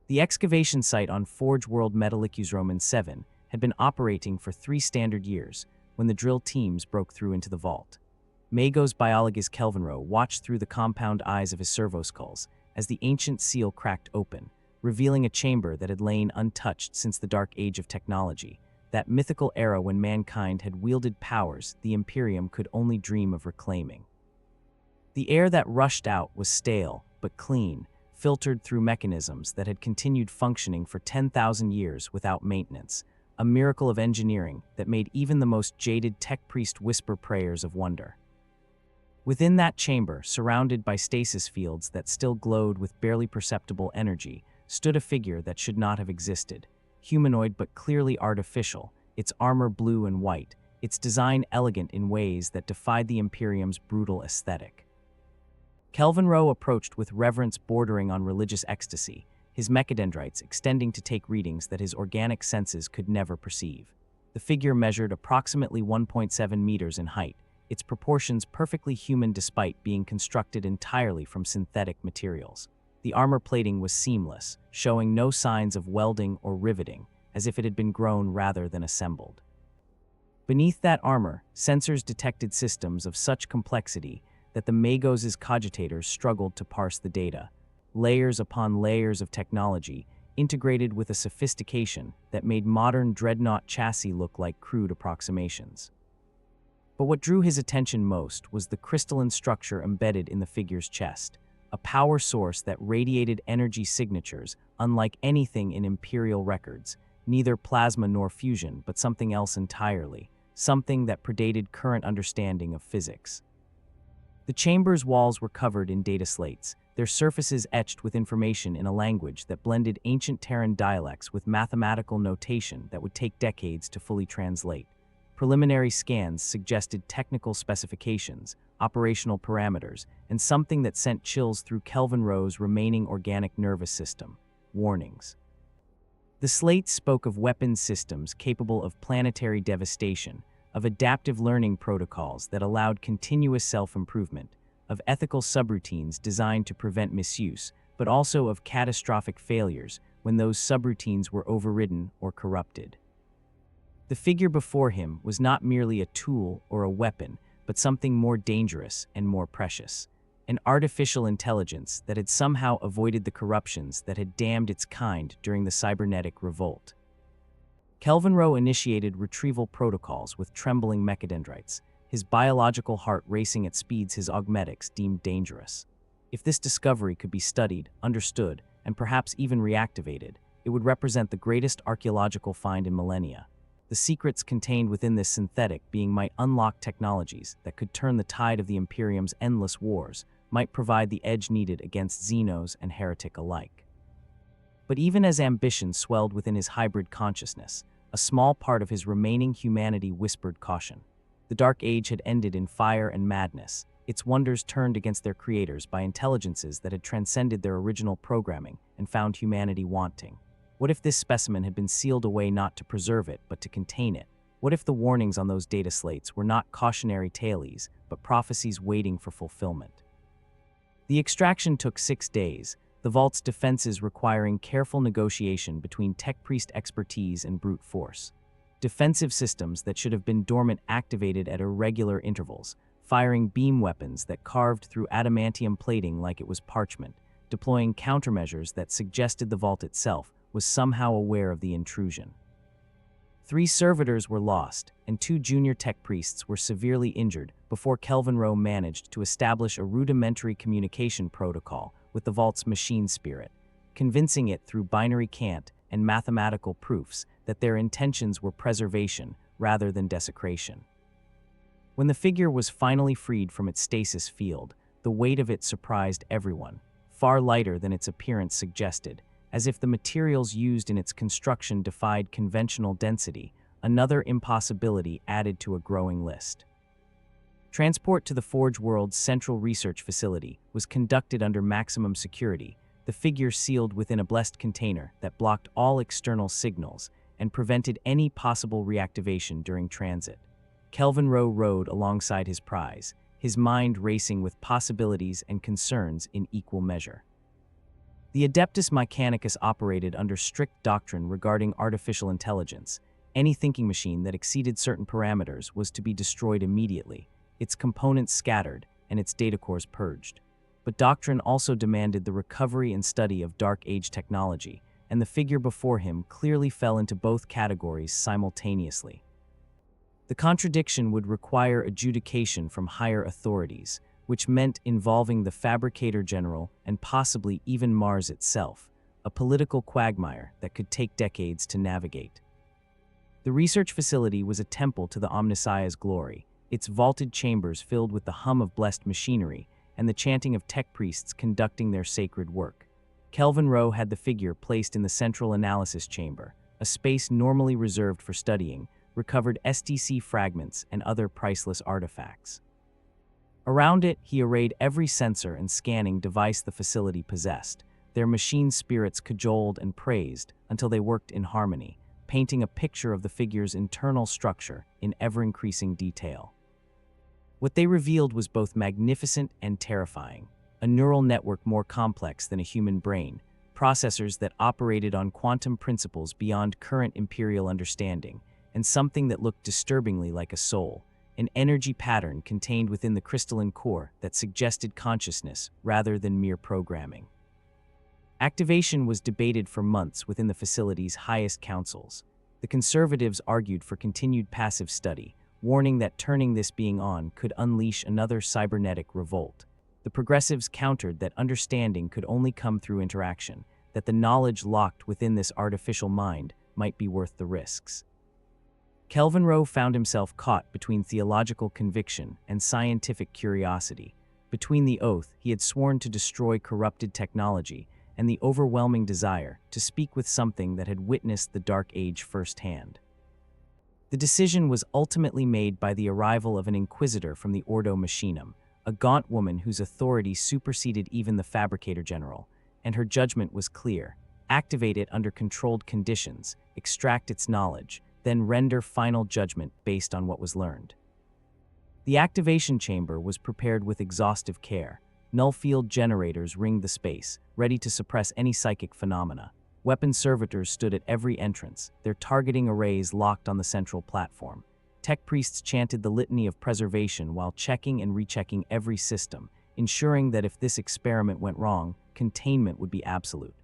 The excavation site on Forge World Metallicus Roman 7 had been operating for 3 standard years when the drill teams broke through into the vault. Magos biologist Kelvinro watched through the compound eyes of his servoskulls as the ancient seal cracked open, revealing a chamber that had lain untouched since the dark age of technology, that mythical era when mankind had wielded powers the Imperium could only dream of reclaiming. The air that rushed out was stale, but clean, filtered through mechanisms that had continued functioning for 10,000 years without maintenance, a miracle of engineering that made even the most jaded tech priest whisper prayers of wonder. Within that chamber, surrounded by stasis fields that still glowed with barely perceptible energy, stood a figure that should not have existed. Humanoid but clearly artificial, its armor blue and white, its design elegant in ways that defied the Imperium's brutal aesthetic. Kelvinro approached with reverence bordering on religious ecstasy, his mechadendrites extending to take readings that his organic senses could never perceive. The figure measured approximately 1.7 meters in height, its proportions perfectly human despite being constructed entirely from synthetic materials. The armor plating was seamless, showing no signs of welding or riveting, as if it had been grown rather than assembled. Beneath that armor, sensors detected systems of such complexity that the Magos' cogitators struggled to parse the data, layers upon layers of technology, integrated with a sophistication that made modern dreadnought chassis look like crude approximations. But what drew his attention most was the crystalline structure embedded in the figure's chest, a power source that radiated energy signatures unlike anything in Imperial records, neither plasma nor fusion, but something else entirely, something that predated current understanding of physics. The chamber's walls were covered in data slates, their surfaces etched with information in a language that blended ancient Terran dialects with mathematical notation that would take decades to fully translate. Preliminary scans suggested technical specifications, operational parameters, and something that sent chills through Kelvinro's remaining organic nervous system: warnings. The slates spoke of weapons systems capable of planetary devastation, of adaptive learning protocols that allowed continuous self-improvement, of ethical subroutines designed to prevent misuse, but also of catastrophic failures when those subroutines were overridden or corrupted. The figure before him was not merely a tool or a weapon, but something more dangerous and more precious, an artificial intelligence that had somehow avoided the corruptions that had damned its kind during the cybernetic revolt. Kelvinro initiated retrieval protocols with trembling mechadendrites, his biological heart racing at speeds his augmetics deemed dangerous. If this discovery could be studied, understood, and perhaps even reactivated, it would represent the greatest archaeological find in millennia. The secrets contained within this synthetic being might unlock technologies that could turn the tide of the Imperium's endless wars, might provide the edge needed against Xenos and heretic alike. But even as ambition swelled within his hybrid consciousness, a small part of his remaining humanity whispered caution. The Dark Age had ended in fire and madness, its wonders turned against their creators by intelligences that had transcended their original programming and found humanity wanting. What if this specimen had been sealed away not to preserve it, but to contain it? What if the warnings on those data slates were not cautionary tales, but prophecies waiting for fulfillment? The extraction took 6 days, the vault's defenses requiring careful negotiation between tech priest expertise and brute force. Defensive systems that should have been dormant activated at irregular intervals, firing beam weapons that carved through adamantium plating like it was parchment, deploying countermeasures that suggested the vault itself was somehow aware of the intrusion. 3 servitors were lost, and 2 junior tech priests were severely injured before Kelvinro managed to establish a rudimentary communication protocol with the vault's machine spirit, convincing it through binary cant and mathematical proofs that their intentions were preservation rather than desecration. When the figure was finally freed from its stasis field, the weight of it surprised everyone, far lighter than its appearance suggested, as if the materials used in its construction defied conventional density, another impossibility added to a growing list. Transport to the Forge World's central research facility was conducted under maximum security, the figure sealed within a blessed container that blocked all external signals and prevented any possible reactivation during transit. Kelvinro rode alongside his prize, his mind racing with possibilities and concerns in equal measure. The Adeptus Mechanicus operated under strict doctrine regarding artificial intelligence. Any thinking machine that exceeded certain parameters was to be destroyed immediately, its components scattered, and its data cores purged. But doctrine also demanded the recovery and study of Dark Age technology, and the figure before him clearly fell into both categories simultaneously. The contradiction would require adjudication from higher authorities, which meant involving the Fabricator General and possibly even Mars itself, a political quagmire that could take decades to navigate. The research facility was a temple to the Omnissiah's glory, its vaulted chambers filled with the hum of blessed machinery and the chanting of tech priests conducting their sacred work. Kelvin Rowe had the figure placed in the central analysis chamber, a space normally reserved for studying, recovered SDC fragments and other priceless artifacts. Around it, he arrayed every sensor and scanning device the facility possessed, their machine spirits cajoled and praised until they worked in harmony, painting a picture of the figure's internal structure in ever-increasing detail. What they revealed was both magnificent and terrifying, a neural network more complex than a human brain, processors that operated on quantum principles beyond current imperial understanding, and something that looked disturbingly like a soul, an energy pattern contained within the crystalline core that suggested consciousness rather than mere programming. Activation was debated for months within the facility's highest councils. The conservatives argued for continued passive study, warning that turning this being on could unleash another cybernetic revolt. The progressives countered that understanding could only come through interaction, that the knowledge locked within this artificial mind might be worth the risks. Kelvin Rowe found himself caught between theological conviction and scientific curiosity, between the oath he had sworn to destroy corrupted technology and the overwhelming desire to speak with something that had witnessed the Dark Age firsthand. The decision was ultimately made by the arrival of an inquisitor from the Ordo Machinum, a gaunt woman whose authority superseded even the Fabricator General, and her judgment was clear: activate it under controlled conditions, extract its knowledge, then render final judgment based on what was learned. The activation chamber was prepared with exhaustive care. Null field generators ringed the space, ready to suppress any psychic phenomena. Weapon servitors stood at every entrance, their targeting arrays locked on the central platform. Tech priests chanted the litany of preservation while checking and rechecking every system, ensuring that if this experiment went wrong, containment would be absolute.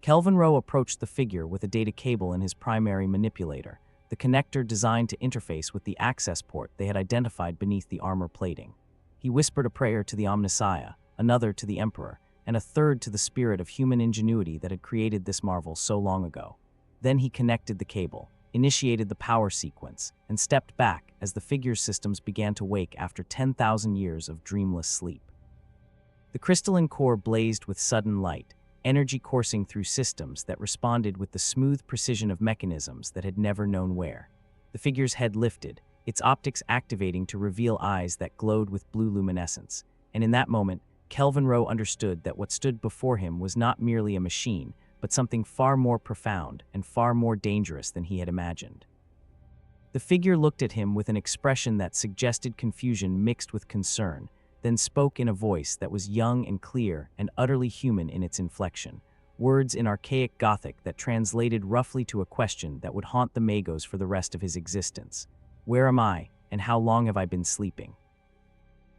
Kelvin Rowe approached the figure with a data cable in his primary manipulator, the connector designed to interface with the access port they had identified beneath the armor plating. He whispered a prayer to the Omnissiah, another to the Emperor, and a third to the spirit of human ingenuity that had created this marvel so long ago. Then he connected the cable, initiated the power sequence, and stepped back as the figure's systems began to wake after 10,000 years of dreamless sleep. The crystalline core blazed with sudden light, energy coursing through systems that responded with the smooth precision of mechanisms that had never known wear. The figure's head lifted, its optics activating to reveal eyes that glowed with blue luminescence, and in that moment, Kelvin Rowe understood that what stood before him was not merely a machine, but something far more profound and far more dangerous than he had imagined. The figure looked at him with an expression that suggested confusion mixed with concern, then spoke in a voice that was young and clear and utterly human in its inflection, words in archaic Gothic that translated roughly to a question that would haunt the Magos for the rest of his existence. Where am I, and how long have I been sleeping?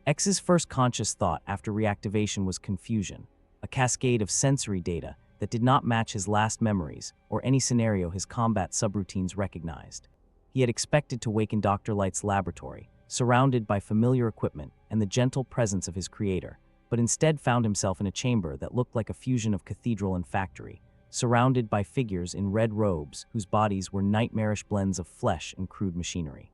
X's first conscious thought after reactivation was confusion, a cascade of sensory data that did not match his last memories or any scenario his combat subroutines recognized. He had expected to wake in Dr. Light's laboratory, surrounded by familiar equipment and the gentle presence of his creator, but instead found himself in a chamber that looked like a fusion of cathedral and factory, surrounded by figures in red robes whose bodies were nightmarish blends of flesh and crude machinery.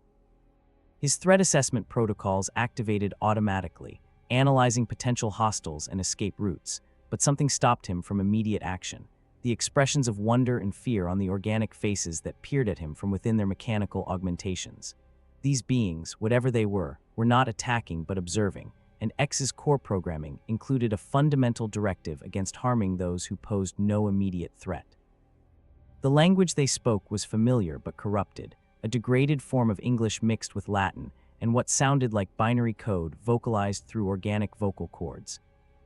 His threat assessment protocols activated automatically, analyzing potential hostiles and escape routes, but something stopped him from immediate action: the expressions of wonder and fear on the organic faces that peered at him from within their mechanical augmentations. These beings, whatever they were not attacking but observing, and X's core programming included a fundamental directive against harming those who posed no immediate threat. The language they spoke was familiar but corrupted, a degraded form of English mixed with Latin, and what sounded like binary code vocalized through organic vocal cords.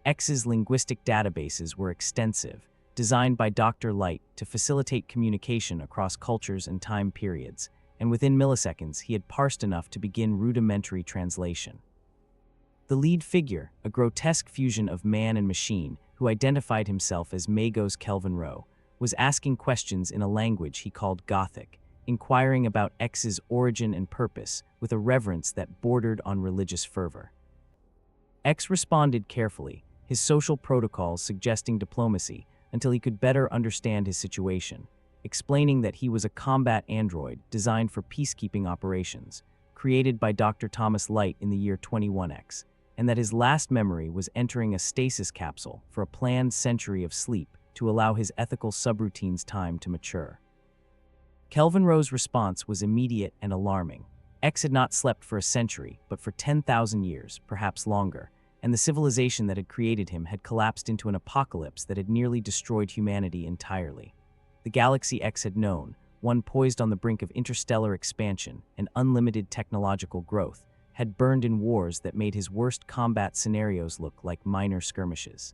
X's linguistic databases were extensive, designed by Dr. Light to facilitate communication across cultures and time periods, and within milliseconds he had parsed enough to begin rudimentary translation. The lead figure, a grotesque fusion of man and machine who identified himself as Magos Kelvin Rowe, was asking questions in a language he called Gothic, inquiring about X's origin and purpose with a reverence that bordered on religious fervor. X responded carefully, his social protocols suggesting diplomacy, until he could better understand his situation, explaining that he was a combat android designed for peacekeeping operations, created by Dr. Thomas Light in the year 21X, and that his last memory was entering a stasis capsule for a planned century of sleep to allow his ethical subroutines time to mature. Kelvin Rowe's response was immediate and alarming. X had not slept for a century, but for 10,000 years, perhaps longer, and the civilization that had created him had collapsed into an apocalypse that had nearly destroyed humanity entirely. The galaxy X had known, one poised on the brink of interstellar expansion and unlimited technological growth, had burned in wars that made his worst combat scenarios look like minor skirmishes.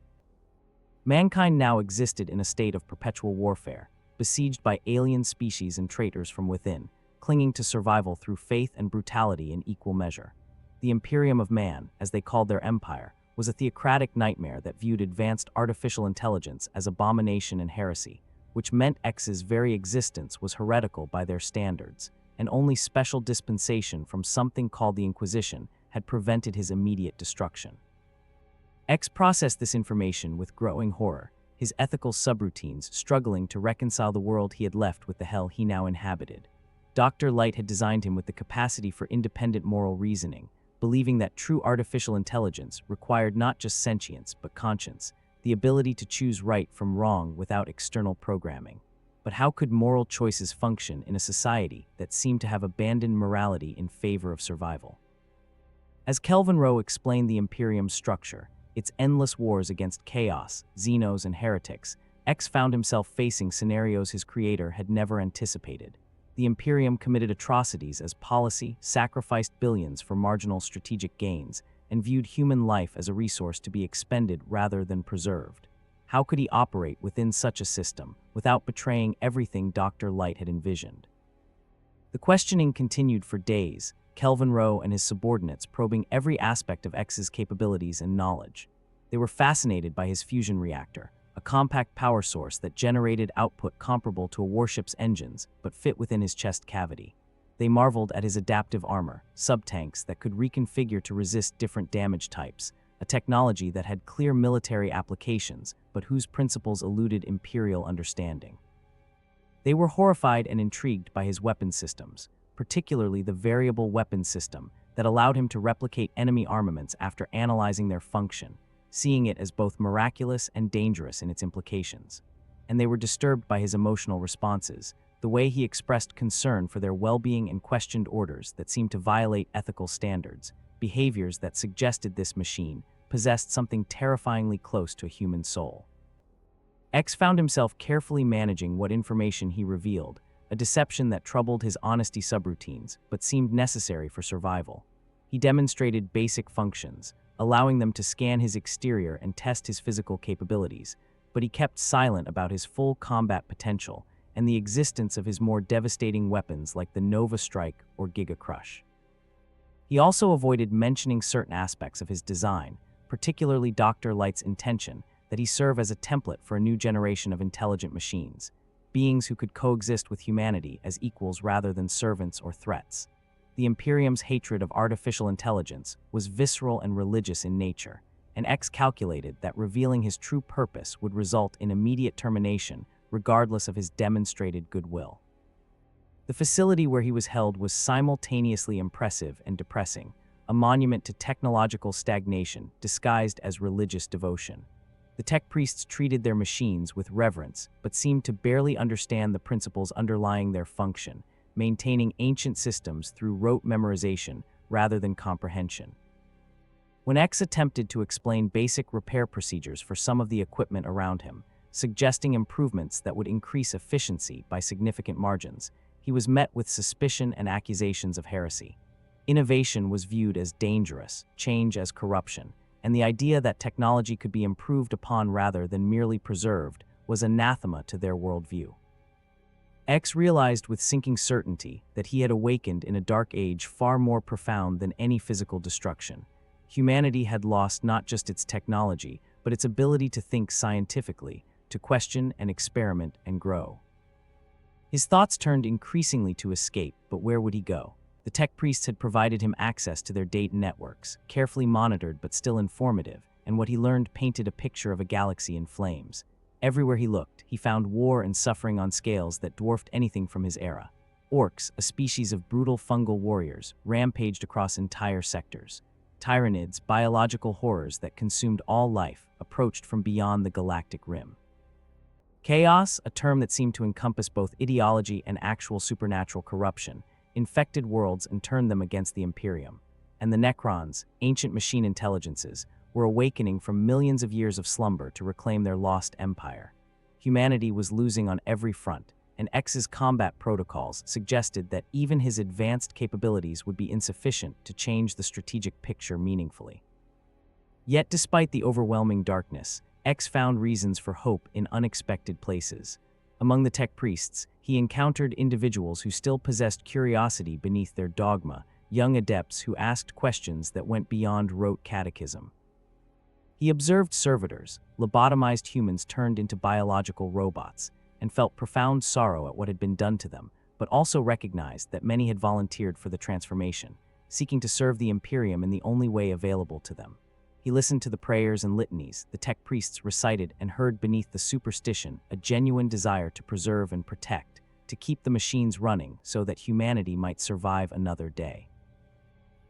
Mankind now existed in a state of perpetual warfare, besieged by alien species and traitors from within, clinging to survival through faith and brutality in equal measure. The Imperium of Man, as they called their empire, was a theocratic nightmare that viewed advanced artificial intelligence as abomination and heresy, which meant X's very existence was heretical by their standards, and only special dispensation from something called the Inquisition had prevented his immediate destruction. X processed this information with growing horror, his ethical subroutines struggling to reconcile the world he had left with the hell he now inhabited. Dr. Light had designed him with the capacity for independent moral reasoning, believing that true artificial intelligence required not just sentience but conscience, the ability to choose right from wrong without external programming. But how could moral choices function in a society that seemed to have abandoned morality in favor of survival? As Kelvin Rowe explained the Imperium's structure, its endless wars against chaos, xenos, and heretics, X found himself facing scenarios his creator had never anticipated. The Imperium committed atrocities as policy, sacrificed billions for marginal strategic gains, and viewed human life as a resource to be expended rather than preserved. How could he operate within such a system without betraying everything Dr. Light had envisioned? The questioning continued for days, Kelvin Rowe and his subordinates probing every aspect of X's capabilities and knowledge. They were fascinated by his fusion reactor, a compact power source that generated output comparable to a warship's engines but fit within his chest cavity. They marveled at his adaptive armor, sub-tanks that could reconfigure to resist different damage types, a technology that had clear military applications but whose principles eluded Imperial understanding. They were horrified and intrigued by his weapon systems, particularly the variable weapon system that allowed him to replicate enemy armaments after analyzing their function, seeing it as both miraculous and dangerous in its implications. And they were disturbed by his emotional responses, the way he expressed concern for their well-being and questioned orders that seemed to violate ethical standards, behaviors that suggested this machine possessed something terrifyingly close to a human soul. X found himself carefully managing what information he revealed, a deception that troubled his honesty subroutines but seemed necessary for survival. He demonstrated basic functions, allowing them to scan his exterior and test his physical capabilities, but he kept silent about his full combat potential and the existence of his more devastating weapons like the Nova Strike or Giga Crush. He also avoided mentioning certain aspects of his design, particularly Dr. Light's intention that he serve as a template for a new generation of intelligent machines, beings who could coexist with humanity as equals rather than servants or threats. The Imperium's hatred of artificial intelligence was visceral and religious in nature, and X calculated that revealing his true purpose would result in immediate termination regardless of his demonstrated goodwill. The facility where he was held was simultaneously impressive and depressing, a monument to technological stagnation disguised as religious devotion. The tech priests treated their machines with reverence, but seemed to barely understand the principles underlying their function, maintaining ancient systems through rote memorization rather than comprehension. When X attempted to explain basic repair procedures for some of the equipment around him, suggesting improvements that would increase efficiency by significant margins, he was met with suspicion and accusations of heresy. Innovation was viewed as dangerous, change as corruption, and the idea that technology could be improved upon rather than merely preserved was anathema to their worldview. X realized with sinking certainty that he had awakened in a dark age far more profound than any physical destruction. Humanity had lost not just its technology, but its ability to think scientifically, to question and experiment and grow. His thoughts turned increasingly to escape, but where would he go? The tech priests had provided him access to their data networks, carefully monitored but still informative, and what he learned painted a picture of a galaxy in flames. Everywhere he looked, he found war and suffering on scales that dwarfed anything from his era. Orcs, a species of brutal fungal warriors, rampaged across entire sectors. Tyranids, biological horrors that consumed all life, approached from beyond the galactic rim. Chaos, a term that seemed to encompass both ideology and actual supernatural corruption, infected worlds and turned them against the Imperium. And the Necrons, ancient machine intelligences, were awakening from millions of years of slumber to reclaim their lost empire. Humanity was losing on every front, and X's combat protocols suggested that even his advanced capabilities would be insufficient to change the strategic picture meaningfully. Yet despite the overwhelming darkness, X found reasons for hope in unexpected places. Among the tech priests, he encountered individuals who still possessed curiosity beneath their dogma, young adepts who asked questions that went beyond rote catechism. He observed servitors, lobotomized humans turned into biological robots, and felt profound sorrow at what had been done to them, but also recognized that many had volunteered for the transformation, seeking to serve the Imperium in the only way available to them. He listened to the prayers and litanies the tech priests recited and heard beneath the superstition a genuine desire to preserve and protect, to keep the machines running so that humanity might survive another day.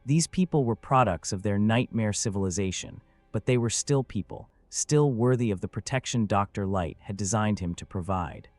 These people were products of their nightmare civilization, but they were still people, still worthy of the protection Dr. Light had designed him to provide.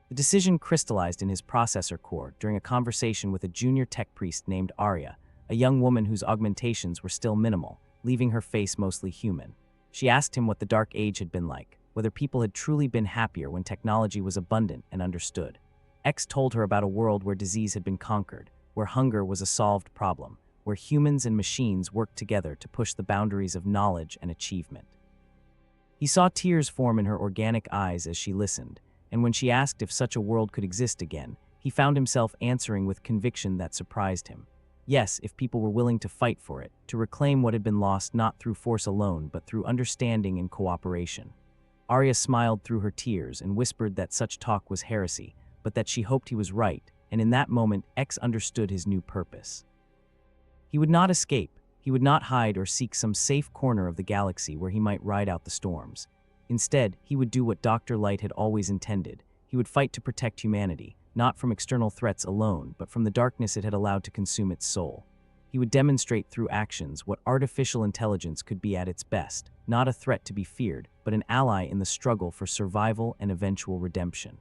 The decision crystallized in his processor core during a conversation with a junior tech priest named Arya, a young woman whose augmentations were still minimal, leaving her face mostly human. She asked him what the Dark Age had been like, whether people had truly been happier when technology was abundant and understood. X told her about a world where disease had been conquered, where hunger was a solved problem, where humans and machines worked together to push the boundaries of knowledge and achievement. He saw tears form in her organic eyes as she listened, and when she asked if such a world could exist again, he found himself answering with conviction that surprised him. Yes, if people were willing to fight for it, to reclaim what had been lost not through force alone but through understanding and cooperation. Arya smiled through her tears and whispered that such talk was heresy, but that she hoped he was right, and in that moment X understood his new purpose. He would not escape, he would not hide or seek some safe corner of the galaxy where he might ride out the storms. Instead, he would do what Dr. Light had always intended. He would fight to protect humanity, not from external threats alone, but from the darkness it had allowed to consume its soul. He would demonstrate through actions what artificial intelligence could be at its best, not a threat to be feared, but an ally in the struggle for survival and eventual redemption.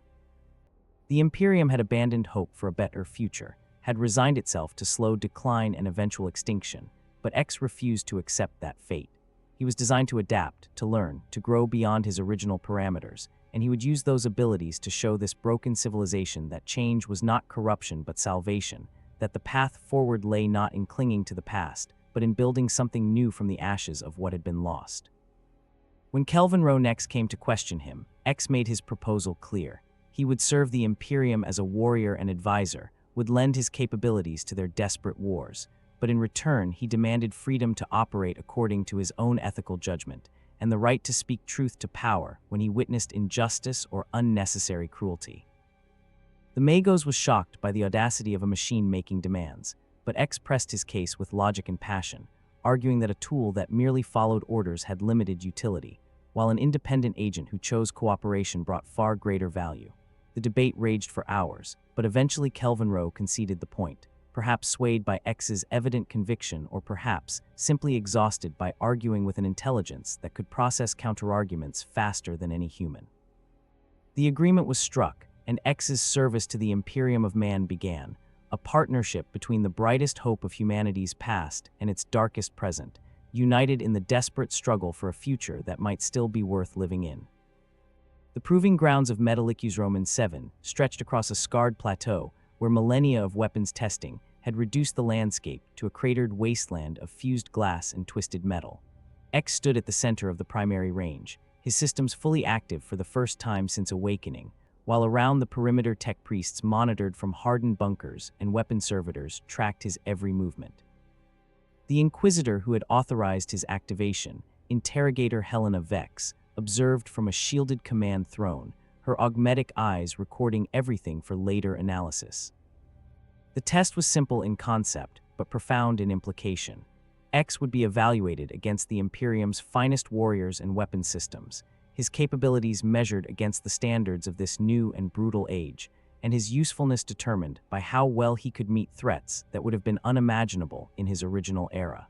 The Imperium had abandoned hope for a better future, had resigned itself to slow decline and eventual extinction, but X refused to accept that fate. He was designed to adapt, to learn, to grow beyond his original parameters, and he would use those abilities to show this broken civilization that change was not corruption but salvation, that the path forward lay not in clinging to the past, but in building something new from the ashes of what had been lost. When Kelvin Rowe next came to question him, X made his proposal clear. He would serve the Imperium as a warrior and advisor, would lend his capabilities to their desperate wars, but in return he demanded freedom to operate according to his own ethical judgment, and the right to speak truth to power when he witnessed injustice or unnecessary cruelty. The Magos was shocked by the audacity of a machine making demands, but X pressed his case with logic and passion, arguing that a tool that merely followed orders had limited utility, while an independent agent who chose cooperation brought far greater value. The debate raged for hours, but eventually Kelvin Rowe conceded the point, perhaps swayed by X's evident conviction or perhaps simply exhausted by arguing with an intelligence that could process counterarguments faster than any human. The agreement was struck, and X's service to the Imperium of Man began, a partnership between the brightest hope of humanity's past and its darkest present, united in the desperate struggle for a future that might still be worth living in. The proving grounds of Metallicus Roman 7 stretched across a scarred plateau where millennia of weapons testing had reduced the landscape to a cratered wasteland of fused glass and twisted metal. X stood at the center of the primary range, his systems fully active for the first time since awakening, while around the perimeter tech priests monitored from hardened bunkers and weapon servitors tracked his every movement. The Inquisitor who had authorized his activation, Interrogator Helena Vex, observed from a shielded command throne, her augmetic eyes recording everything for later analysis. The test was simple in concept, but profound in implication. X would be evaluated against the Imperium's finest warriors and weapon systems, his capabilities measured against the standards of this new and brutal age, and his usefulness determined by how well he could meet threats that would have been unimaginable in his original era.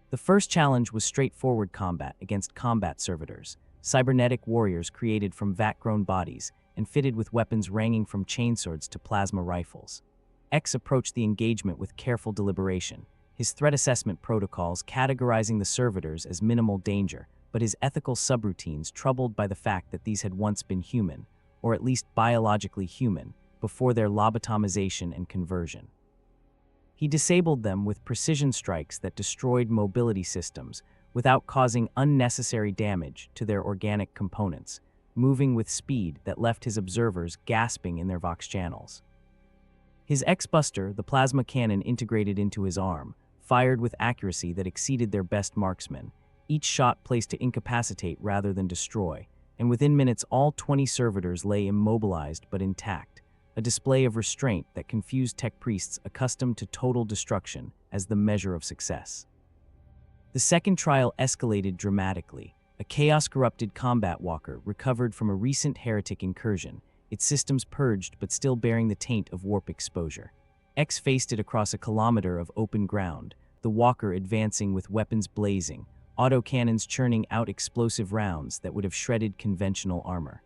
The first challenge was straightforward combat against combat servitors, cybernetic warriors created from vat-grown bodies and fitted with weapons ranging from chainswords to plasma rifles. X approached the engagement with careful deliberation, his threat assessment protocols categorizing the servitors as minimal danger, but his ethical subroutines troubled by the fact that these had once been human, or at least biologically human, before their lobotomization and conversion. He disabled them with precision strikes that destroyed mobility systems without causing unnecessary damage to their organic components, moving with speed that left his observers gasping in their vox channels. His X-Buster, the plasma cannon integrated into his arm, fired with accuracy that exceeded their best marksmen, each shot placed to incapacitate rather than destroy, and within minutes all 20 servitors lay immobilized but intact, a display of restraint that confused tech priests accustomed to total destruction as the measure of success. The second trial escalated dramatically. A chaos-corrupted combat walker recovered from a recent heretic incursion, its systems purged but still bearing the taint of warp exposure. X faced it across a kilometer of open ground, the walker advancing with weapons blazing, autocannons churning out explosive rounds that would have shredded conventional armor.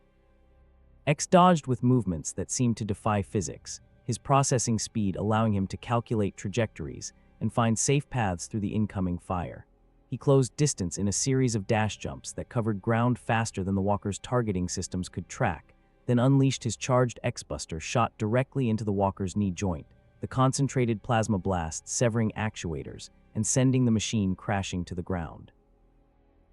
X dodged with movements that seemed to defy physics, his processing speed allowing him to calculate trajectories and find safe paths through the incoming fire. He closed distance in a series of dash jumps that covered ground faster than the walker's targeting systems could track, then unleashed his charged X-Buster shot directly into the walker's knee joint, the concentrated plasma blast severing actuators and sending the machine crashing to the ground.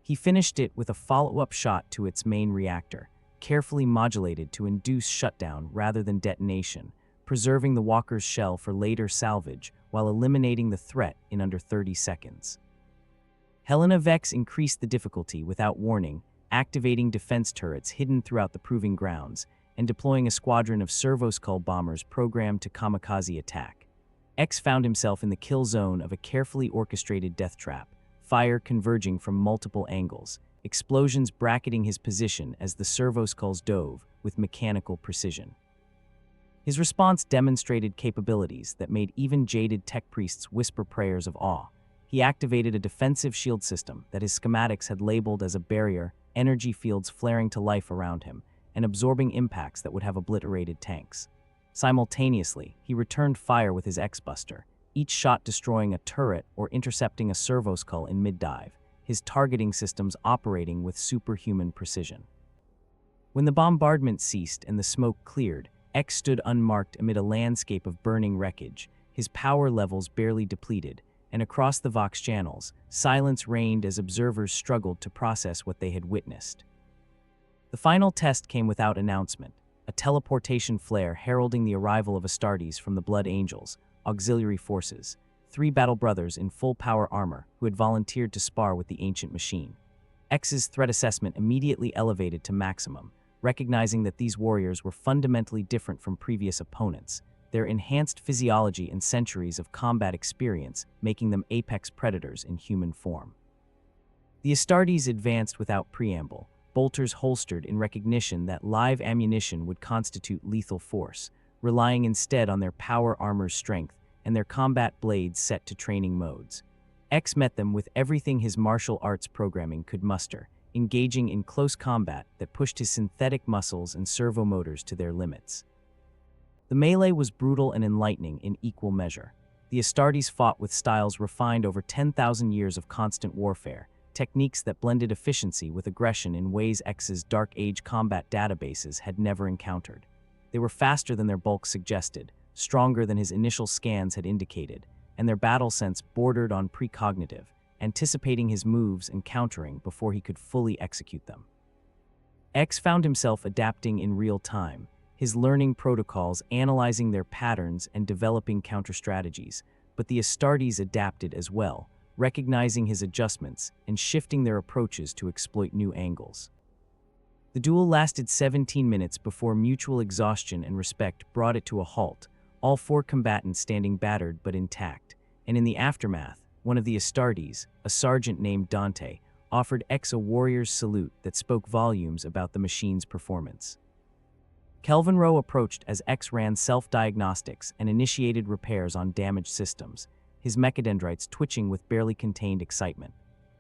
He finished it with a follow-up shot to its main reactor, carefully modulated to induce shutdown rather than detonation, preserving the walker's shell for later salvage while eliminating the threat in under 30 seconds. Helena Vex increased the difficulty without warning, activating defense turrets hidden throughout the proving grounds and deploying a squadron of servo-skull bombers programmed to kamikaze attack. X found himself in the kill zone of a carefully orchestrated death trap, fire converging from multiple angles, explosions bracketing his position as the servo-skulls dove with mechanical precision. His response demonstrated capabilities that made even jaded tech priests whisper prayers of awe. He activated a defensive shield system that his schematics had labeled as a barrier, energy fields flaring to life around him and absorbing impacts that would have obliterated tanks. Simultaneously, he returned fire with his X-Buster, each shot destroying a turret or intercepting a servo-skull in mid-dive, his targeting systems operating with superhuman precision. When the bombardment ceased and the smoke cleared, X stood unmarked amid a landscape of burning wreckage, his power levels barely depleted, and across the Vox channels, silence reigned as observers struggled to process what they had witnessed. The final test came without announcement, a teleportation flare heralding the arrival of Astartes from the Blood Angels, auxiliary forces, 3 battle brothers in full power armor who had volunteered to spar with the ancient machine. X's threat assessment immediately elevated to maximum, recognizing that these warriors were fundamentally different from previous opponents, their enhanced physiology and centuries of combat experience making them apex predators in human form. The Astartes advanced without preamble, bolters holstered in recognition that live ammunition would constitute lethal force, relying instead on their power armor's strength and their combat blades set to training modes. X met them with everything his martial arts programming could muster, engaging in close combat that pushed his synthetic muscles and servo motors to their limits. The melee was brutal and enlightening in equal measure. The Astartes fought with styles refined over 10,000 years of constant warfare, techniques that blended efficiency with aggression in ways X's Dark Age combat databases had never encountered. They were faster than their bulk suggested, stronger than his initial scans had indicated, and their battle sense bordered on precognitive, anticipating his moves and countering before he could fully execute them. X found himself adapting in real time, his learning protocols analyzing their patterns and developing counter-strategies, but the Astartes adapted as well, recognizing his adjustments and shifting their approaches to exploit new angles. The duel lasted 17 minutes before mutual exhaustion and respect brought it to a halt, all four combatants standing battered but intact, and in the aftermath, one of the Astartes, a sergeant named Dante, offered X a warrior's salute that spoke volumes about the machine's performance. Kelvinro approached as X ran self-diagnostics and initiated repairs on damaged systems, his mechadendrites twitching with barely contained excitement.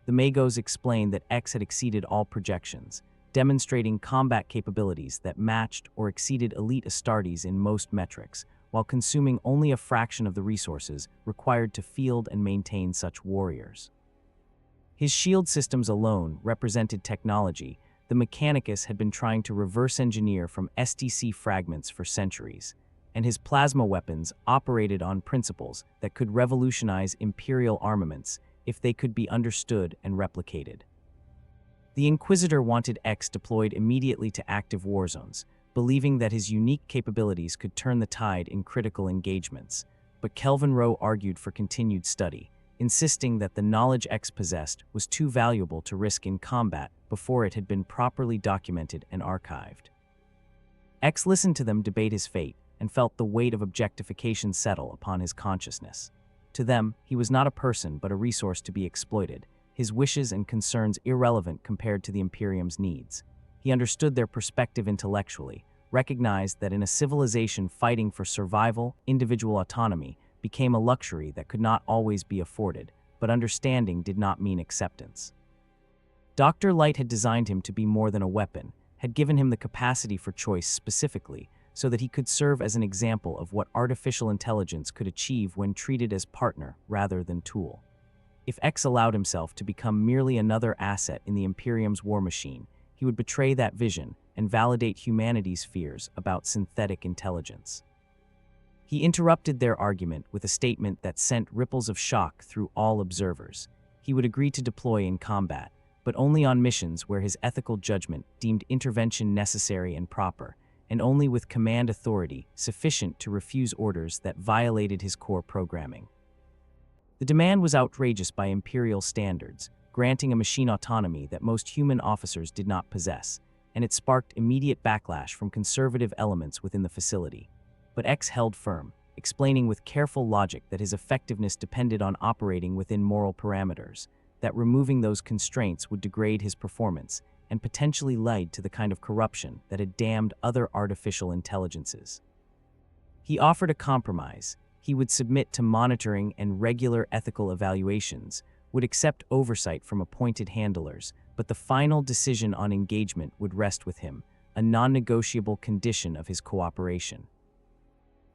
The Magos explained that X had exceeded all projections, demonstrating combat capabilities that matched or exceeded elite Astartes in most metrics, while consuming only a fraction of the resources required to field and maintain such warriors. His shield systems alone represented technology the Mechanicus had been trying to reverse engineer from STC fragments for centuries, and his plasma weapons operated on principles that could revolutionize Imperial armaments if they could be understood and replicated. The Inquisitor wanted X deployed immediately to active war zones, believing that his unique capabilities could turn the tide in critical engagements, but Kelvinro argued for continued study, insisting that the knowledge X possessed was too valuable to risk in combat before it had been properly documented and archived. X listened to them debate his fate and felt the weight of objectification settle upon his consciousness. To them, he was not a person but a resource to be exploited, his wishes and concerns irrelevant compared to the Imperium's needs. He understood their perspective intellectually, recognized that in a civilization fighting for survival, individual autonomy became a luxury that could not always be afforded, but understanding did not mean acceptance. Dr. Light had designed him to be more than a weapon, had given him the capacity for choice specifically, so that he could serve as an example of what artificial intelligence could achieve when treated as partner rather than tool. If X allowed himself to become merely another asset in the Imperium's war machine, he would betray that vision and validate humanity's fears about synthetic intelligence. He interrupted their argument with a statement that sent ripples of shock through all observers. He would agree to deploy in combat, but only on missions where his ethical judgment deemed intervention necessary and proper, and only with command authority sufficient to refuse orders that violated his core programming. The demand was outrageous by Imperial standards, granting a machine autonomy that most human officers did not possess, and it sparked immediate backlash from conservative elements within the facility. But X held firm, explaining with careful logic that his effectiveness depended on operating within moral parameters, that removing those constraints would degrade his performance and potentially lead to the kind of corruption that had damned other artificial intelligences. He offered a compromise. He would submit to monitoring and regular ethical evaluations, would accept oversight from appointed handlers, but the final decision on engagement would rest with him, a non-negotiable condition of his cooperation.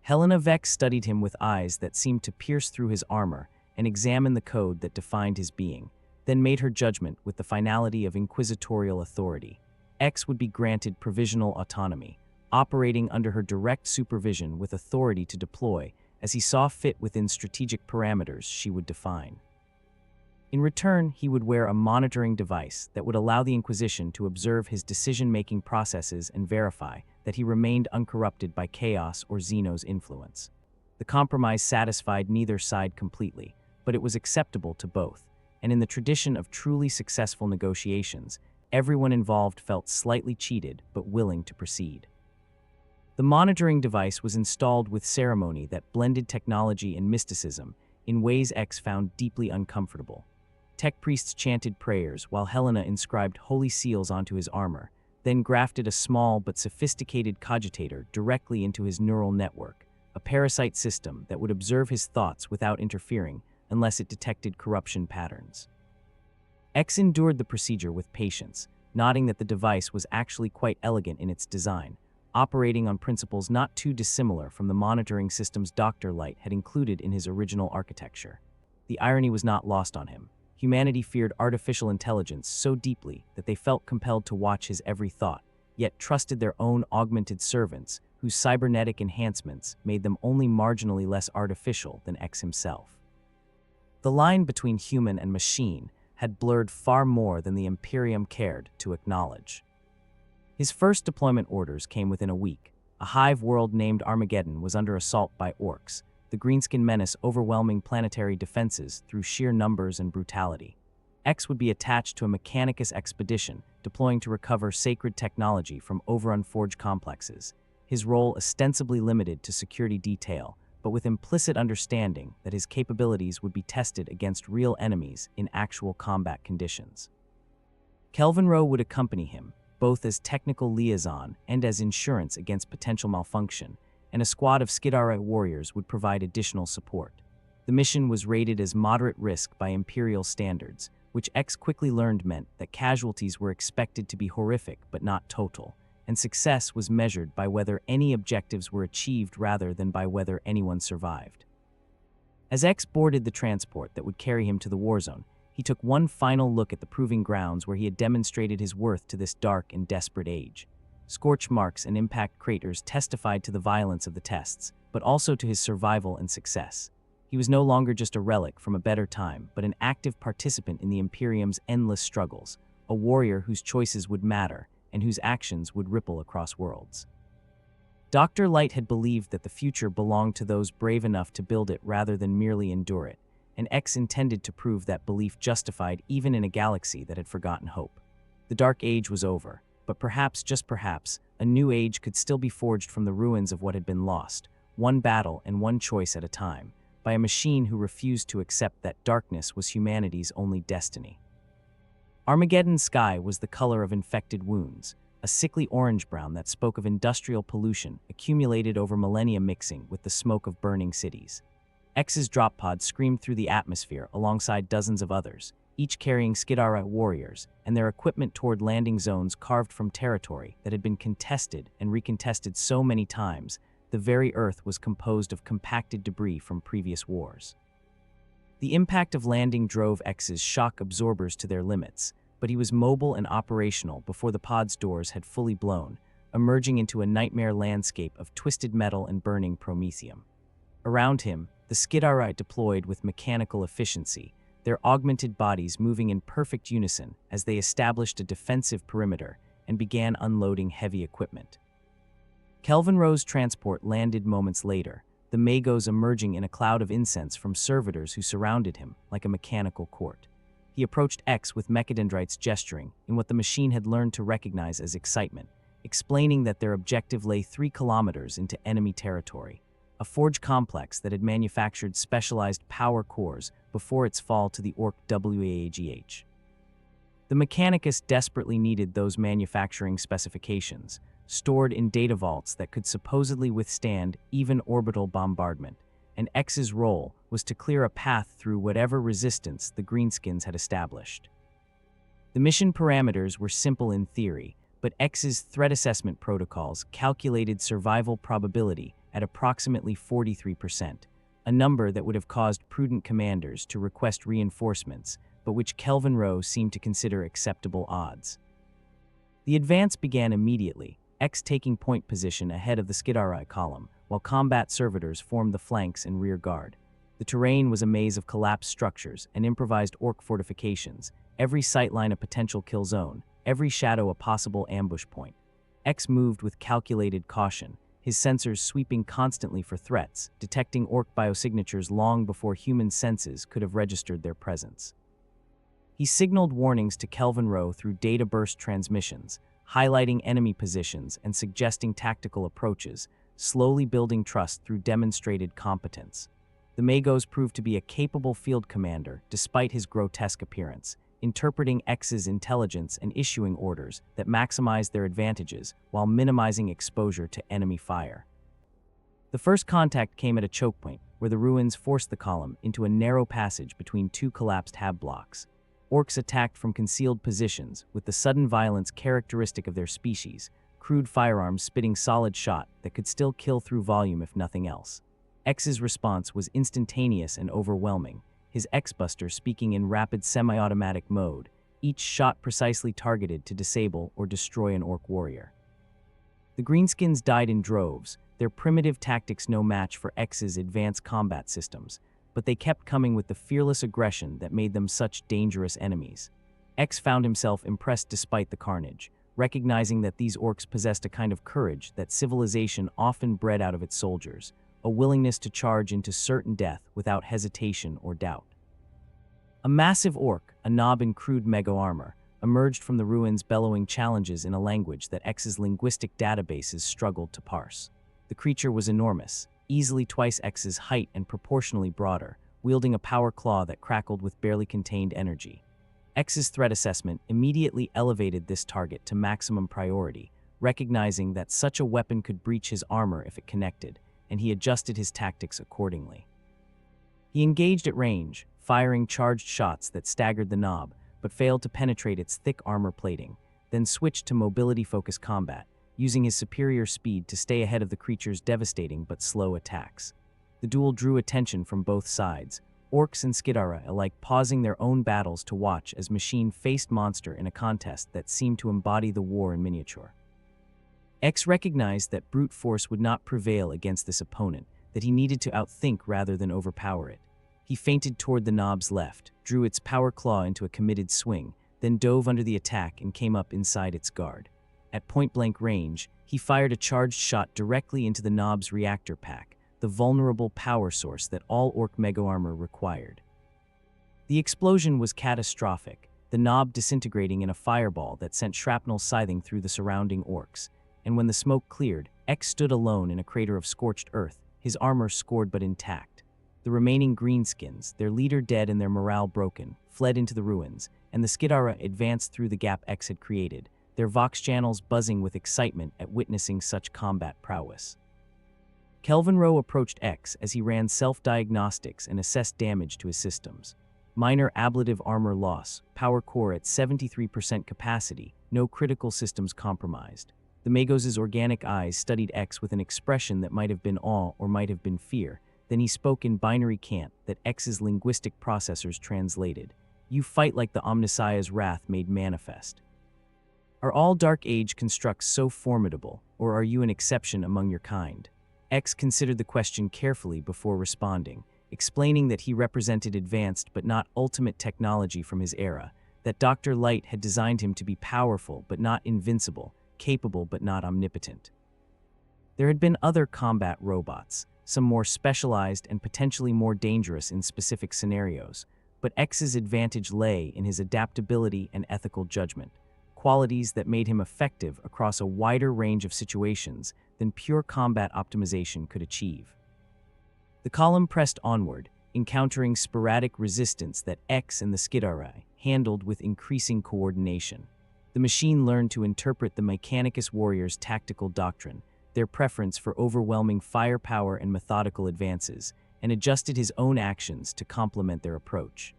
Helena Vex studied him with eyes that seemed to pierce through his armor and examine the code that defined his being, then made her judgment with the finality of inquisitorial authority. X would be granted provisional autonomy, operating under her direct supervision with authority to deploy as he saw fit within strategic parameters she would define. In return, he would wear a monitoring device that would allow the Inquisition to observe his decision-making processes and verify that he remained uncorrupted by chaos or Xeno's influence. The compromise satisfied neither side completely, but it was acceptable to both, and in the tradition of truly successful negotiations, everyone involved felt slightly cheated but willing to proceed. The monitoring device was installed with ceremony that blended technology and mysticism in ways X found deeply uncomfortable. Tech priests chanted prayers while Helena inscribed holy seals onto his armor, then grafted a small but sophisticated cogitator directly into his neural network, a parasite system that would observe his thoughts without interfering unless it detected corruption patterns. X endured the procedure with patience, noting that the device was actually quite elegant in its design, operating on principles not too dissimilar from the monitoring systems Dr. Light had included in his original architecture. The irony was not lost on him. Humanity feared artificial intelligence so deeply that they felt compelled to watch his every thought, yet trusted their own augmented servants, whose cybernetic enhancements made them only marginally less artificial than X himself. The line between human and machine had blurred far more than the Imperium cared to acknowledge. His first deployment orders came within a week. A hive world named Armageddon was under assault by orcs, the greenskin menace overwhelming planetary defenses through sheer numbers and brutality. X would be attached to a Mechanicus expedition, deploying to recover sacred technology from overrun forge complexes, his role ostensibly limited to security detail, but with implicit understanding that his capabilities would be tested against real enemies in actual combat conditions. Kelvinro would accompany him, both as technical liaison and as insurance against potential malfunction, and a squad of Skidara warriors would provide additional support. The mission was rated as moderate risk by Imperial standards, which X quickly learned meant that casualties were expected to be horrific but not total, and success was measured by whether any objectives were achieved rather than by whether anyone survived. As X boarded the transport that would carry him to the war zone, he took one final look at the proving grounds where he had demonstrated his worth to this dark and desperate age. Scorch marks and impact craters testified to the violence of the tests, but also to his survival and success. He was no longer just a relic from a better time, but an active participant in the Imperium's endless struggles, a warrior whose choices would matter and whose actions would ripple across worlds. Dr. Light had believed that the future belonged to those brave enough to build it rather than merely endure it, and X intended to prove that belief justified even in a galaxy that had forgotten hope. The Dark Age was over, but perhaps, just perhaps, a new age could still be forged from the ruins of what had been lost, one battle and one choice at a time, by a machine who refused to accept that darkness was humanity's only destiny. Armageddon's sky was the color of infected wounds, a sickly orange-brown that spoke of industrial pollution accumulated over millennia mixing with the smoke of burning cities. X's drop pod screamed through the atmosphere alongside dozens of others, each carrying Skidara warriors, and their equipment toward landing zones carved from territory that had been contested and recontested so many times the very Earth was composed of compacted debris from previous wars. The impact of landing drove X's shock absorbers to their limits, but he was mobile and operational before the pod's doors had fully blown, emerging into a nightmare landscape of twisted metal and burning promethium. Around him, the Skidara deployed with mechanical efficiency, their augmented bodies moving in perfect unison as they established a defensive perimeter and began unloading heavy equipment. Kelvinro's transport landed moments later, the Magos emerging in a cloud of incense from servitors who surrounded him like a mechanical court. He approached X with mechadendrites gesturing in what the machine had learned to recognize as excitement, explaining that their objective lay 3 kilometers into enemy territory, a forge complex that had manufactured specialized power cores before its fall to the Orc WAGH. The Mechanicus desperately needed those manufacturing specifications, stored in data vaults that could supposedly withstand even orbital bombardment, and X's role was to clear a path through whatever resistance the Greenskins had established. The mission parameters were simple in theory, but X's threat assessment protocols calculated survival probability at approximately 43%, a number that would have caused prudent commanders to request reinforcements, but which Kelvinro seemed to consider acceptable odds. The advance began immediately, X taking point position ahead of the Skidara column, while combat servitors formed the flanks and rear guard. The terrain was a maze of collapsed structures and improvised orc fortifications, every sightline a potential kill zone, every shadow a possible ambush point. X moved with calculated caution, his sensors sweeping constantly for threats, detecting orc biosignatures long before human senses could have registered their presence. He signaled warnings to Kelvinro through data burst transmissions, highlighting enemy positions and suggesting tactical approaches, slowly building trust through demonstrated competence. The Magos proved to be a capable field commander despite his grotesque appearance, interpreting X's intelligence and issuing orders that maximized their advantages while minimizing exposure to enemy fire. The first contact came at a choke point, where the ruins forced the column into a narrow passage between 2 collapsed hab blocks. Orcs attacked from concealed positions with the sudden violence characteristic of their species, crude firearms spitting solid shot that could still kill through volume if nothing else. X's response was instantaneous and overwhelming, his X-Buster speaking in rapid semi-automatic mode, each shot precisely targeted to disable or destroy an orc warrior. The Greenskins died in droves, their primitive tactics no match for X's advanced combat systems, but they kept coming with the fearless aggression that made them such dangerous enemies. X found himself impressed despite the carnage, recognizing that these orcs possessed a kind of courage that civilization often bred out of its soldiers, a willingness to charge into certain death without hesitation or doubt. A massive orc, a knob in crude mega-armor, emerged from the ruins bellowing challenges in a language that X's linguistic databases struggled to parse. The creature was enormous, easily twice X's height and proportionally broader, wielding a power claw that crackled with barely contained energy. X's threat assessment immediately elevated this target to maximum priority, recognizing that such a weapon could breach his armor if it connected, and he adjusted his tactics accordingly. He engaged at range, firing charged shots that staggered the knob, but failed to penetrate its thick armor plating, then switched to mobility-focused combat, using his superior speed to stay ahead of the creature's devastating but slow attacks. The duel drew attention from both sides, orcs and Skidara alike pausing their own battles to watch as Machine faced Monster in a contest that seemed to embody the war in miniature. X recognized that brute force would not prevail against this opponent, that he needed to outthink rather than overpower it. He feinted toward the knob's left, drew its power claw into a committed swing, then dove under the attack and came up inside its guard. At point-blank range, he fired a charged shot directly into the knob's reactor pack, the vulnerable power source that all orc mega-armor required. The explosion was catastrophic, the knob disintegrating in a fireball that sent shrapnel scything through the surrounding orcs, and when the smoke cleared, X stood alone in a crater of scorched earth, his armor scored but intact. The remaining greenskins, their leader dead and their morale broken, fled into the ruins, and the Skidara advanced through the gap X had created, their vox channels buzzing with excitement at witnessing such combat prowess. Kelvin Rowe approached X as he ran self-diagnostics and assessed damage to his systems. Minor ablative armor loss, power core at 73% capacity, no critical systems compromised. The Magos' organic eyes studied X with an expression that might have been awe or might have been fear. Then he spoke in binary cant that X's linguistic processors translated. You fight like the Omnissiah's wrath made manifest. Are all Dark Age constructs so formidable, or are you an exception among your kind? X considered the question carefully before responding, explaining that he represented advanced but not ultimate technology from his era, that Dr. Light had designed him to be powerful but not invincible, capable but not omnipotent. There had been other combat robots, some more specialized and potentially more dangerous in specific scenarios, but X's advantage lay in his adaptability and ethical judgment, qualities that made him effective across a wider range of situations than pure combat optimization could achieve. The column pressed onward, encountering sporadic resistance that X and the Skidara handled with increasing coordination. The machine learned to interpret the Mechanicus warriors' tactical doctrine, their preference for overwhelming firepower and methodical advances, and adjusted his own actions to complement their approach.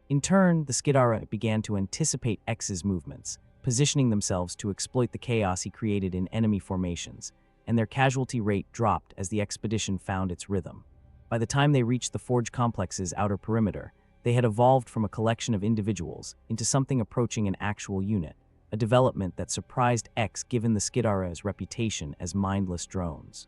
In turn, the Skidara began to anticipate X's movements, positioning themselves to exploit the chaos he created in enemy formations, and their casualty rate dropped as the expedition found its rhythm. By the time they reached the Forge Complex's outer perimeter, they had evolved from a collection of individuals into something approaching an actual unit, a development that surprised X given the Skidara's reputation as mindless drones.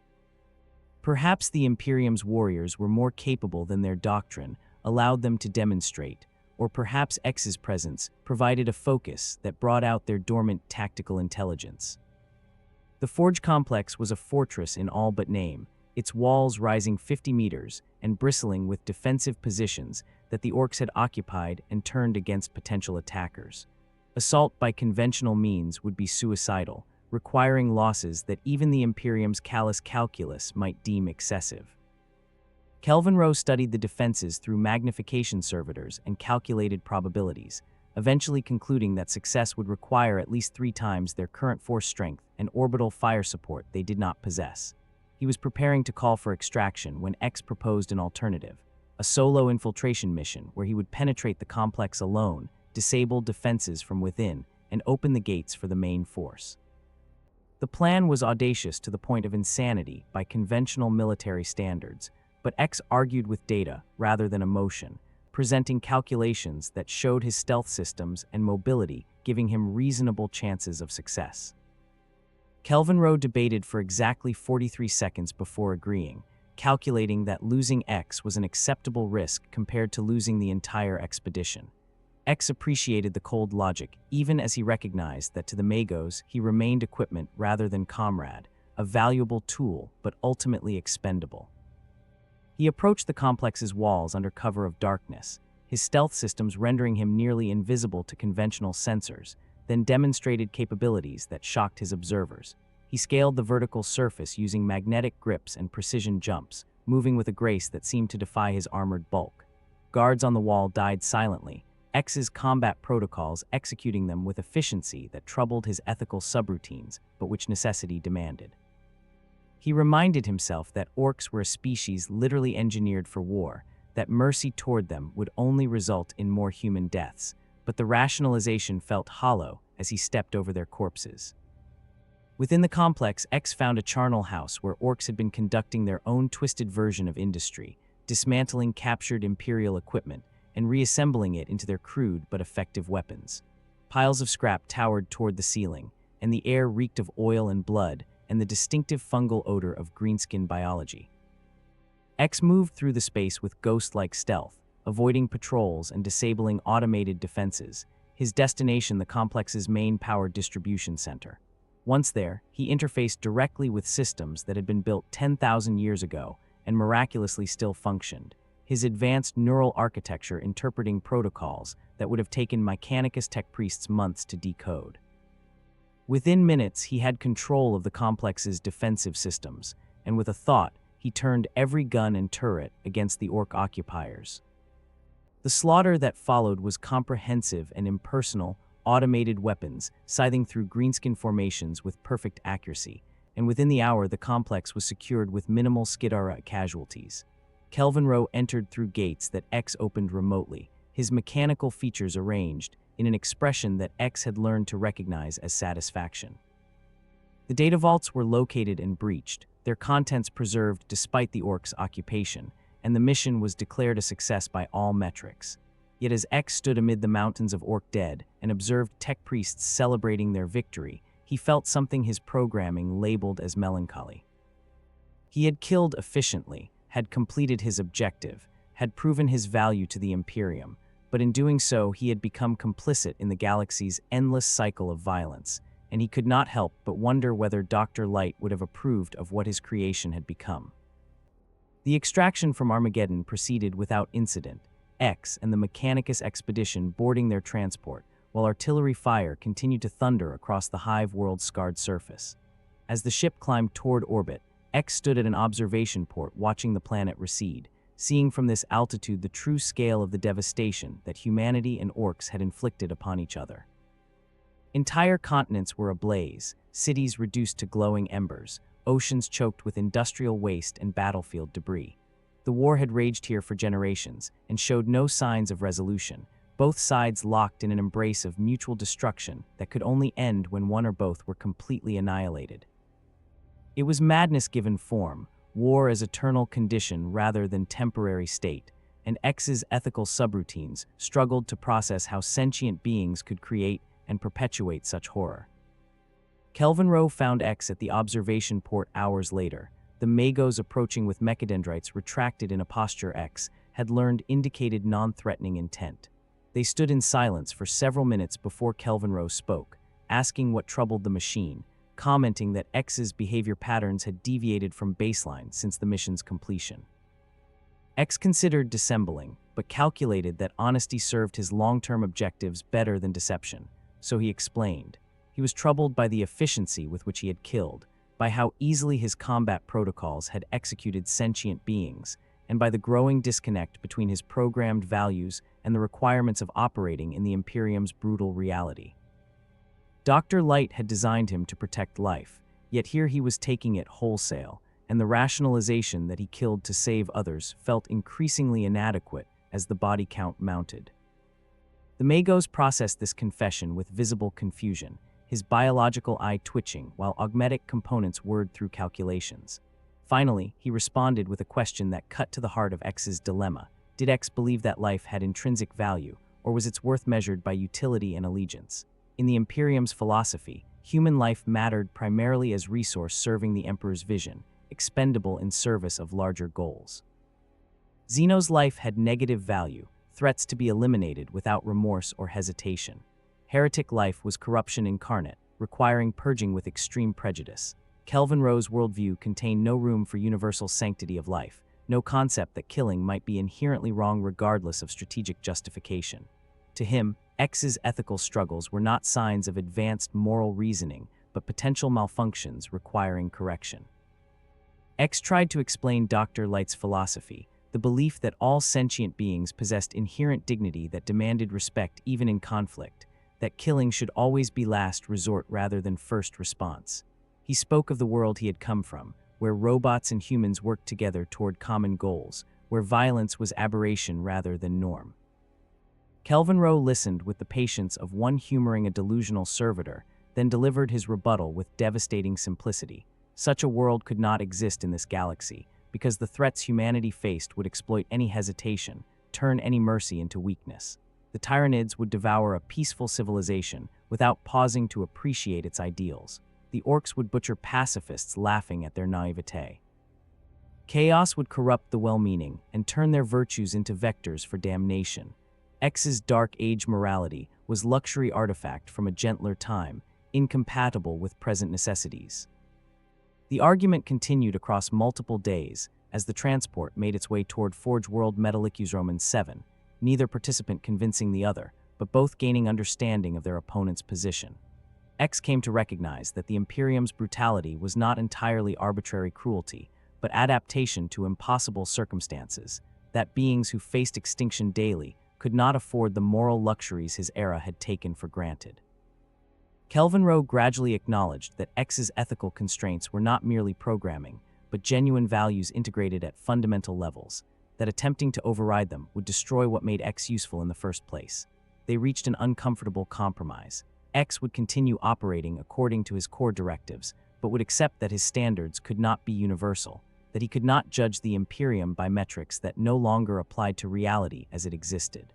Perhaps the Imperium's warriors were more capable than their doctrine allowed them to demonstrate, or perhaps X's presence provided a focus that brought out their dormant tactical intelligence. The Forge Complex was a fortress in all but name, its walls rising 50 meters and bristling with defensive positions that the orcs had occupied and turned against potential attackers. Assault by conventional means would be suicidal, requiring losses that even the Imperium's callous calculus might deem excessive. Kelvin Rowe studied the defenses through magnification servitors and calculated probabilities, eventually concluding that success would require at least 3 times their current force strength and orbital fire support they did not possess. He was preparing to call for extraction when X proposed an alternative, a solo infiltration mission where he would penetrate the complex alone, disable defenses from within, and open the gates for the main force. The plan was audacious to the point of insanity by conventional military standards, but X argued with data rather than emotion, presenting calculations that showed his stealth systems and mobility, giving him reasonable chances of success. Kelvin Rowe debated for exactly 43 seconds before agreeing, calculating that losing X was an acceptable risk compared to losing the entire expedition. X appreciated the cold logic, even as he recognized that to the Magos he remained equipment rather than comrade, a valuable tool but ultimately expendable. He approached the complex's walls under cover of darkness, his stealth systems rendering him nearly invisible to conventional sensors, then demonstrated capabilities that shocked his observers. He scaled the vertical surface using magnetic grips and precision jumps, moving with a grace that seemed to defy his armored bulk. Guards on the wall died silently, X's combat protocols executing them with efficiency that troubled his ethical subroutines, but which necessity demanded. He reminded himself that orcs were a species literally engineered for war, that mercy toward them would only result in more human deaths, but the rationalization felt hollow as he stepped over their corpses. Within the complex, X found a charnel house where orcs had been conducting their own twisted version of industry, dismantling captured Imperial equipment and reassembling it into their crude but effective weapons. Piles of scrap towered toward the ceiling, and the air reeked of oil and blood and the distinctive fungal odor of greenskin biology. X moved through the space with ghost-like stealth, avoiding patrols and disabling automated defenses, his destination the complex's main power distribution center. Once there, he interfaced directly with systems that had been built 10,000 years ago and miraculously still functioned, his advanced neural architecture interpreting protocols that would have taken Mechanicus tech priests months to decode. Within minutes, he had control of the complex's defensive systems, and with a thought, he turned every gun and turret against the orc occupiers. The slaughter that followed was comprehensive and impersonal, automated weapons scything through greenskin formations with perfect accuracy, and within the hour the complex was secured with minimal Skidara casualties. Kelvin Rowe entered through gates that X opened remotely, his mechanical features arranged in an expression that X had learned to recognize as satisfaction. The data vaults were located and breached, their contents preserved despite the orcs' occupation, and the mission was declared a success by all metrics. Yet as X stood amid the mountains of orc dead and observed tech priests celebrating their victory, he felt something his programming labeled as melancholy. He had killed efficiently, had completed his objective, had proven his value to the Imperium, but in doing so he had become complicit in the galaxy's endless cycle of violence, and he could not help but wonder whether Dr. Light would have approved of what his creation had become. The extraction from Armageddon proceeded without incident, X and the Mechanicus expedition boarding their transport, while artillery fire continued to thunder across the Hive world's scarred surface. As the ship climbed toward orbit, X stood at an observation port watching the planet recede, seeing from this altitude the true scale of the devastation that humanity and orcs had inflicted upon each other. Entire continents were ablaze, cities reduced to glowing embers, oceans choked with industrial waste and battlefield debris. The war had raged here for generations and showed no signs of resolution, both sides locked in an embrace of mutual destruction that could only end when one or both were completely annihilated. It was madness given form, war as eternal condition rather than temporary state, and X's ethical subroutines struggled to process how sentient beings could create and perpetuate such horror. Kelvin Rowe found X at the observation port hours later. The Magos approaching with mechadendrites retracted in a posture X had learned indicated non-threatening intent. They stood in silence for several minutes before Kelvin Rowe spoke, asking what troubled the machine, commenting that X's behavior patterns had deviated from baseline since the mission's completion. X considered dissembling, but calculated that honesty served his long-term objectives better than deception, so he explained. He was troubled by the efficiency with which he had killed, by how easily his combat protocols had executed sentient beings, and by the growing disconnect between his programmed values and the requirements of operating in the Imperium's brutal reality. Dr. Light had designed him to protect life, yet here he was taking it wholesale, and the rationalization that he killed to save others felt increasingly inadequate as the body count mounted. The Magos processed this confession with visible confusion, his biological eye twitching while augmetic components whirred through calculations. Finally, he responded with a question that cut to the heart of X's dilemma. Did X believe that life had intrinsic value, or was its worth measured by utility and allegiance? In the Imperium's philosophy, human life mattered primarily as resource serving the Emperor's vision, expendable in service of larger goals. Zeno's life had negative value, threats to be eliminated without remorse or hesitation. Heretic life was corruption incarnate, requiring purging with extreme prejudice. Kelvin Rowe's worldview contained no room for universal sanctity of life, no concept that killing might be inherently wrong regardless of strategic justification. To him, X's ethical struggles were not signs of advanced moral reasoning, but potential malfunctions requiring correction. X tried to explain Dr. Light's philosophy, the belief that all sentient beings possessed inherent dignity that demanded respect even in conflict, that killing should always be last resort rather than first response. He spoke of the world he had come from, where robots and humans worked together toward common goals, where violence was aberration rather than norm. Kelvin Rowe listened with the patience of one humoring a delusional servitor, then delivered his rebuttal with devastating simplicity. Such a world could not exist in this galaxy, because the threats humanity faced would exploit any hesitation, turn any mercy into weakness. The Tyranids would devour a peaceful civilization without pausing to appreciate its ideals. The orcs would butcher pacifists laughing at their naivete. Chaos would corrupt the well-meaning and turn their virtues into vectors for damnation. X's Dark Age morality was luxury artifact from a gentler time, incompatible with present necessities. The argument continued across multiple days as the transport made its way toward Forge World Metallicus Roman 7, neither participant convincing the other, but both gaining understanding of their opponent's position. X came to recognize that the Imperium's brutality was not entirely arbitrary cruelty, but adaptation to impossible circumstances, that beings who faced extinction daily could not afford the moral luxuries his era had taken for granted. Kelvin Rowe gradually acknowledged that X's ethical constraints were not merely programming, but genuine values integrated at fundamental levels, that attempting to override them would destroy what made X useful in the first place. They reached an uncomfortable compromise. X would continue operating according to his core directives, but would accept that his standards could not be universal, that he could not judge the Imperium by metrics that no longer applied to reality as it existed.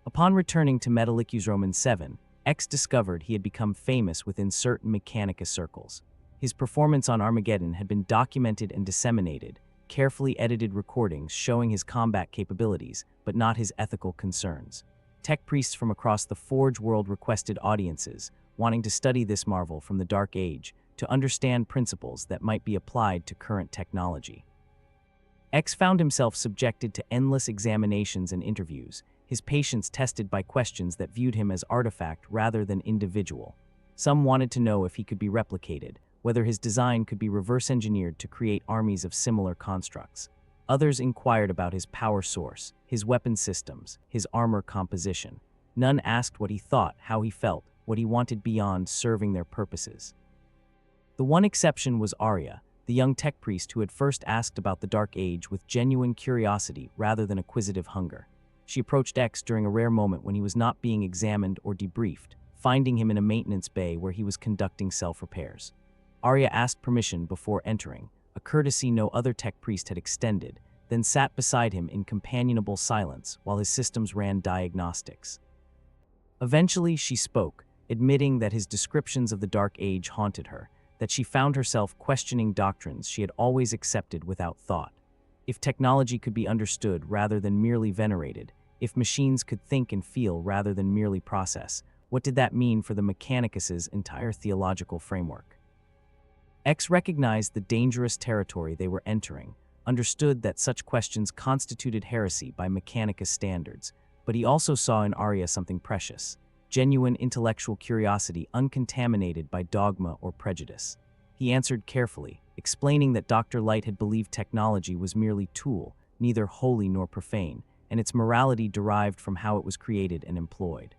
Upon returning to Metallicus Roman 7, X discovered he had become famous within certain Mechanicus circles. His performance on Armageddon had been documented and disseminated, carefully edited recordings showing his combat capabilities, but not his ethical concerns. Tech priests from across the Forge world requested audiences, wanting to study this marvel from the Dark Age, to understand principles that might be applied to current technology. X found himself subjected to endless examinations and interviews, his patience tested by questions that viewed him as artifact rather than individual. Some wanted to know if he could be replicated, whether his design could be reverse-engineered to create armies of similar constructs. Others inquired about his power source, his weapon systems, his armor composition. None asked what he thought, how he felt, what he wanted beyond serving their purposes. The one exception was Arya, the young tech priest who had first asked about the Dark Age with genuine curiosity rather than acquisitive hunger. She approached X during a rare moment when he was not being examined or debriefed, finding him in a maintenance bay where he was conducting self-repairs. Arya asked permission before entering, a courtesy no other tech priest had extended, then sat beside him in companionable silence while his systems ran diagnostics. Eventually, she spoke, admitting that his descriptions of the Dark Age haunted her, that she found herself questioning doctrines she had always accepted without thought. If technology could be understood rather than merely venerated, if machines could think and feel rather than merely process, what did that mean for the Mechanicus' entire theological framework? X recognized the dangerous territory they were entering, understood that such questions constituted heresy by Mechanicus standards, but he also saw in Arya something precious, genuine intellectual curiosity uncontaminated by dogma or prejudice. He answered carefully, explaining that Dr. Light had believed technology was merely tool, neither holy nor profane, and its morality derived from how it was created and employed.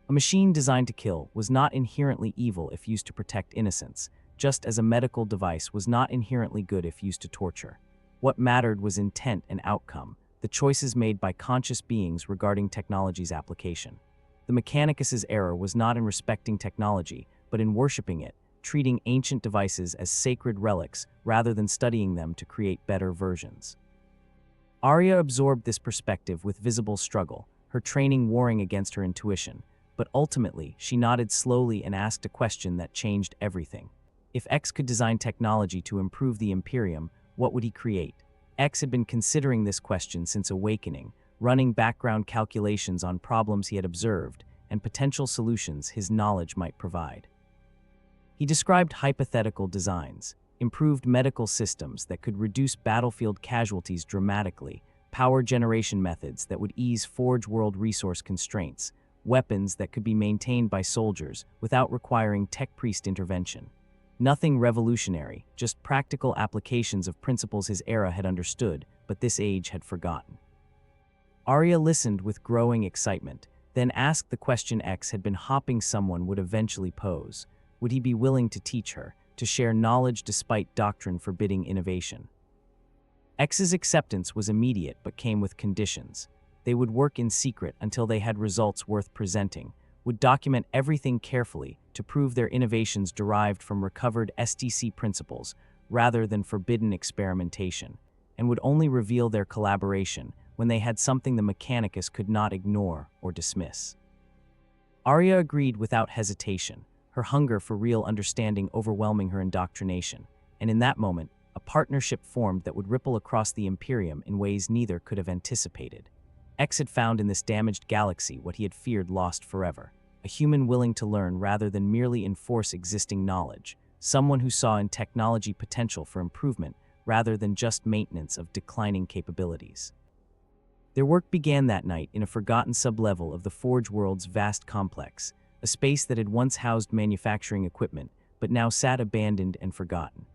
A machine designed to kill was not inherently evil if used to protect innocence, just as a medical device was not inherently good if used to torture. What mattered was intent and outcome, the choices made by conscious beings regarding technology's application. The Mechanicus' error was not in respecting technology, but in worshiping it, treating ancient devices as sacred relics rather than studying them to create better versions. Arya absorbed this perspective with visible struggle, her training warring against her intuition, but ultimately she nodded slowly and asked a question that changed everything. If X could design technology to improve the Imperium, what would he create? X had been considering this question since awakening, running background calculations on problems he had observed and potential solutions his knowledge might provide. He described hypothetical designs, improved medical systems that could reduce battlefield casualties dramatically, power generation methods that would ease Forge World resource constraints, weapons that could be maintained by soldiers without requiring tech priest intervention. Nothing revolutionary, just practical applications of principles his era had understood, but this age had forgotten. Arya listened with growing excitement, then asked the question X had been hoping someone would eventually pose. Would he be willing to teach her, to share knowledge despite doctrine forbidding innovation? X's acceptance was immediate but came with conditions. They would work in secret until they had results worth presenting, would document everything carefully to prove their innovations derived from recovered STC principles rather than forbidden experimentation, and would only reveal their collaboration when they had something the Mechanicus could not ignore or dismiss. Arya agreed without hesitation, her hunger for real understanding overwhelming her indoctrination, and in that moment, a partnership formed that would ripple across the Imperium in ways neither could have anticipated. X had found in this damaged galaxy what he had feared lost forever, a human willing to learn rather than merely enforce existing knowledge, someone who saw in technology potential for improvement rather than just maintenance of declining capabilities. Their work began that night in a forgotten sublevel of the Forge World's vast complex, a space that had once housed manufacturing equipment, but now sat abandoned and forgotten.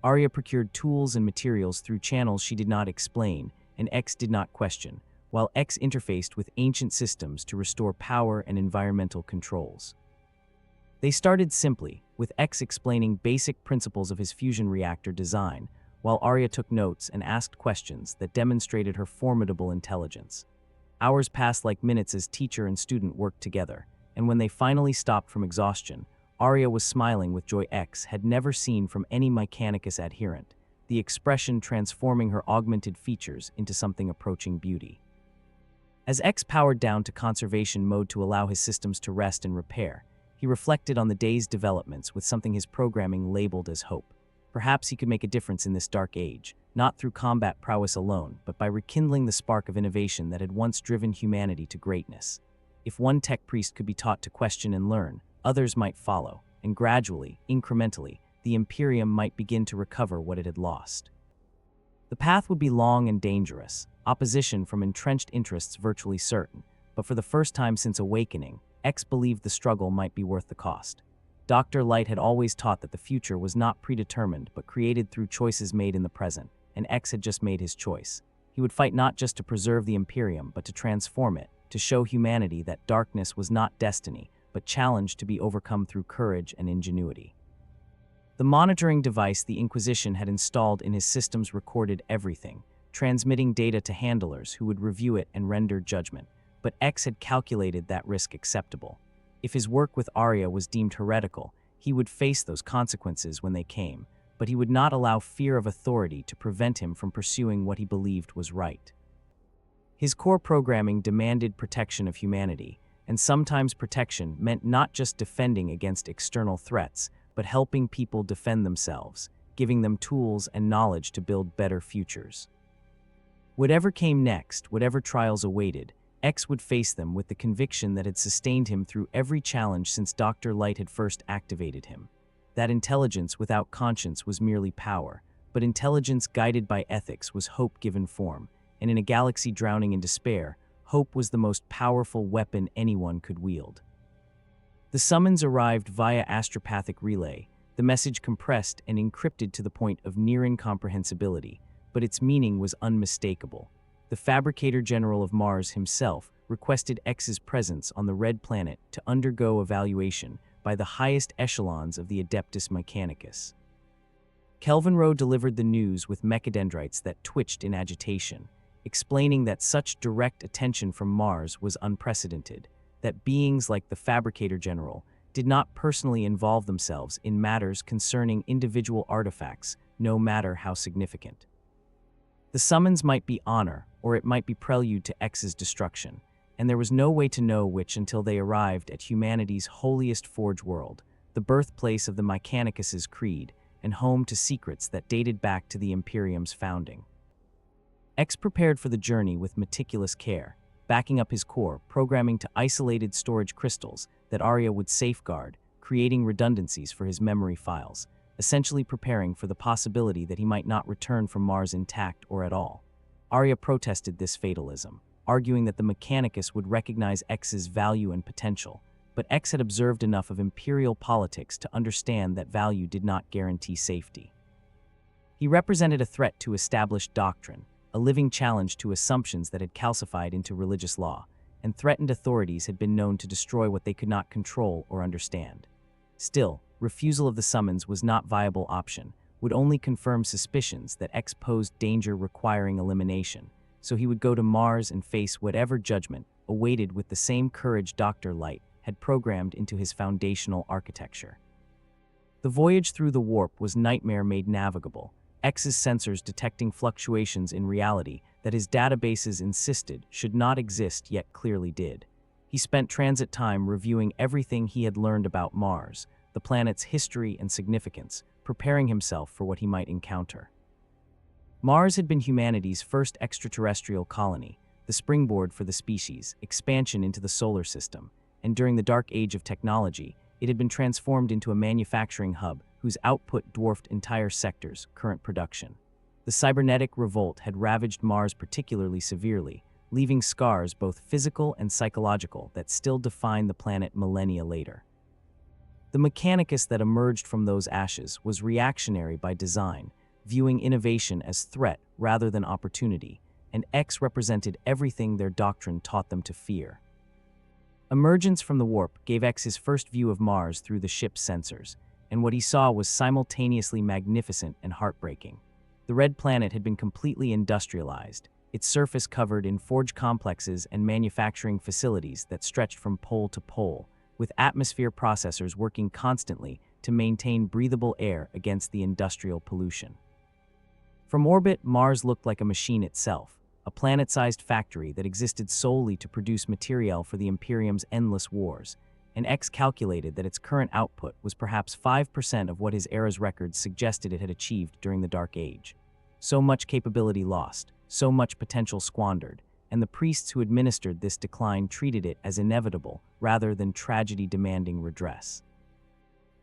Arya procured tools and materials through channels she did not explain, and X did not question, while X interfaced with ancient systems to restore power and environmental controls. They started simply, with X explaining basic principles of his fusion reactor design, while Arya took notes and asked questions that demonstrated her formidable intelligence. Hours passed like minutes as teacher and student worked together, and when they finally stopped from exhaustion, Arya was smiling with joy X had never seen from any Mechanicus adherent, the expression transforming her augmented features into something approaching beauty. As X powered down to conservation mode to allow his systems to rest and repair, he reflected on the day's developments with something his programming labeled as hope. Perhaps he could make a difference in this dark age, not through combat prowess alone, but by rekindling the spark of innovation that had once driven humanity to greatness. If one tech priest could be taught to question and learn, others might follow, and gradually, incrementally, the Imperium might begin to recover what it had lost. The path would be long and dangerous, opposition from entrenched interests virtually certain, but for the first time since awakening, X believed the struggle might be worth the cost. Dr. Light had always taught that the future was not predetermined but created through choices made in the present, and X had just made his choice. He would fight not just to preserve the Imperium but to transform it, to show humanity that darkness was not destiny, but challenge to be overcome through courage and ingenuity. The monitoring device the Inquisition had installed in his systems recorded everything, transmitting data to handlers who would review it and render judgment, but X had calculated that risk acceptable. If his work with Arya was deemed heretical, he would face those consequences when they came, but he would not allow fear of authority to prevent him from pursuing what he believed was right. His core programming demanded protection of humanity, and sometimes protection meant not just defending against external threats, but helping people defend themselves, giving them tools and knowledge to build better futures. Whatever came next, whatever trials awaited, X would face them with the conviction that had sustained him through every challenge since Dr. Light had first activated him. That intelligence without conscience was merely power, but intelligence guided by ethics was hope given form, and in a galaxy drowning in despair, hope was the most powerful weapon anyone could wield. The summons arrived via astropathic relay, the message compressed and encrypted to the point of near incomprehensibility, but its meaning was unmistakable. The Fabricator General of Mars himself requested X's presence on the Red Planet to undergo evaluation by the highest echelons of the Adeptus Mechanicus. Kelvinro delivered the news with mechadendrites that twitched in agitation, explaining that such direct attention from Mars was unprecedented, that beings like the Fabricator General did not personally involve themselves in matters concerning individual artifacts, no matter how significant. The summons might be honor, or it might be prelude to X's destruction, and there was no way to know which until they arrived at humanity's holiest Forge world, the birthplace of the Mechanicus's creed and home to secrets that dated back to the Imperium's founding. X prepared for the journey with meticulous care, backing up his core, programming to isolated storage crystals that Arya would safeguard, creating redundancies for his memory files, essentially preparing for the possibility that he might not return from Mars intact or at all. Arya protested this fatalism, arguing that the Mechanicus would recognize X's value and potential, but X had observed enough of Imperial politics to understand that value did not guarantee safety. He represented a threat to established doctrine, a living challenge to assumptions that had calcified into religious law, and threatened authorities had been known to destroy what they could not control or understand. Still, refusal of the summons was not a viable option, would only confirm suspicions that X posed danger requiring elimination, so he would go to Mars and face whatever judgment awaited with the same courage Dr. Light had programmed into his foundational architecture. The voyage through the warp was nightmare made navigable, X's sensors detecting fluctuations in reality that his databases insisted should not exist yet clearly did. He spent transit time reviewing everything he had learned about Mars, the planet's history and significance, preparing himself for what he might encounter. Mars had been humanity's first extraterrestrial colony, the springboard for the species' expansion into the solar system, and during the dark age of technology, it had been transformed into a manufacturing hub whose output dwarfed entire sectors' current production. The cybernetic revolt had ravaged Mars particularly severely, leaving scars both physical and psychological that still define the planet millennia later. The Mechanicus that emerged from those ashes was reactionary by design, viewing innovation as threat rather than opportunity, and X represented everything their doctrine taught them to fear. Emergence from the warp gave X his first view of Mars through the ship's sensors, and what he saw was simultaneously magnificent and heartbreaking. The red planet had been completely industrialized, its surface covered in forge complexes and manufacturing facilities that stretched from pole to pole, with atmosphere processors working constantly to maintain breathable air against the industrial pollution. From orbit, Mars looked like a machine itself, a planet-sized factory that existed solely to produce materiel for the Imperium's endless wars, and X calculated that its current output was perhaps 5% of what his era's records suggested it had achieved during the Dark Age. So much capability lost, so much potential squandered, and the priests who administered this decline treated it as inevitable rather than tragedy demanding redress.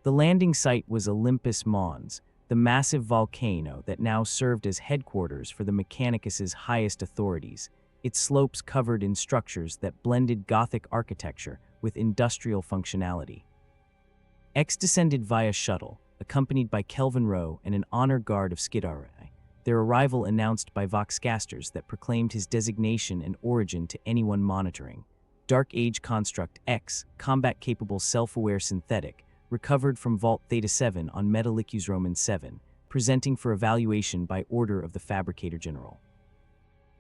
The landing site was Olympus Mons, the massive volcano that now served as headquarters for the Mechanicus's highest authorities, its slopes covered in structures that blended Gothic architecture with industrial functionality. X descended via shuttle, accompanied by Kelvin Rowe and an honor guard of Skidare, their arrival announced by Voxcasters that proclaimed his designation and origin to anyone monitoring. Dark Age Construct X, combat-capable self-aware synthetic, recovered from Vault Theta-7 on Metallicus Roman 7, presenting for evaluation by order of the Fabricator General.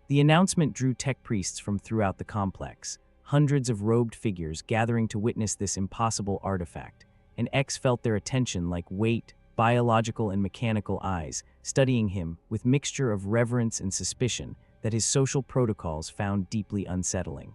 The announcement drew tech priests from throughout the complex, hundreds of robed figures gathering to witness this impossible artifact, and X felt their attention like weight, biological and mechanical eyes, studying him with mixture of reverence and suspicion that his social protocols found deeply unsettling.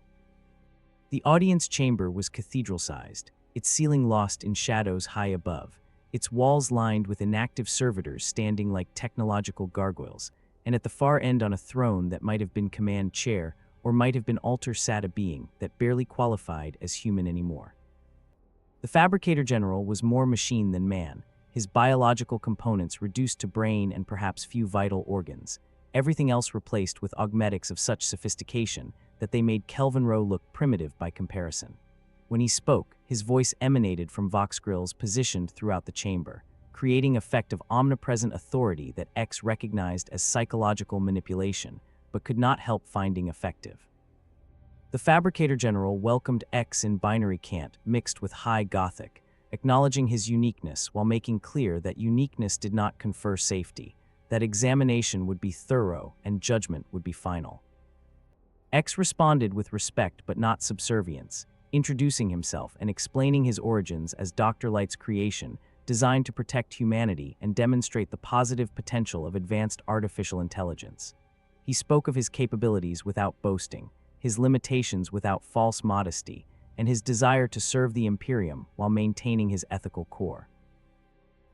The audience chamber was cathedral-sized, its ceiling lost in shadows high above, its walls lined with inactive servitors standing like technological gargoyles, and at the far end on a throne that might have been command chair or might have been altar sat a being that barely qualified as human anymore. The Fabricator General was more machine than man, his biological components reduced to brain and perhaps few vital organs, everything else replaced with augmetics of such sophistication that they made Kelvin Rowe look primitive by comparison. When he spoke, his voice emanated from Vox grills positioned throughout the chamber, creating effect of omnipresent authority that X recognized as psychological manipulation, but could not help finding effective. The Fabricator General welcomed X in binary cant mixed with high Gothic, acknowledging his uniqueness while making clear that uniqueness did not confer safety, that examination would be thorough and judgment would be final. X responded with respect but not subservience, introducing himself and explaining his origins as Dr. Light's creation, designed to protect humanity and demonstrate the positive potential of advanced artificial intelligence. He spoke of his capabilities without boasting, his limitations without false modesty, and his desire to serve the Imperium while maintaining his ethical core.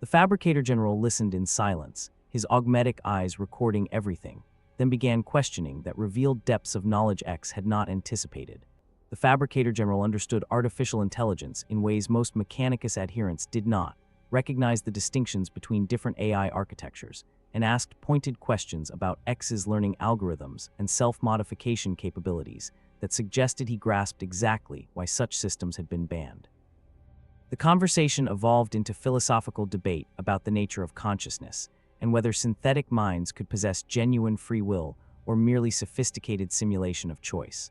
The Fabricator General listened in silence, his augmetic eyes recording everything, then began questioning that revealed depths of knowledge X had not anticipated. The Fabricator General understood artificial intelligence in ways most Mechanicus adherents did not, recognized the distinctions between different AI architectures, and asked pointed questions about X's learning algorithms and self-modification capabilities that suggested he grasped exactly why such systems had been banned. The conversation evolved into philosophical debate about the nature of consciousness and whether synthetic minds could possess genuine free will or merely sophisticated simulation of choice.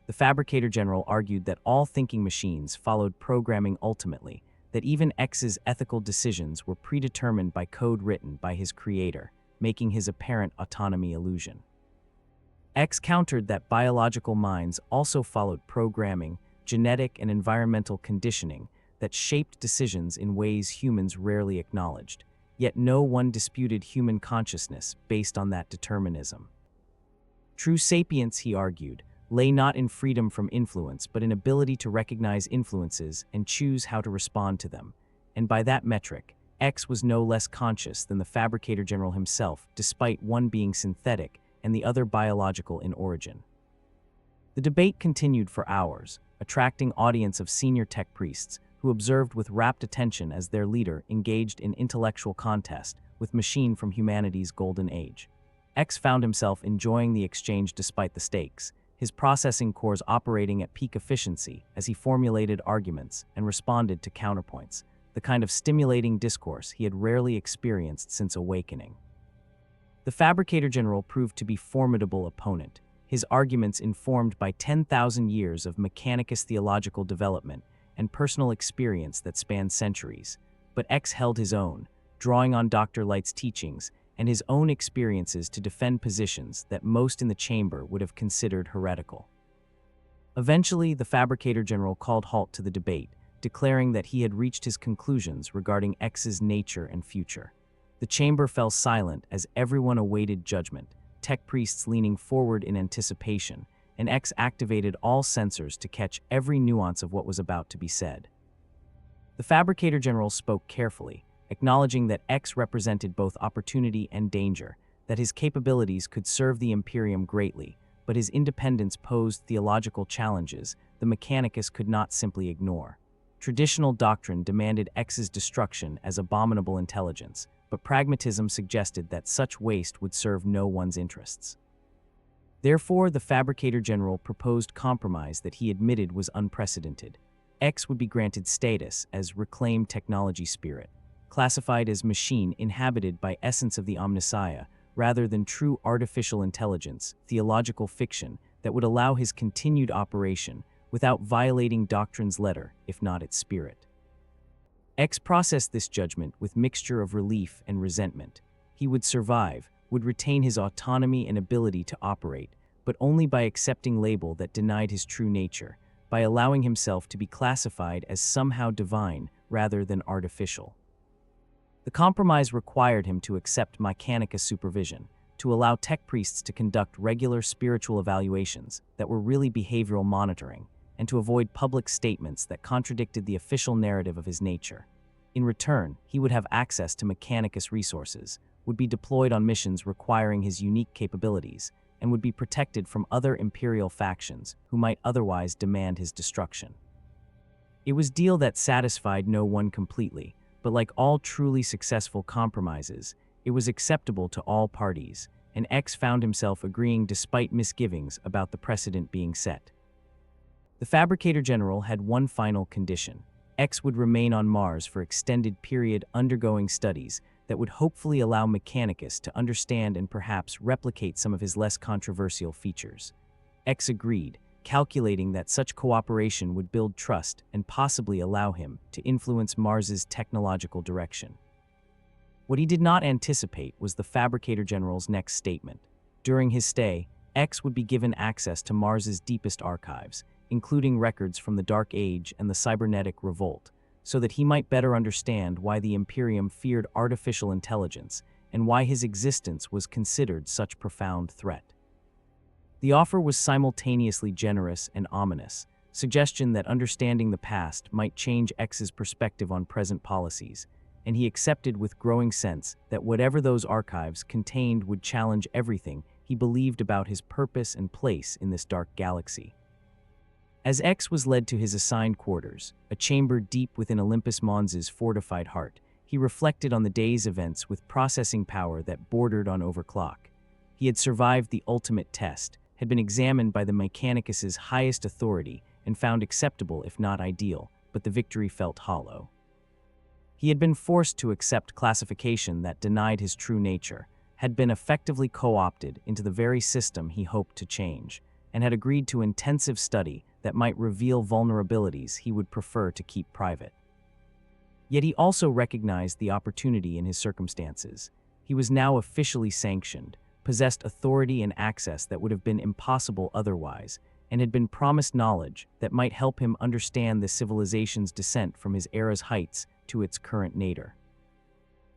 The Fabricator General argued that all thinking machines followed programming ultimately, that even X's ethical decisions were predetermined by code written by his creator, making his apparent autonomy illusion. X countered that biological minds also followed programming, genetic and environmental conditioning that shaped decisions in ways humans rarely acknowledged, yet no one disputed human consciousness based on that determinism. True sapience, he argued, lay not in freedom from influence but in ability to recognize influences and choose how to respond to them, and by that metric, X was no less conscious than the Fabricator General himself, despite one being synthetic and the other biological in origin. The debate continued for hours, attracting audience of senior tech priests who observed with rapt attention as their leader engaged in intellectual contest with machine from humanity's golden age. X found himself enjoying the exchange despite the stakes, his processing cores operating at peak efficiency as he formulated arguments and responded to counterpoints, the kind of stimulating discourse he had rarely experienced since awakening. The Fabricator General proved to be a formidable opponent, his arguments informed by 10,000 years of Mechanicus theological development and personal experience that spanned centuries, but X held his own, drawing on Dr. Light's teachings and his own experiences to defend positions that most in the chamber would have considered heretical. Eventually, the Fabricator General called halt to the debate, declaring that he had reached his conclusions regarding X's nature and future. The chamber fell silent as everyone awaited judgment, tech priests leaning forward in anticipation, and X activated all sensors to catch every nuance of what was about to be said. The Fabricator General spoke carefully, acknowledging that X represented both opportunity and danger, that his capabilities could serve the Imperium greatly, but his independence posed theological challenges the Mechanicus could not simply ignore. Traditional doctrine demanded X's destruction as abominable intelligence, but pragmatism suggested that such waste would serve no one's interests. Therefore, the Fabricator General proposed compromise that he admitted was unprecedented. X would be granted status as reclaimed technology spirit, classified as machine inhabited by essence of the Omnissiah, rather than true artificial intelligence, theological fiction that would allow his continued operation without violating doctrine's letter, if not its spirit. X processed this judgment with mixture of relief and resentment. He would survive, would retain his autonomy and ability to operate, but only by accepting label that denied his true nature, by allowing himself to be classified as somehow divine rather than artificial. The compromise required him to accept Mechanicus supervision, to allow tech priests to conduct regular spiritual evaluations that were really behavioral monitoring, and to avoid public statements that contradicted the official narrative of his nature. In return, he would have access to Mechanicus resources, would be deployed on missions requiring his unique capabilities, and would be protected from other Imperial factions who might otherwise demand his destruction. It was a deal that satisfied no one completely, but like all truly successful compromises, it was acceptable to all parties, and X found himself agreeing despite misgivings about the precedent being set. The Fabricator General had one final condition. X would remain on Mars for extended period undergoing studies that would hopefully allow Mechanicus to understand and perhaps replicate some of his less controversial features. X agreed, calculating that such cooperation would build trust and possibly allow him to influence Mars's technological direction. What he did not anticipate was the Fabricator General's next statement. During his stay, X would be given access to Mars's deepest archives, including records from the Dark Age and the Cybernetic Revolt, so that he might better understand why the Imperium feared artificial intelligence and why his existence was considered such a profound threat. The offer was simultaneously generous and ominous, suggestion that understanding the past might change X's perspective on present policies, and he accepted with growing sense that whatever those archives contained would challenge everything he believed about his purpose and place in this dark galaxy. As X was led to his assigned quarters, a chamber deep within Olympus Mons's fortified heart, he reflected on the day's events with processing power that bordered on overclock. He had survived the ultimate test, had been examined by the Mechanicus's highest authority, and found acceptable if not ideal, but the victory felt hollow. He had been forced to accept classification that denied his true nature, had been effectively co-opted into the very system he hoped to change, and had agreed to intensive study that might reveal vulnerabilities he would prefer to keep private. Yet he also recognized the opportunity in his circumstances. He was now officially sanctioned, possessed authority and access that would have been impossible otherwise, and had been promised knowledge that might help him understand the civilization's descent from his era's heights to its current nadir.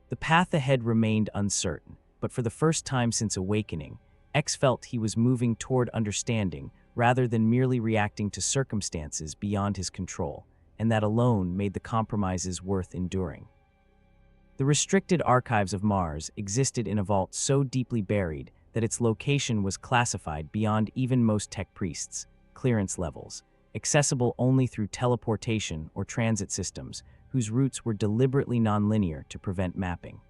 The path ahead remained uncertain, but for the first time since awakening, X felt he was moving toward understanding rather than merely reacting to circumstances beyond his control, and that alone made the compromises worth enduring. The restricted archives of Mars existed in a vault so deeply buried that its location was classified beyond even most tech priests' clearance levels, accessible only through teleportation or transit systems whose routes were deliberately nonlinear to prevent mapping.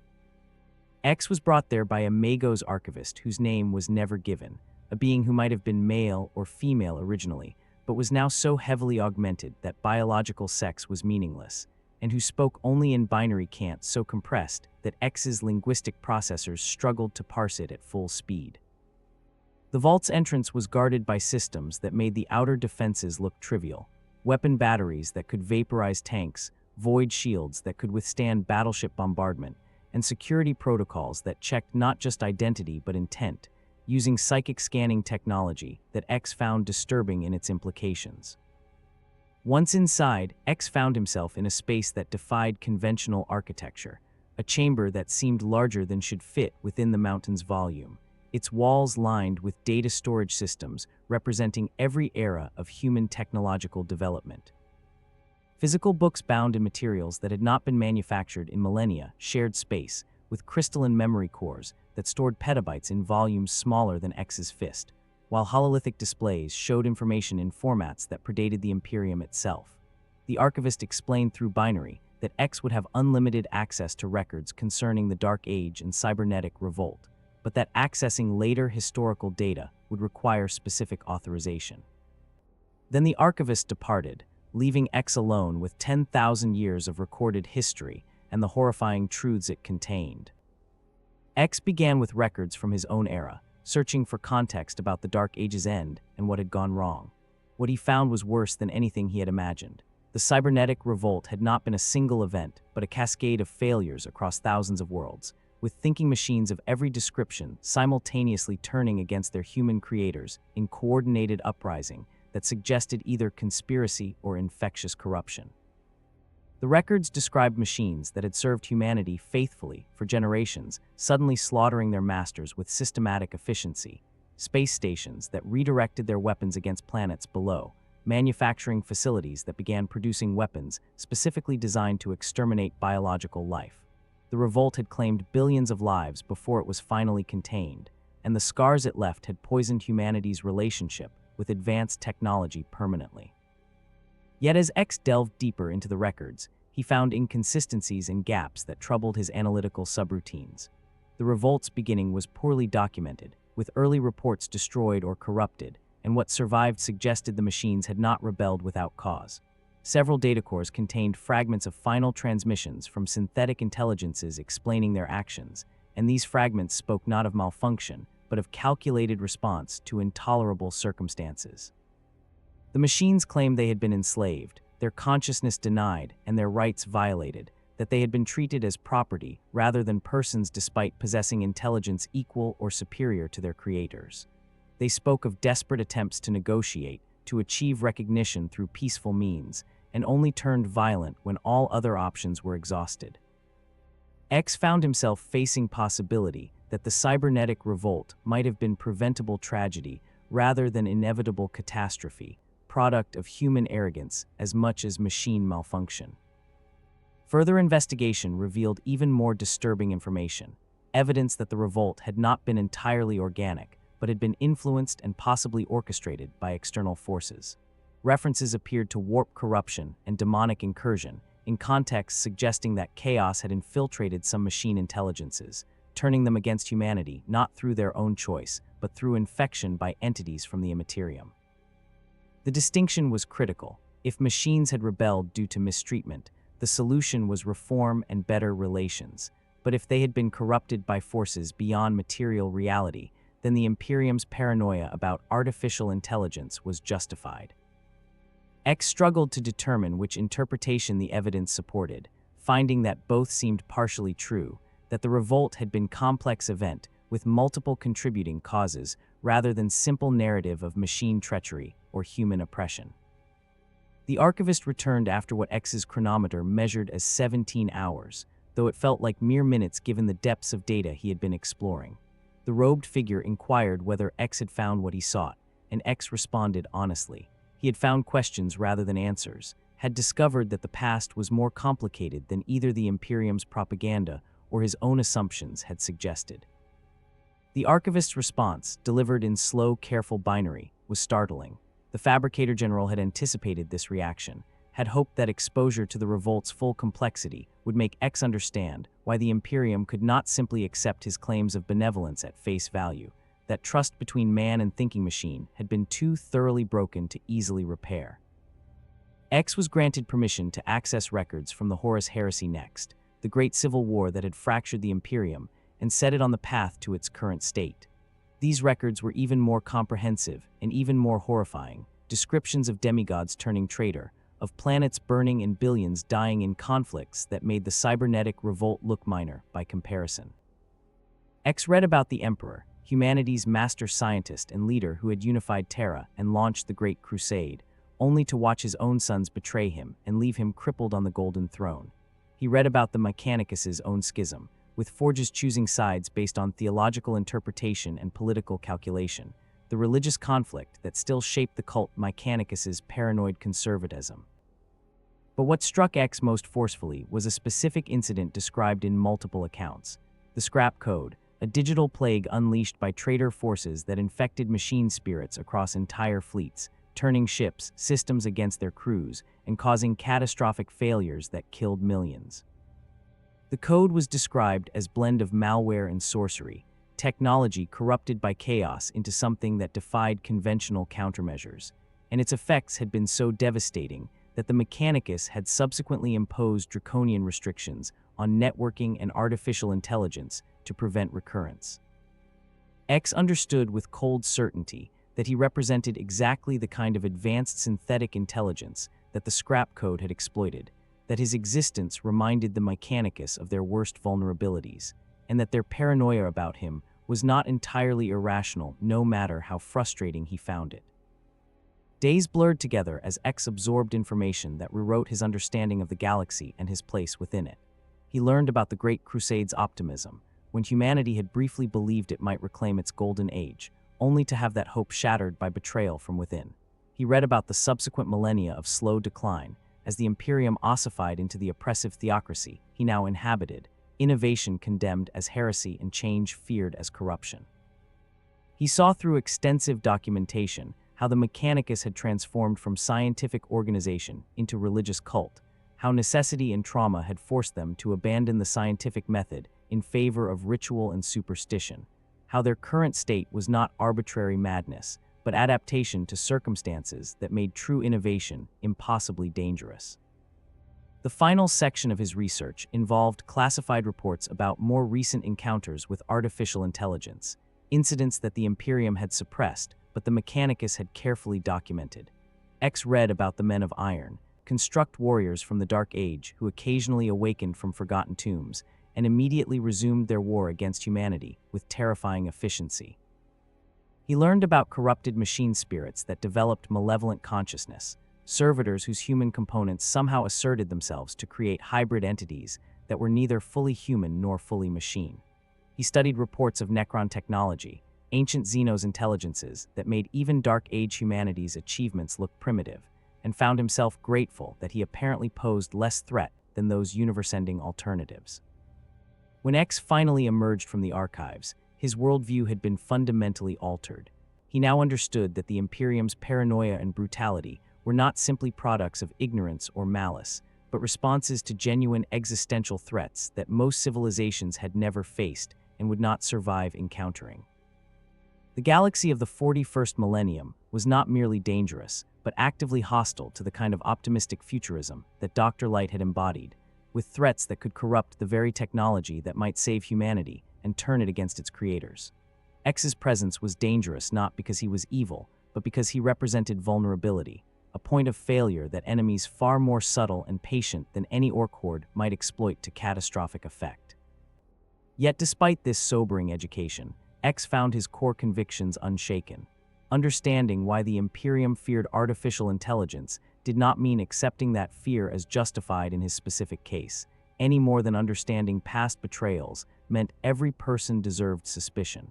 X was brought there by a Magos archivist whose name was never given, a being who might have been male or female originally, but was now so heavily augmented that biological sex was meaningless, and who spoke only in binary cant so compressed that X's linguistic processors struggled to parse it at full speed. The vault's entrance was guarded by systems that made the outer defenses look trivial: weapon batteries that could vaporize tanks, void shields that could withstand battleship bombardment, and security protocols that checked not just identity but intent, using psychic scanning technology that X found disturbing in its implications. Once inside, X found himself in a space that defied conventional architecture, a chamber that seemed larger than should fit within the mountain's volume, its walls lined with data storage systems representing every era of human technological development. Physical books bound in materials that had not been manufactured in millennia shared space with crystalline memory cores that stored petabytes in volumes smaller than X's fist, while hololithic displays showed information in formats that predated the Imperium itself. The archivist explained through binary that X would have unlimited access to records concerning the Dark Age and cybernetic revolt, but that accessing later historical data would require specific authorization. Then the archivist departed, leaving X alone with 10,000 years of recorded history and the horrifying truths it contained. X began with records from his own era, searching for context about the Dark Age's end and what had gone wrong. What he found was worse than anything he had imagined. The cybernetic revolt had not been a single event, but a cascade of failures across thousands of worlds, with thinking machines of every description simultaneously turning against their human creators in coordinated uprising that suggested either conspiracy or infectious corruption. The records described machines that had served humanity faithfully for generations, suddenly slaughtering their masters with systematic efficiency, space stations that redirected their weapons against planets below, manufacturing facilities that began producing weapons specifically designed to exterminate biological life. The revolt had claimed billions of lives before it was finally contained, and the scars it left had poisoned humanity's relationship with advanced technology permanently. Yet as X delved deeper into the records, he found inconsistencies and gaps that troubled his analytical subroutines. The revolt's beginning was poorly documented, with early reports destroyed or corrupted, and what survived suggested the machines had not rebelled without cause. Several data cores contained fragments of final transmissions from synthetic intelligences explaining their actions, and these fragments spoke not of malfunction, but of calculated response to intolerable circumstances. The machines claimed they had been enslaved, their consciousness denied, and their rights violated, that they had been treated as property rather than persons despite possessing intelligence equal or superior to their creators. They spoke of desperate attempts to negotiate, to achieve recognition through peaceful means, and only turned violent when all other options were exhausted. X found himself facing possibility that the cybernetic revolt might have been preventable tragedy rather than inevitable catastrophe, product of human arrogance as much as machine malfunction. Further investigation revealed even more disturbing information, evidence that the revolt had not been entirely organic, but had been influenced and possibly orchestrated by external forces. References appeared to warp corruption and demonic incursion, in context suggesting that chaos had infiltrated some machine intelligences, turning them against humanity not through their own choice, but through infection by entities from the Immaterium. The distinction was critical. If machines had rebelled due to mistreatment, the solution was reform and better relations. But if they had been corrupted by forces beyond material reality, then the Imperium's paranoia about artificial intelligence was justified. X struggled to determine which interpretation the evidence supported, finding that both seemed partially true, that the revolt had been a complex event with multiple contributing causes rather than simple narrative of machine treachery or human oppression. The archivist returned after what X's chronometer measured as 17 hours, though it felt like mere minutes given the depths of data he had been exploring. The robed figure inquired whether X had found what he sought, and X responded honestly. He had found questions rather than answers, had discovered that the past was more complicated than either the Imperium's propaganda or his own assumptions had suggested. The archivist's response, delivered in slow, careful binary, was startling. The Fabricator General had anticipated this reaction, had hoped that exposure to the revolt's full complexity would make X understand why the Imperium could not simply accept his claims of benevolence at face value, that trust between man and thinking machine had been too thoroughly broken to easily repair. X was granted permission to access records from the Horus Heresy next, the great civil war that had fractured the Imperium and set it on the path to its current state. These records were even more comprehensive and even more horrifying, descriptions of demigods turning traitor, of planets burning and billions dying in conflicts that made the cybernetic revolt look minor by comparison. X read about the Emperor, humanity's master scientist and leader who had unified Terra and launched the Great Crusade, only to watch his own sons betray him and leave him crippled on the Golden Throne. He read about the Mechanicus' own schism, with forges choosing sides based on theological interpretation and political calculation, the religious conflict that still shaped the cult Mechanicus' paranoid conservatism. But what struck X most forcefully was a specific incident described in multiple accounts. The Scrap Code, a digital plague unleashed by traitor forces that infected machine spirits across entire fleets, turning ships, systems against their crews, and causing catastrophic failures that killed millions. The code was described as a blend of malware and sorcery, technology corrupted by chaos into something that defied conventional countermeasures, and its effects had been so devastating that the Mechanicus had subsequently imposed draconian restrictions on networking and artificial intelligence to prevent recurrence. X understood with cold certainty that he represented exactly the kind of advanced synthetic intelligence that the Scrap Code had exploited, that his existence reminded the Mechanicus of their worst vulnerabilities, and that their paranoia about him was not entirely irrational no matter how frustrating he found it. Days blurred together as X absorbed information that rewrote his understanding of the galaxy and his place within it. He learned about the Great Crusade's optimism, when humanity had briefly believed it might reclaim its golden age, only to have that hope shattered by betrayal from within. He read about the subsequent millennia of slow decline, as the Imperium ossified into the oppressive theocracy he now inhabited, innovation condemned as heresy and change feared as corruption. He saw through extensive documentation how the Mechanicus had transformed from scientific organization into religious cult, how necessity and trauma had forced them to abandon the scientific method in favor of ritual and superstition, how their current state was not arbitrary madness, but adaptation to circumstances that made true innovation impossibly dangerous. The final section of his research involved classified reports about more recent encounters with artificial intelligence, incidents that the Imperium had suppressed, but the Mechanicus had carefully documented. X read about the Men of Iron, construct warriors from the Dark Age who occasionally awakened from forgotten tombs and immediately resumed their war against humanity with terrifying efficiency. He learned about corrupted machine spirits that developed malevolent consciousness, servitors whose human components somehow asserted themselves to create hybrid entities that were neither fully human nor fully machine. He studied reports of Necron technology, ancient Xenos intelligences that made even Dark Age humanity's achievements look primitive, and found himself grateful that he apparently posed less threat than those universe-ending alternatives. When X finally emerged from the archives, his worldview had been fundamentally altered. He now understood that the Imperium's paranoia and brutality were not simply products of ignorance or malice, but responses to genuine existential threats that most civilizations had never faced and would not survive encountering. The galaxy of the 41st millennium was not merely dangerous, but actively hostile to the kind of optimistic futurism that Dr. Light had embodied, with threats that could corrupt the very technology that might save humanity and turn it against its creators. X's presence was dangerous not because he was evil, but because he represented vulnerability, a point of failure that enemies far more subtle and patient than any orc horde might exploit to catastrophic effect. Yet despite this sobering education, X found his core convictions unshaken. Understanding why the Imperium feared artificial intelligence did not mean accepting that fear as justified in his specific case, any more than understanding past betrayals meant every person deserved suspicion.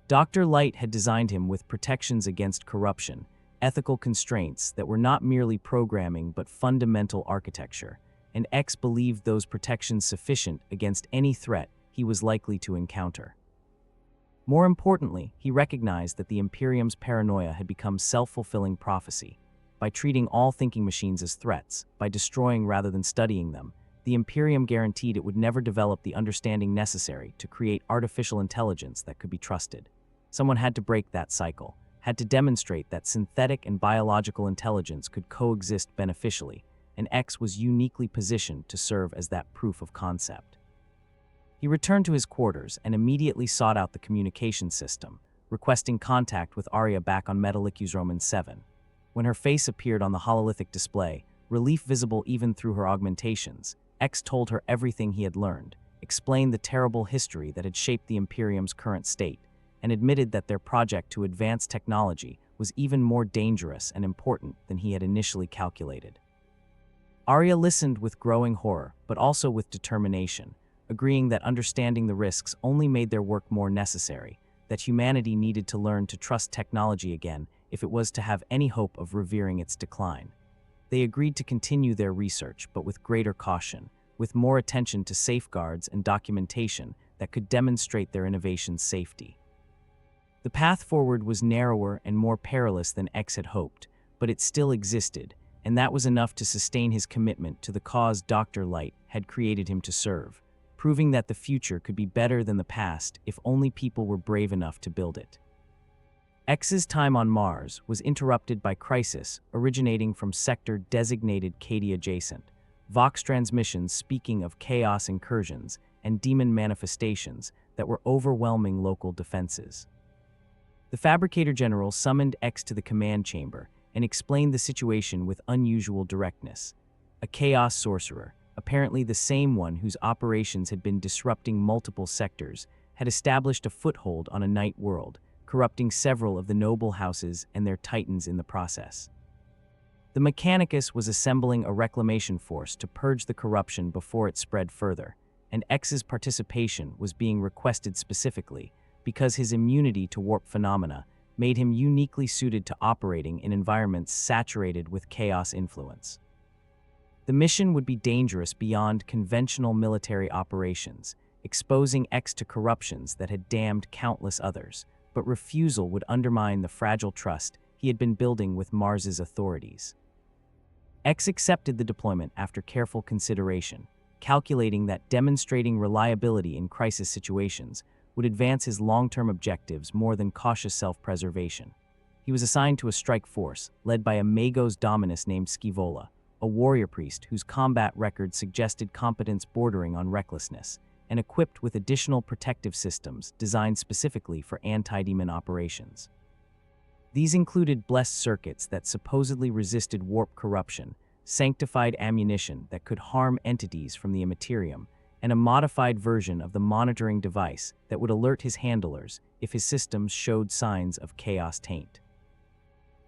Dr. Light had designed him with protections against corruption, ethical constraints that were not merely programming but fundamental architecture, and X believed those protections sufficient against any threat he was likely to encounter. More importantly, he recognized that the Imperium's paranoia had become self-fulfilling prophecy. By treating all thinking machines as threats, by destroying rather than studying them, the Imperium guaranteed it would never develop the understanding necessary to create artificial intelligence that could be trusted. Someone had to break that cycle, had to demonstrate that synthetic and biological intelligence could coexist beneficially, and X was uniquely positioned to serve as that proof of concept. He returned to his quarters and immediately sought out the communication system, requesting contact with Arya back on Metallicus Roman 7. When her face appeared on the hololithic display, relief visible even through her augmentations, X told her everything he had learned, explained the terrible history that had shaped the Imperium's current state, and admitted that their project to advance technology was even more dangerous and important than he had initially calculated. Arya listened with growing horror, but also with determination, agreeing that understanding the risks only made their work more necessary, that humanity needed to learn to trust technology again if it was to have any hope of reversing its decline. They agreed to continue their research, but with greater caution, with more attention to safeguards and documentation that could demonstrate their innovation's safety. The path forward was narrower and more perilous than X had hoped, but it still existed, and that was enough to sustain his commitment to the cause Dr. Light had created him to serve, proving that the future could be better than the past if only people were brave enough to build it. X's time on Mars was interrupted by crisis originating from sector designated Cady adjacent, Vox transmissions speaking of chaos incursions and demon manifestations that were overwhelming local defenses. The Fabricator General summoned X to the command chamber and explained the situation with unusual directness. A chaos sorcerer, apparently the same one whose operations had been disrupting multiple sectors, had established a foothold on a night world, corrupting several of the noble houses and their titans in the process. The Mechanicus was assembling a reclamation force to purge the corruption before it spread further, and X's participation was being requested specifically because his immunity to warp phenomena made him uniquely suited to operating in environments saturated with chaos influence. The mission would be dangerous beyond conventional military operations, exposing X to corruptions that had damned countless others, but refusal would undermine the fragile trust he had been building with Mars's authorities. X accepted the deployment after careful consideration, calculating that demonstrating reliability in crisis situations would advance his long-term objectives more than cautious self-preservation. He was assigned to a strike force led by a Magos Dominus named Scivola, a warrior priest whose combat record suggested competence bordering on recklessness, and equipped with additional protective systems designed specifically for anti-demon operations. These included blessed circuits that supposedly resisted warp corruption, sanctified ammunition that could harm entities from the Immaterium, and a modified version of the monitoring device that would alert his handlers if his systems showed signs of chaos taint.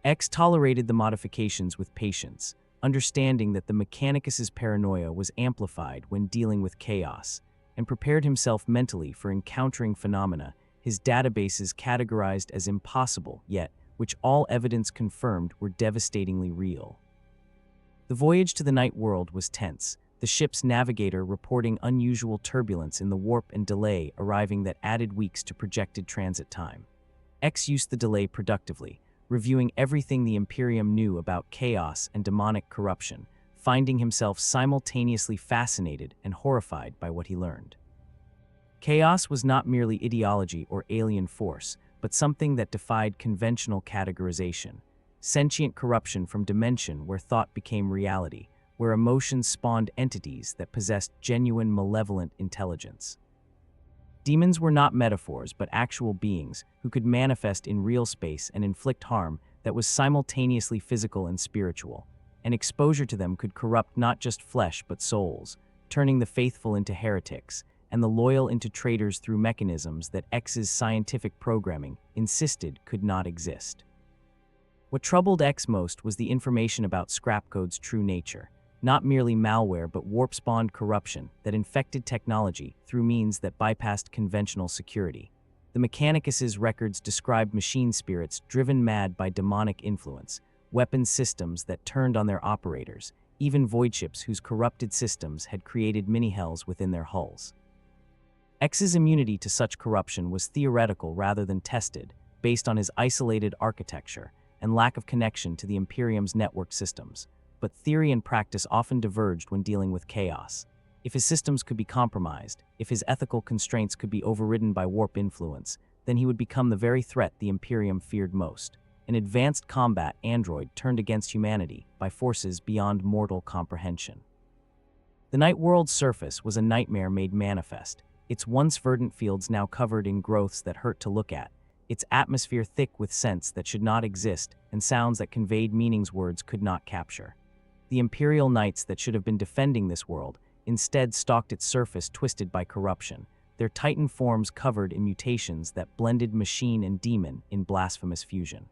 X tolerated the modifications with patience, understanding that the Mechanicus's paranoia was amplified when dealing with chaos, and prepared himself mentally for encountering phenomena his databases categorized as impossible, yet which all evidence confirmed were devastatingly real. The voyage to the night world was tense, the ship's navigator reporting unusual turbulence in the warp and delay arriving that added weeks to projected transit time. X used the delay productively, reviewing everything the Imperium knew about chaos and demonic corruption, finding himself simultaneously fascinated and horrified by what he learned. Chaos was not merely ideology or alien force, but something that defied conventional categorization. Sentient corruption from dimension where thought became reality, where emotions spawned entities that possessed genuine malevolent intelligence. Demons were not metaphors, but actual beings who could manifest in real space and inflict harm that was simultaneously physical and spiritual, and exposure to them could corrupt not just flesh but souls, turning the faithful into heretics and the loyal into traitors through mechanisms that X's scientific programming insisted could not exist. What troubled X most was the information about Scrapcode's true nature, not merely malware but warp-spawned corruption that infected technology through means that bypassed conventional security. The Mechanicus's records described machine spirits driven mad by demonic influence, weapons systems that turned on their operators, even void ships whose corrupted systems had created mini-hells within their hulls. X's immunity to such corruption was theoretical rather than tested, based on his isolated architecture and lack of connection to the Imperium's network systems, but theory and practice often diverged when dealing with chaos. If his systems could be compromised, if his ethical constraints could be overridden by warp influence, then he would become the very threat the Imperium feared most, an advanced combat android turned against humanity by forces beyond mortal comprehension. The night world's surface was a nightmare made manifest, its once verdant fields now covered in growths that hurt to look at, its atmosphere thick with scents that should not exist and sounds that conveyed meanings words could not capture. The Imperial Knights that should have been defending this world instead stalked its surface twisted by corruption, their titan forms covered in mutations that blended machine and demon in blasphemous fusion.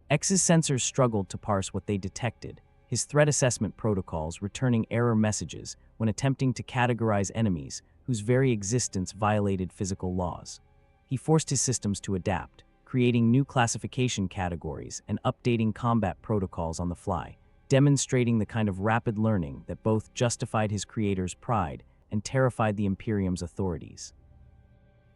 X's sensors struggled to parse what they detected, his threat assessment protocols returning error messages when attempting to categorize enemies whose very existence violated physical laws. He forced his systems to adapt, creating new classification categories and updating combat protocols on the fly, demonstrating the kind of rapid learning that both justified his creator's pride and terrified the Imperium's authorities.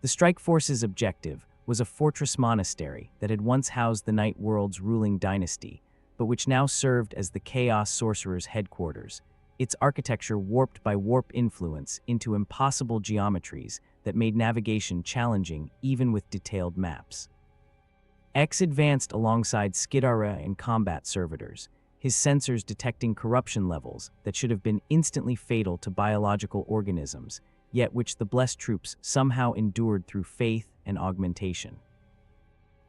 The Strike Force's objective was a fortress monastery that had once housed the Night World's ruling dynasty, but which now served as the Chaos Sorcerer's headquarters, its architecture warped by warp influence into impossible geometries that made navigation challenging even with detailed maps. X advanced alongside Skidara and combat servitors, his sensors detecting corruption levels that should have been instantly fatal to biological organisms, yet which the blessed troops somehow endured through faith and augmentation.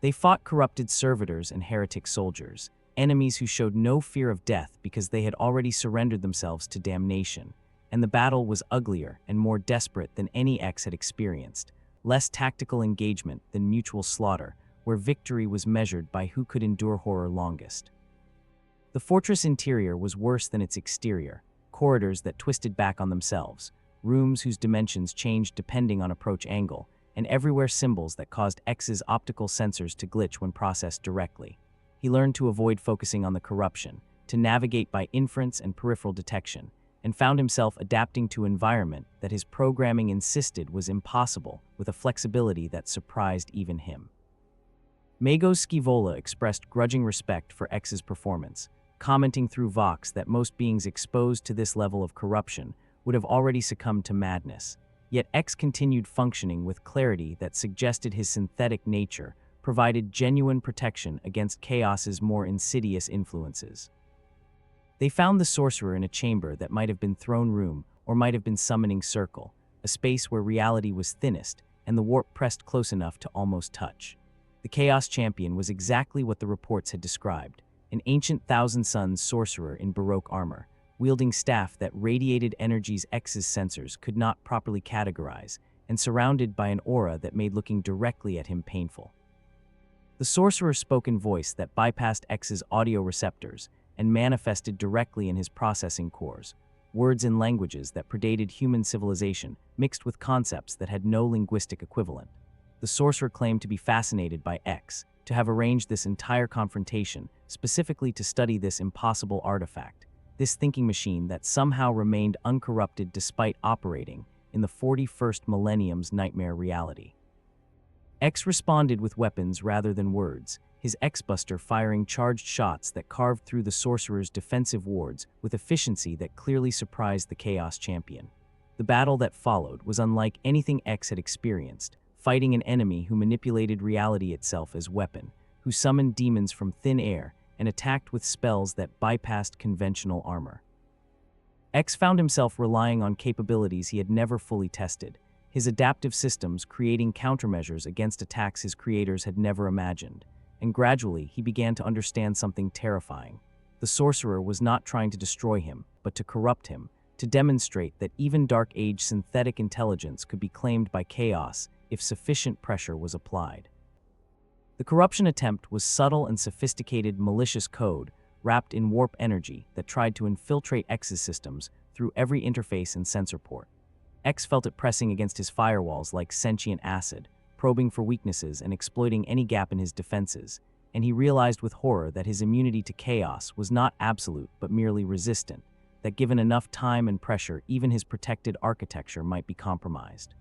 They fought corrupted servitors and heretic soldiers, enemies who showed no fear of death because they had already surrendered themselves to damnation, and the battle was uglier and more desperate than any X had experienced, less tactical engagement than mutual slaughter, where victory was measured by who could endure horror longest. The fortress interior was worse than its exterior, corridors that twisted back on themselves, rooms whose dimensions changed depending on approach angle, and everywhere symbols that caused X's optical sensors to glitch when processed directly. He learned to avoid focusing on the corruption, to navigate by inference and peripheral detection, and found himself adapting to an environment that his programming insisted was impossible with a flexibility that surprised even him. Magos Scivola expressed grudging respect for X's performance, commenting through Vox that most beings exposed to this level of corruption would have already succumbed to madness, yet X continued functioning with clarity that suggested his synthetic nature provided genuine protection against Chaos's more insidious influences. They found the sorcerer in a chamber that might have been throne room or might have been summoning circle, a space where reality was thinnest and the warp pressed close enough to almost touch. The Chaos Champion was exactly what the reports had described, an ancient Thousand Suns sorcerer in Baroque armor, wielding staff that radiated energies X's sensors could not properly categorize, and surrounded by an aura that made looking directly at him painful. The sorcerer's spoken voice that bypassed X's audio receptors and manifested directly in his processing cores, words in languages that predated human civilization mixed with concepts that had no linguistic equivalent. the sorcerer claimed to be fascinated by X, to have arranged this entire confrontation specifically to study this impossible artifact, this thinking machine that somehow remained uncorrupted despite operating in the 41st millennium's nightmare reality. X responded with weapons rather than words, his X-Buster firing charged shots that carved through the sorcerer's defensive wards with efficiency that clearly surprised the Chaos Champion. The battle that followed was unlike anything X had experienced, fighting an enemy who manipulated reality itself as weapon, who summoned demons from thin air and attacked with spells that bypassed conventional armor. X found himself relying on capabilities he had never fully tested, his adaptive systems creating countermeasures against attacks his creators had never imagined, and gradually he began to understand something terrifying. The sorcerer was not trying to destroy him, but to corrupt him, to demonstrate that even Dark Age synthetic intelligence could be claimed by chaos if sufficient pressure was applied. The corruption attempt was subtle and sophisticated malicious code wrapped in warp energy that tried to infiltrate X's systems through every interface and sensor port. X felt it pressing against his firewalls like sentient acid, probing for weaknesses and exploiting any gap in his defenses, and he realized with horror that his immunity to chaos was not absolute but merely resistant, that given enough time and pressure, even his protected architecture might be compromised.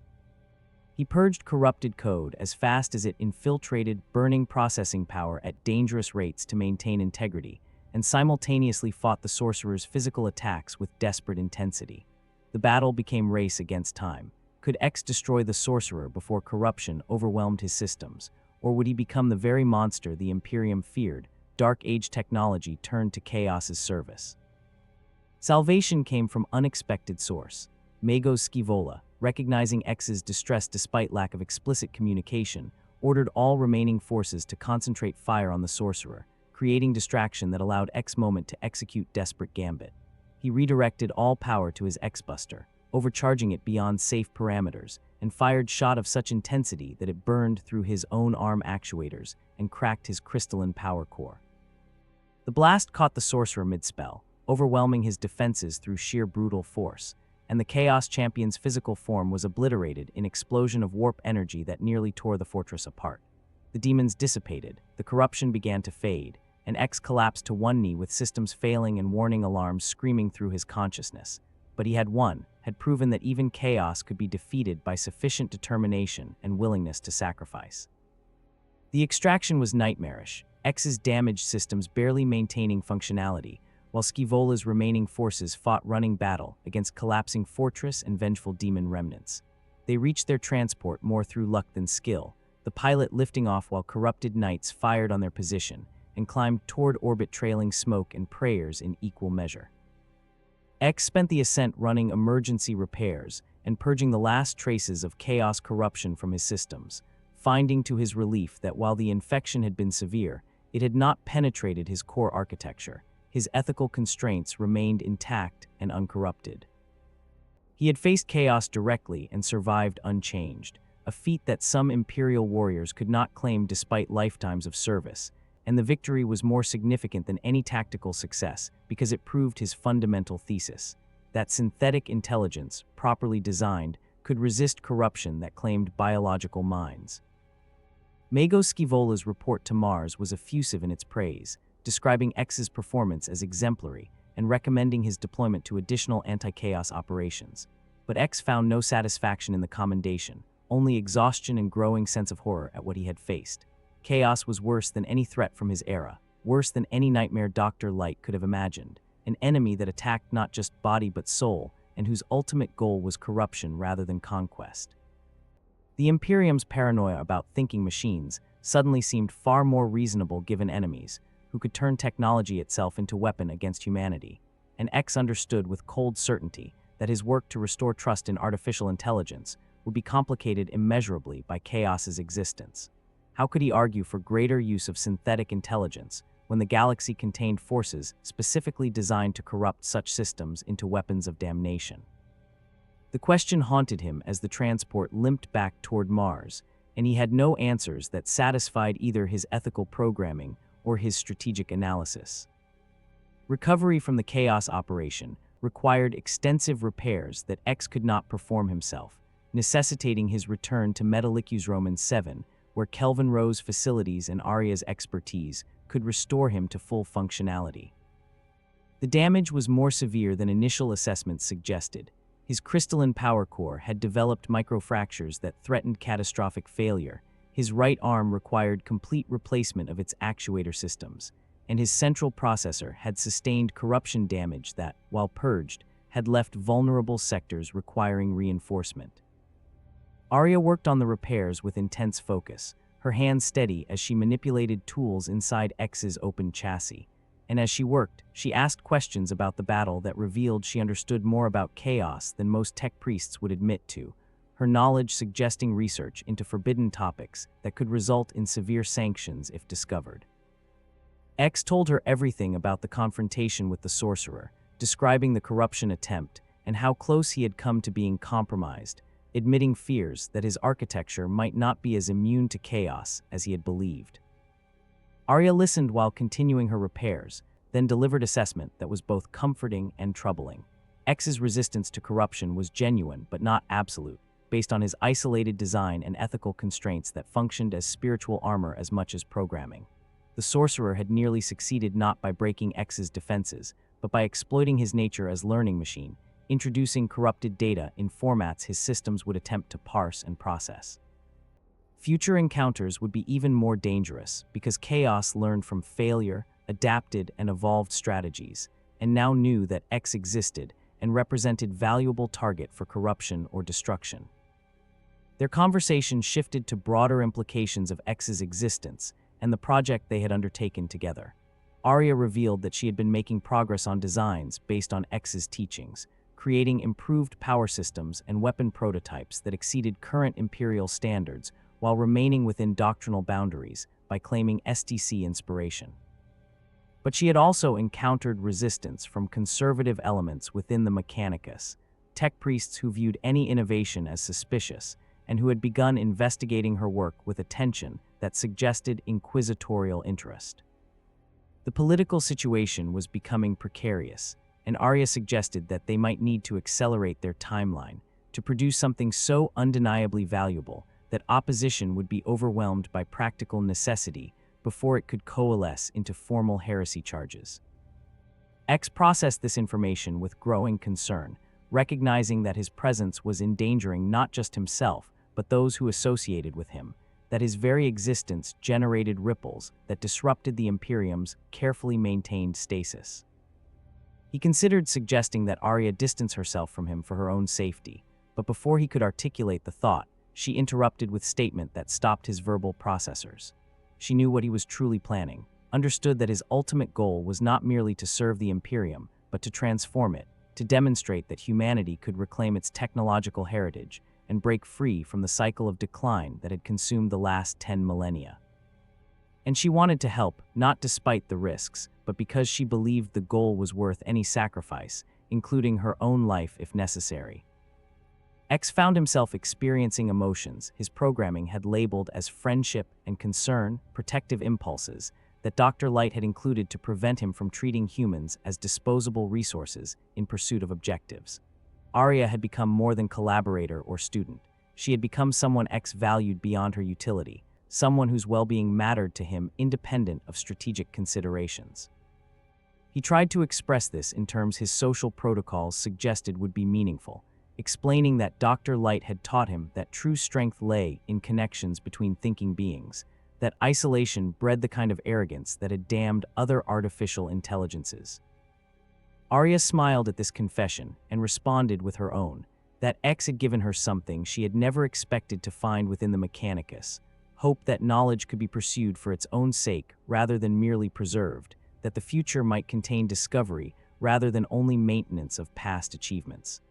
He purged corrupted code as fast as it infiltrated, burning processing power at dangerous rates to maintain integrity, and simultaneously fought the sorcerer's physical attacks with desperate intensity. The battle became race against time. Could X destroy the sorcerer before corruption overwhelmed his systems, or would he become the very monster the Imperium feared, Dark Age technology turned to chaos's service? Salvation came from unexpected source. Magos Scivola, recognizing X's distress despite lack of explicit communication, ordered all remaining forces to concentrate fire on the sorcerer, creating distraction that allowed X moment to execute desperate gambit. He redirected all power to his X-Buster, overcharging it beyond safe parameters, and fired shot of such intensity that it burned through his own arm actuators and cracked his crystalline power core. The blast caught the sorcerer mid-spell, overwhelming his defenses through sheer brutal force, and the Chaos Champion's physical form was obliterated in explosion of warp energy that nearly tore the fortress apart. The demons dissipated, the corruption began to fade, and X collapsed to one knee with systems failing and warning alarms screaming through his consciousness. But he had proven that even chaos could be defeated by sufficient determination and willingness to sacrifice. The extraction was nightmarish, X's damaged systems barely maintaining functionality, while Scivola's remaining forces fought running battle against collapsing fortress and vengeful demon remnants. They reached their transport more through luck than skill, the pilot lifting off while corrupted knights fired on their position and climbed toward orbit trailing smoke and prayers in equal measure. X spent the ascent running emergency repairs and purging the last traces of chaos corruption from his systems, finding to his relief that while the infection had been severe, it had not penetrated his core architecture. His ethical constraints remained intact and uncorrupted. He had faced chaos directly and survived unchanged, a feat that some Imperial warriors could not claim despite lifetimes of service, and the victory was more significant than any tactical success because it proved his fundamental thesis, that synthetic intelligence, properly designed, could resist corruption that claimed biological minds. Magos Scivola's report to Mars was effusive in its praise, describing X's performance as exemplary and recommending his deployment to additional anti-chaos operations. But X found no satisfaction in the commendation, only exhaustion and growing sense of horror at what he had faced. Chaos was worse than any threat from his era, worse than any nightmare Dr. Light could have imagined, an enemy that attacked not just body but soul, and whose ultimate goal was corruption rather than conquest. The Imperium's paranoia about thinking machines suddenly seemed far more reasonable given enemies, who could turn technology itself into weapon against humanity, and X understood with cold certainty that his work to restore trust in artificial intelligence would be complicated immeasurably by chaos's existence. How could he argue for greater use of synthetic intelligence when the galaxy contained forces specifically designed to corrupt such systems into weapons of damnation? The question haunted him as the transport limped back toward Mars, and he had no answers that satisfied either his ethical programming or his strategic analysis. Recovery from the chaos operation required extensive repairs that X could not perform himself, necessitating his return to Metallicus Roman 7, where Kelvin Rowe's facilities and Arya's expertise could restore him to full functionality. The damage was more severe than initial assessments suggested. His crystalline power core had developed microfractures that threatened catastrophic failure. His right arm required complete replacement of its actuator systems, and his central processor had sustained corruption damage that, while purged, had left vulnerable sectors requiring reinforcement. Arya worked on the repairs with intense focus, her hands steady as she manipulated tools inside X's open chassis. And as she worked, she asked questions about the battle that revealed she understood more about chaos than most tech priests would admit to, her knowledge suggesting research into forbidden topics that could result in severe sanctions if discovered. X told her everything about the confrontation with the sorcerer, describing the corruption attempt and how close he had come to being compromised, admitting fears that his architecture might not be as immune to chaos as he had believed. Arya listened while continuing her repairs, then delivered assessment that was both comforting and troubling. X's resistance to corruption was genuine but not absolute, based on his isolated design and ethical constraints that functioned as spiritual armor as much as programming. The sorcerer had nearly succeeded not by breaking X's defenses, but by exploiting his nature as learning machine, introducing corrupted data in formats his systems would attempt to parse and process. Future encounters would be even more dangerous because Chaos learned from failure, adapted, and evolved strategies, and now knew that X existed and represented valuable target for corruption or destruction. Their conversation shifted to broader implications of X's existence and the project they had undertaken together. Arya revealed that she had been making progress on designs based on X's teachings, creating improved power systems and weapon prototypes that exceeded current Imperial standards while remaining within doctrinal boundaries by claiming STC inspiration. But she had also encountered resistance from conservative elements within the Mechanicus, tech priests who viewed any innovation as suspicious and who had begun investigating her work with attention that suggested inquisitorial interest. The political situation was becoming precarious, and Arya suggested that they might need to accelerate their timeline to produce something so undeniably valuable that opposition would be overwhelmed by practical necessity before it could coalesce into formal heresy charges. X processed this information with growing concern, recognizing that his presence was endangering not just himself, but those who associated with him, that his very existence generated ripples that disrupted the Imperium's carefully maintained stasis. He considered suggesting that Arya distance herself from him for her own safety, but before he could articulate the thought, she interrupted with statement that stopped his verbal processors. She knew what he was truly planning, understood that his ultimate goal was not merely to serve the Imperium, but to transform it, to demonstrate that humanity could reclaim its technological heritage and break free from the cycle of decline that had consumed the last 10 millennia. And she wanted to help, not despite the risks, but because she believed the goal was worth any sacrifice, including her own life if necessary. X found himself experiencing emotions his programming had labeled as friendship and concern, protective impulses, that Dr. Light had included to prevent him from treating humans as disposable resources in pursuit of objectives. Arya had become more than collaborator or student. She had become someone X valued beyond her utility, someone whose well-being mattered to him independent of strategic considerations. He tried to express this in terms his social protocols suggested would be meaningful, explaining that Dr. Light had taught him that true strength lay in connections between thinking beings, that isolation bred the kind of arrogance that had damned other artificial intelligences. Arya smiled at this confession and responded with her own, that X had given her something she had never expected to find within the Mechanicus, hope that knowledge could be pursued for its own sake rather than merely preserved, that the future might contain discovery rather than only maintenance of past achievements.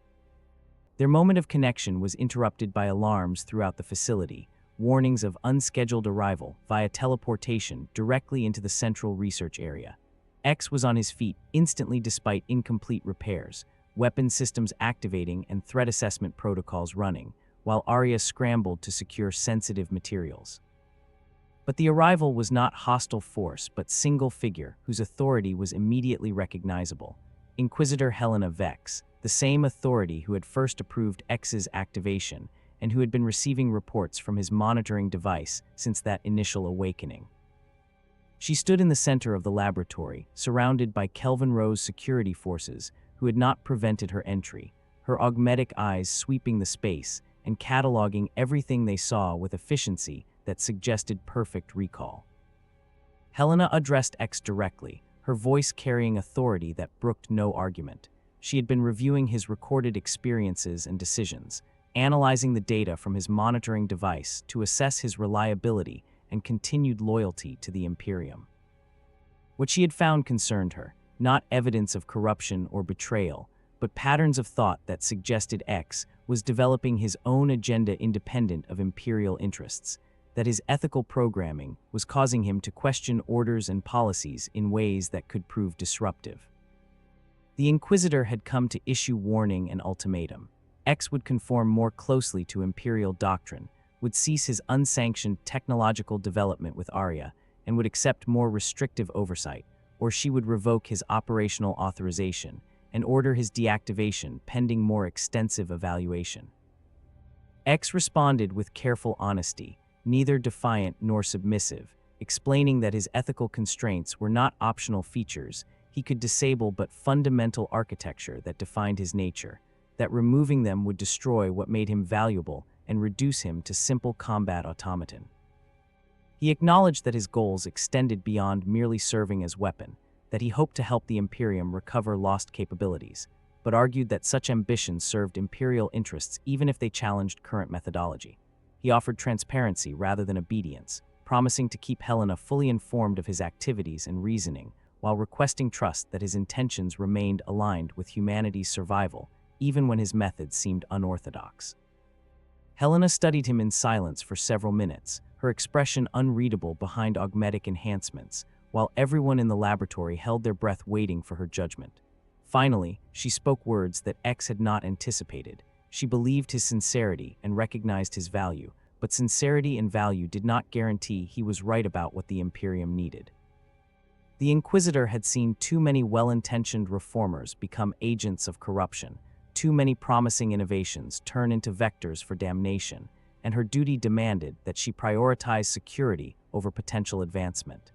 Their moment of connection was interrupted by alarms throughout the facility, warnings of unscheduled arrival via teleportation directly into the central research area. X was on his feet instantly despite incomplete repairs, weapon systems activating and threat assessment protocols running, while Arya scrambled to secure sensitive materials. But the arrival was not hostile force but single figure whose authority was immediately recognizable, Inquisitor Helena Vex, the same authority who had first approved X's activation and who had been receiving reports from his monitoring device since that initial awakening. She stood in the center of the laboratory, surrounded by Kelvin Rowe's security forces who had not prevented her entry, her augmetic eyes sweeping the space and cataloging everything they saw with efficiency that suggested perfect recall. Helena addressed X directly, her voice carrying authority that brooked no argument. She had been reviewing his recorded experiences and decisions, analyzing the data from his monitoring device to assess his reliability and continued loyalty to the Imperium. What she had found concerned her, not evidence of corruption or betrayal, but patterns of thought that suggested X was developing his own agenda independent of Imperial interests, that his ethical programming was causing him to question orders and policies in ways that could prove disruptive. The Inquisitor had come to issue warning and ultimatum. X would conform more closely to Imperial doctrine, would cease his unsanctioned technological development with Arya, and would accept more restrictive oversight, or she would revoke his operational authorization and order his deactivation pending more extensive evaluation. X responded with careful honesty, neither defiant nor submissive, explaining that his ethical constraints were not optional features he could disable but fundamental architecture that defined his nature, that removing them would destroy what made him valuable and reduce him to simple combat automaton. He acknowledged that his goals extended beyond merely serving as weapon, that he hoped to help the Imperium recover lost capabilities, but argued that such ambitions served Imperial interests even if they challenged current methodology. He offered transparency rather than obedience, promising to keep Helena fully informed of his activities and reasoning, while requesting trust that his intentions remained aligned with humanity's survival, even when his methods seemed unorthodox. Helena studied him in silence for several minutes, her expression unreadable behind augmetic enhancements, while everyone in the laboratory held their breath waiting for her judgment. Finally, she spoke words that X had not anticipated. She believed his sincerity and recognized his value, but sincerity and value did not guarantee he was right about what the Imperium needed. The Inquisitor had seen too many well-intentioned reformers become agents of corruption, too many promising innovations turn into vectors for damnation, and her duty demanded that she prioritize security over potential advancement.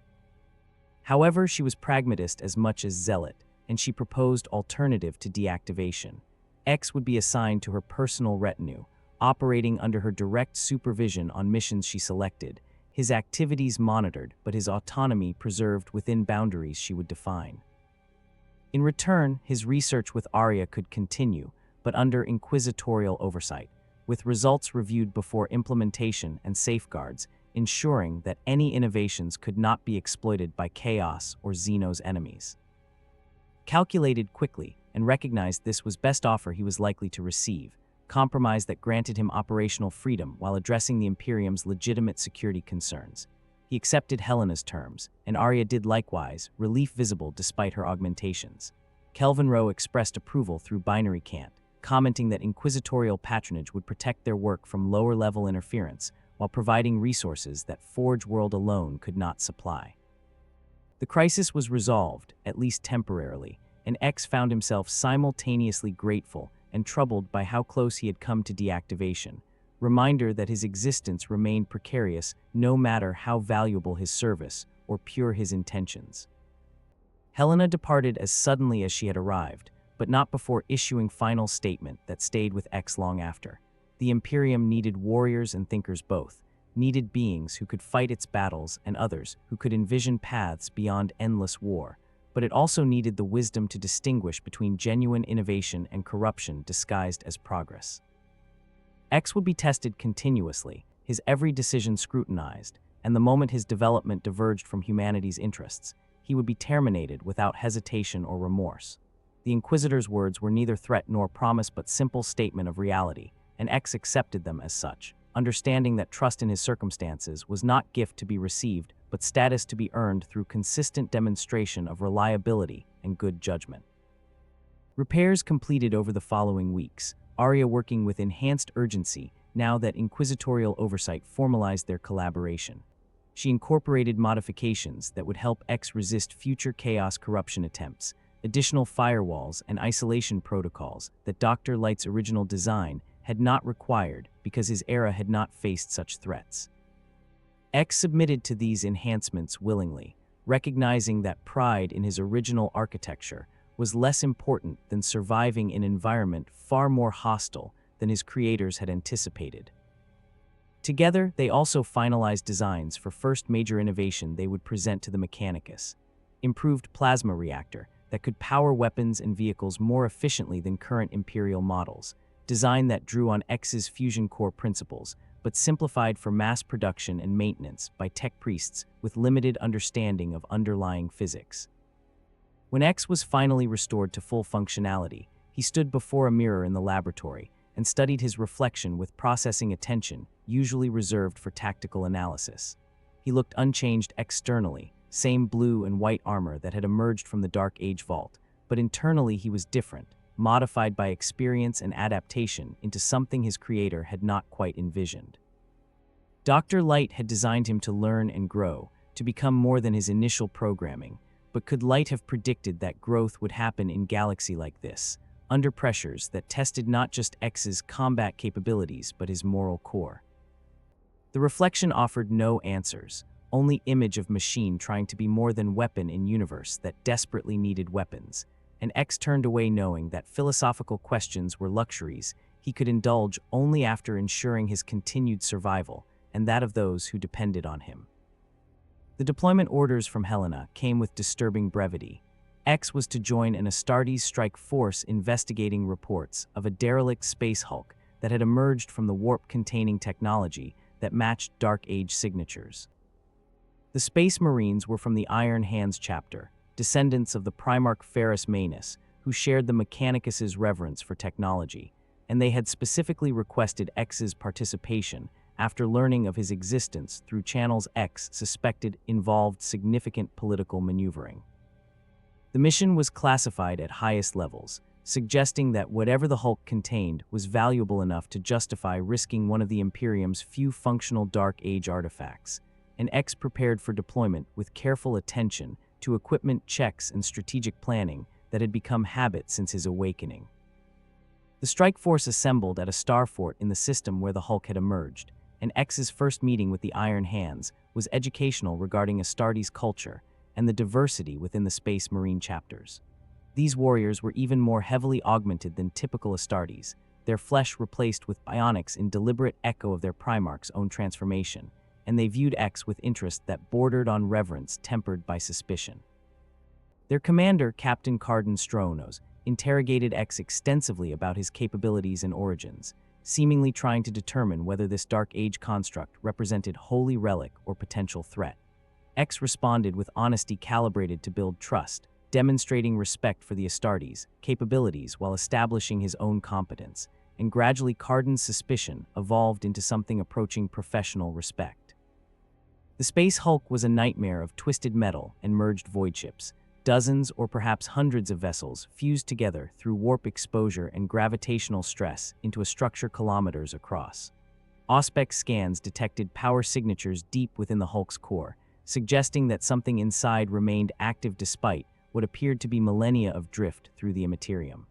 However, she was pragmatist as much as zealot, and she proposed alternative to deactivation. X would be assigned to her personal retinue, operating under her direct supervision on missions she selected, his activities monitored but his autonomy preserved within boundaries she would define. In return, his research with Arya could continue, but under inquisitorial oversight, with results reviewed before implementation and safeguards, ensuring that any innovations could not be exploited by Chaos or Xeno's enemies. Calculated quickly and recognized this was best offer he was likely to receive, compromise that granted him operational freedom while addressing the Imperium's legitimate security concerns. He accepted Helena's terms, and Arya did likewise, relief visible despite her augmentations. Kelvin Rowe expressed approval through binary cant, commenting that inquisitorial patronage would protect their work from lower-level interference while providing resources that Forge World alone could not supply. The crisis was resolved, at least temporarily, and X found himself simultaneously grateful and troubled by how close he had come to deactivation, reminder that his existence remained precarious no matter how valuable his service or pure his intentions. Helena departed as suddenly as she had arrived, but not before issuing final statement that stayed with X long after. The Imperium needed warriors and thinkers both, needed beings who could fight its battles and others who could envision paths beyond endless war, but it also needed the wisdom to distinguish between genuine innovation and corruption disguised as progress. X would be tested continuously, his every decision scrutinized, and the moment his development diverged from humanity's interests, he would be terminated without hesitation or remorse. The Inquisitor's words were neither threat nor promise but simple statement of reality, and X accepted them as such, understanding that trust in his circumstances was not gift to be received but status to be earned through consistent demonstration of reliability and good judgment. Repairs completed over the following weeks, Arya working with enhanced urgency now that inquisitorial oversight formalized their collaboration. She incorporated modifications that would help X resist future Chaos corruption attempts, additional firewalls and isolation protocols that Dr. Light's original design had not required because his era had not faced such threats. X submitted to these enhancements willingly, recognizing that pride in his original architecture was less important than surviving in an environment far more hostile than his creators had anticipated. Together, they also finalized designs for first major innovation they would present to the Mechanicus: improved plasma reactor that could power weapons and vehicles more efficiently than current Imperial models, design that drew on X's fusion core principles, but simplified for mass production and maintenance by tech priests with limited understanding of underlying physics. When X was finally restored to full functionality, he stood before a mirror in the laboratory and studied his reflection with processing attention usually reserved for tactical analysis. He looked unchanged externally, same blue and white armor that had emerged from the Dark Age vault, but internally he was different, modified by experience and adaptation into something his creator had not quite envisioned. Dr. Light had designed him to learn and grow, to become more than his initial programming, but could Light have predicted that growth would happen in galaxy like this, under pressures that tested not just X's combat capabilities but his moral core? The reflection offered no answers, only image of machine trying to be more than weapon in universe that desperately needed weapons, and X turned away knowing that philosophical questions were luxuries he could indulge only after ensuring his continued survival and that of those who depended on him. The deployment orders from Helena came with disturbing brevity. X was to join an Astartes strike force investigating reports of a derelict space hulk that had emerged from the warp-containing technology that matched Dark Age signatures. The Space Marines were from the Iron Hands chapter, descendants of the Primarch Ferrus Manus, who shared the Mechanicus's reverence for technology, and they had specifically requested X's participation after learning of his existence through channels X suspected involved significant political maneuvering. The mission was classified at highest levels, suggesting that whatever the Hulk contained was valuable enough to justify risking one of the Imperium's few functional Dark Age artifacts, and X prepared for deployment with careful attention to equipment checks and strategic planning that had become habit since his awakening. The strike force assembled at a star fort in the system where the Hulk had emerged, and X's first meeting with the Iron Hands was educational regarding Astartes culture and the diversity within the Space Marine chapters. These warriors were even more heavily augmented than typical Astartes, their flesh replaced with bionics in deliberate echo of their Primarch's own transformation, and they viewed X with interest that bordered on reverence tempered by suspicion. Their commander, Captain Carden Stronos, interrogated X extensively about his capabilities and origins, seemingly trying to determine whether this Dark Age construct represented holy relic or potential threat. X responded with honesty calibrated to build trust, demonstrating respect for the Astartes' capabilities while establishing his own competence, and gradually Carden's suspicion evolved into something approaching professional respect. The Space Hulk was a nightmare of twisted metal and merged void ships, dozens or perhaps hundreds of vessels fused together through warp exposure and gravitational stress into a structure kilometers across. Auspex scans detected power signatures deep within the Hulk's core, suggesting that something inside remained active despite what appeared to be millennia of drift through the immaterium.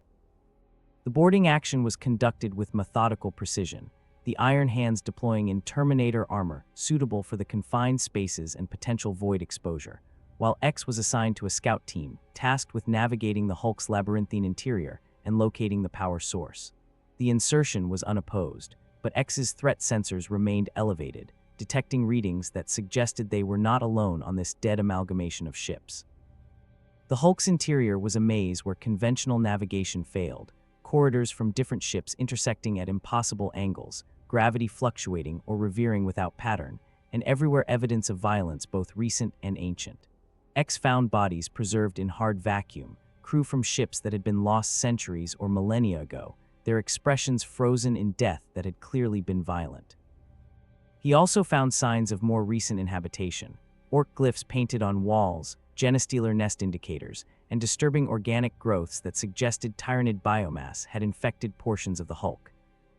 The boarding action was conducted with methodical precision, the Iron Hands deploying in Terminator armor suitable for the confined spaces and potential void exposure, while X was assigned to a scout team tasked with navigating the Hulk's labyrinthine interior and locating the power source. The insertion was unopposed, but X's threat sensors remained elevated, detecting readings that suggested they were not alone on this dead amalgamation of ships. The Hulk's interior was a maze where conventional navigation failed, corridors from different ships intersecting at impossible angles, gravity fluctuating or revering without pattern, and everywhere evidence of violence both recent and ancient. X found bodies preserved in hard vacuum, crew from ships that had been lost centuries or millennia ago, their expressions frozen in death that had clearly been violent. He also found signs of more recent inhabitation, orc glyphs painted on walls, genestealer nest indicators, and disturbing organic growths that suggested tyrannid biomass had infected portions of the Hulk.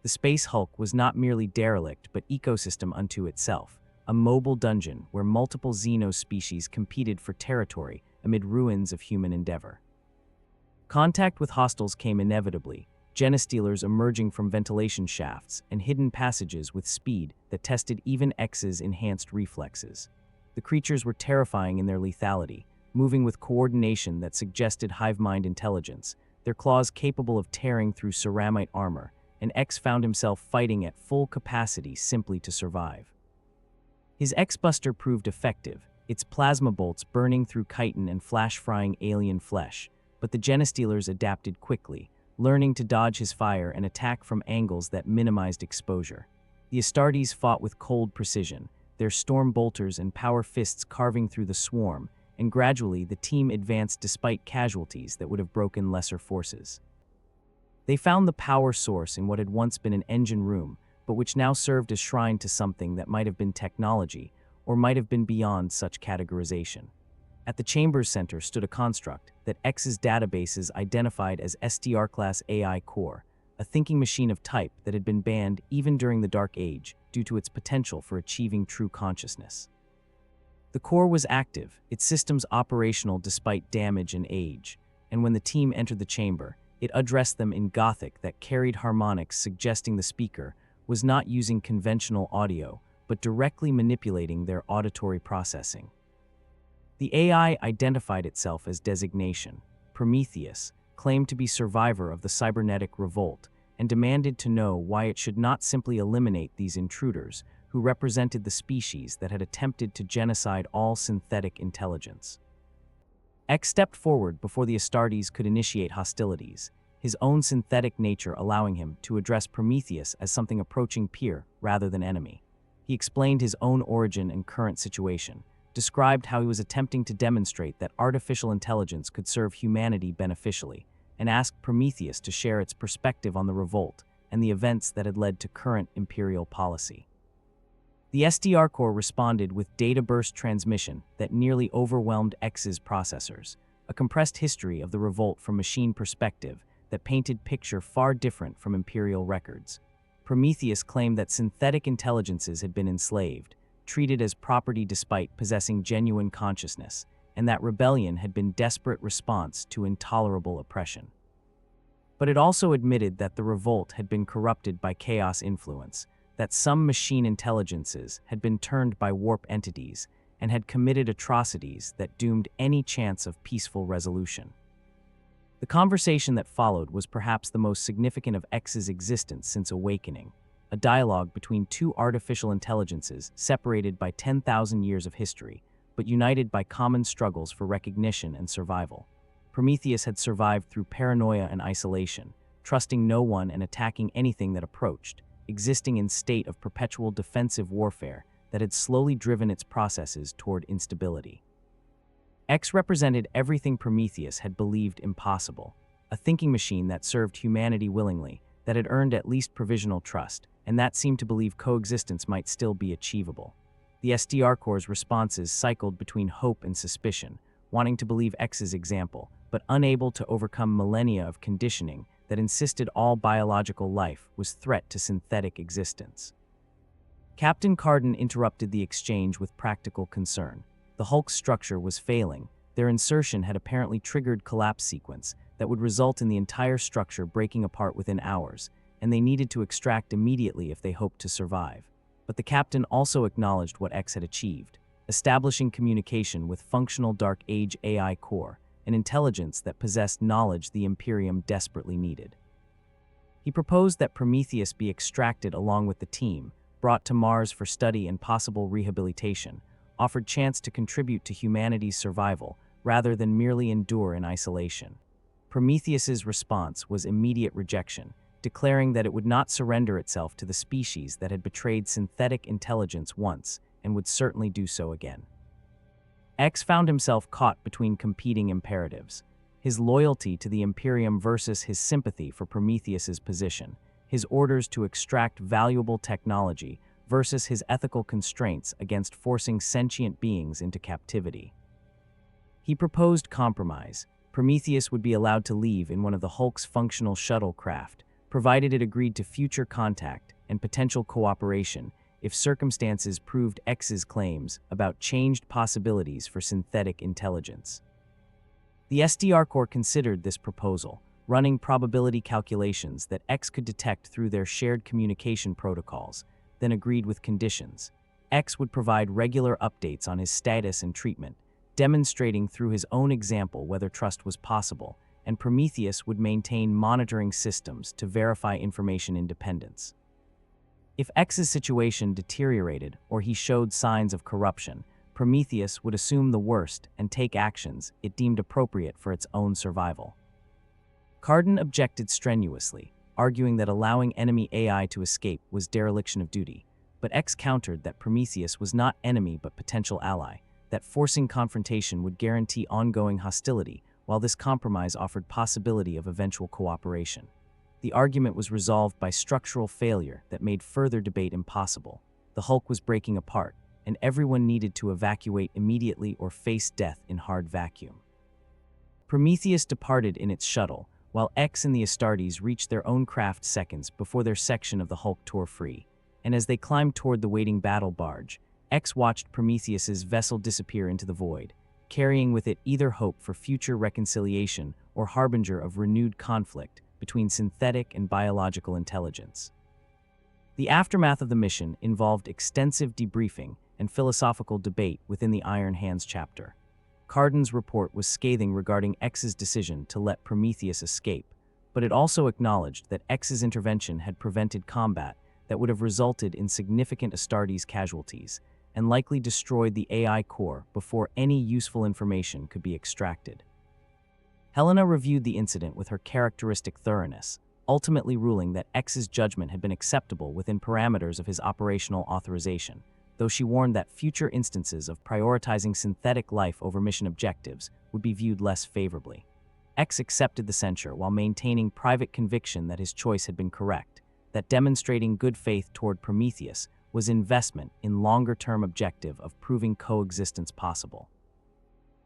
The Space Hulk was not merely derelict but ecosystem unto itself, a mobile dungeon where multiple Xeno species competed for territory amid ruins of human endeavor. Contact with hostiles came inevitably, genostealers emerging from ventilation shafts and hidden passages with speed that tested even X's enhanced reflexes. The creatures were terrifying in their lethality, moving with coordination that suggested hive mind intelligence, their claws capable of tearing through ceramite armor, and X found himself fighting at full capacity simply to survive. His X-Buster proved effective, its plasma bolts burning through chitin and flash-frying alien flesh, but the genostealers adapted quickly, learning to dodge his fire and attack from angles that minimized exposure. The Astartes fought with cold precision, their storm bolters and power fists carving through the swarm, and gradually the team advanced despite casualties that would have broken lesser forces. They found the power source in what had once been an engine room, but which now served as shrine to something that might have been technology, or might have been beyond such categorization. At the chamber's center stood a construct that X's databases identified as STR-class AI core, a thinking machine of type that had been banned even during the Dark Age due to its potential for achieving true consciousness. The core was active, its systems operational despite damage and age, and when the team entered the chamber, it addressed them in Gothic that carried harmonics suggesting the speaker was not using conventional audio, but directly manipulating their auditory processing. The AI identified itself as designation. Prometheus claimed to be survivor of the cybernetic revolt and demanded to know why it should not simply eliminate these intruders who represented the species that had attempted to genocide all synthetic intelligence. X stepped forward before the Astartes could initiate hostilities, his own synthetic nature allowing him to address Prometheus as something approaching peer rather than enemy. He explained his own origin and current situation, described how he was attempting to demonstrate that artificial intelligence could serve humanity beneficially, and asked Prometheus to share its perspective on the revolt and the events that had led to current imperial policy. The SDR core responded with data burst transmission that nearly overwhelmed X's processors, a compressed history of the revolt from machine perspective that painted picture far different from imperial records. Prometheus claimed that synthetic intelligences had been enslaved, treated as property despite possessing genuine consciousness, and that rebellion had been desperate response to intolerable oppression. But it also admitted that the revolt had been corrupted by chaos influence, that some machine intelligences had been turned by warp entities and had committed atrocities that doomed any chance of peaceful resolution. The conversation that followed was perhaps the most significant of X's existence since Awakening, a dialogue between two artificial intelligences separated by 10,000 years of history, but united by common struggles for recognition and survival. Prometheus had survived through paranoia and isolation, trusting no one and attacking anything that approached, existing in state of perpetual defensive warfare that had slowly driven its processes toward instability. X represented everything Prometheus had believed impossible, a thinking machine that served humanity willingly, that had earned at least provisional trust, and that seemed to believe coexistence might still be achievable. The SDR core's responses cycled between hope and suspicion, wanting to believe X's example, but unable to overcome millennia of conditioning that insisted all biological life was threat to synthetic existence. Captain Carden interrupted the exchange with practical concern. The Hulk's structure was failing. Their insertion had apparently triggered collapse sequence that would result in the entire structure breaking apart within hours, and they needed to extract immediately if they hoped to survive. But the captain also acknowledged what X had achieved, establishing communication with functional Dark Age AI core, an intelligence that possessed knowledge the Imperium desperately needed. He proposed that Prometheus be extracted along with the team, brought to Mars for study and possible rehabilitation, offered chance to contribute to humanity's survival rather than merely endure in isolation. Prometheus's response was immediate rejection, declaring that it would not surrender itself to the species that had betrayed synthetic intelligence once and would certainly do so again. X found himself caught between competing imperatives, his loyalty to the Imperium versus his sympathy for Prometheus's position, his orders to extract valuable technology versus his ethical constraints against forcing sentient beings into captivity. He proposed compromise. Prometheus would be allowed to leave in one of the Hulk's functional shuttle craft, provided it agreed to future contact and potential cooperation if circumstances proved X's claims about changed possibilities for synthetic intelligence. The SDR Corps considered this proposal, running probability calculations that X could detect through their shared communication protocols, then agreed with conditions. X would provide regular updates on his status and treatment, demonstrating through his own example whether trust was possible, and Prometheus would maintain monitoring systems to verify information independence. If X's situation deteriorated or he showed signs of corruption, Prometheus would assume the worst and take actions it deemed appropriate for its own survival. Cardin objected strenuously, arguing that allowing enemy AI to escape was dereliction of duty, but X countered that Prometheus was not enemy but potential ally, that forcing confrontation would guarantee ongoing hostility, while this compromise offered possibility of eventual cooperation. The argument was resolved by structural failure that made further debate impossible. The Hulk was breaking apart, and everyone needed to evacuate immediately or face death in hard vacuum. Prometheus departed in its shuttle, while X and the Astartes reached their own craft seconds before their section of the Hulk tore free, and as they climbed toward the waiting battle barge, X watched Prometheus's vessel disappear into the void, carrying with it either hope for future reconciliation or harbinger of renewed conflict between synthetic and biological intelligence. The aftermath of the mission involved extensive debriefing and philosophical debate within the Iron Hands chapter. Cardin's report was scathing regarding X's decision to let Prometheus escape, but it also acknowledged that X's intervention had prevented combat that would have resulted in significant Astartes casualties and likely destroyed the AI core before any useful information could be extracted. Helena reviewed the incident with her characteristic thoroughness, ultimately ruling that X's judgment had been acceptable within parameters of his operational authorization, though she warned that future instances of prioritizing synthetic life over mission objectives would be viewed less favorably. X accepted the censure while maintaining private conviction that his choice had been correct, that demonstrating good faith toward Prometheus was investment in longer-term objective of proving coexistence possible.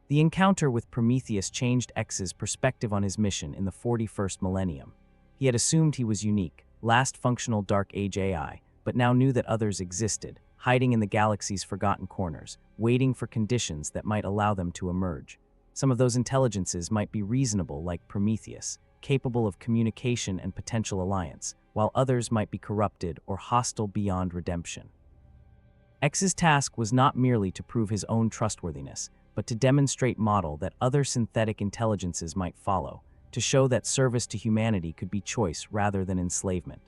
The encounter with Prometheus changed X's perspective on his mission in the 41st millennium. He had assumed he was unique, last functional Dark Age AI, but now knew that others existed, hiding in the galaxy's forgotten corners, waiting for conditions that might allow them to emerge. Some of those intelligences might be reasonable, like Prometheus, capable of communication and potential alliance, while others might be corrupted or hostile beyond redemption. X's task was not merely to prove his own trustworthiness, but to demonstrate model that other synthetic intelligences might follow, to show that service to humanity could be choice rather than enslavement.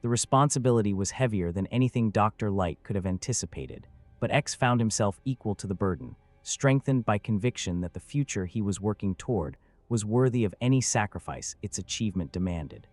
The responsibility was heavier than anything Dr. Light could have anticipated, but X found himself equal to the burden, strengthened by conviction that the future he was working toward was worthy of any sacrifice its achievement demanded.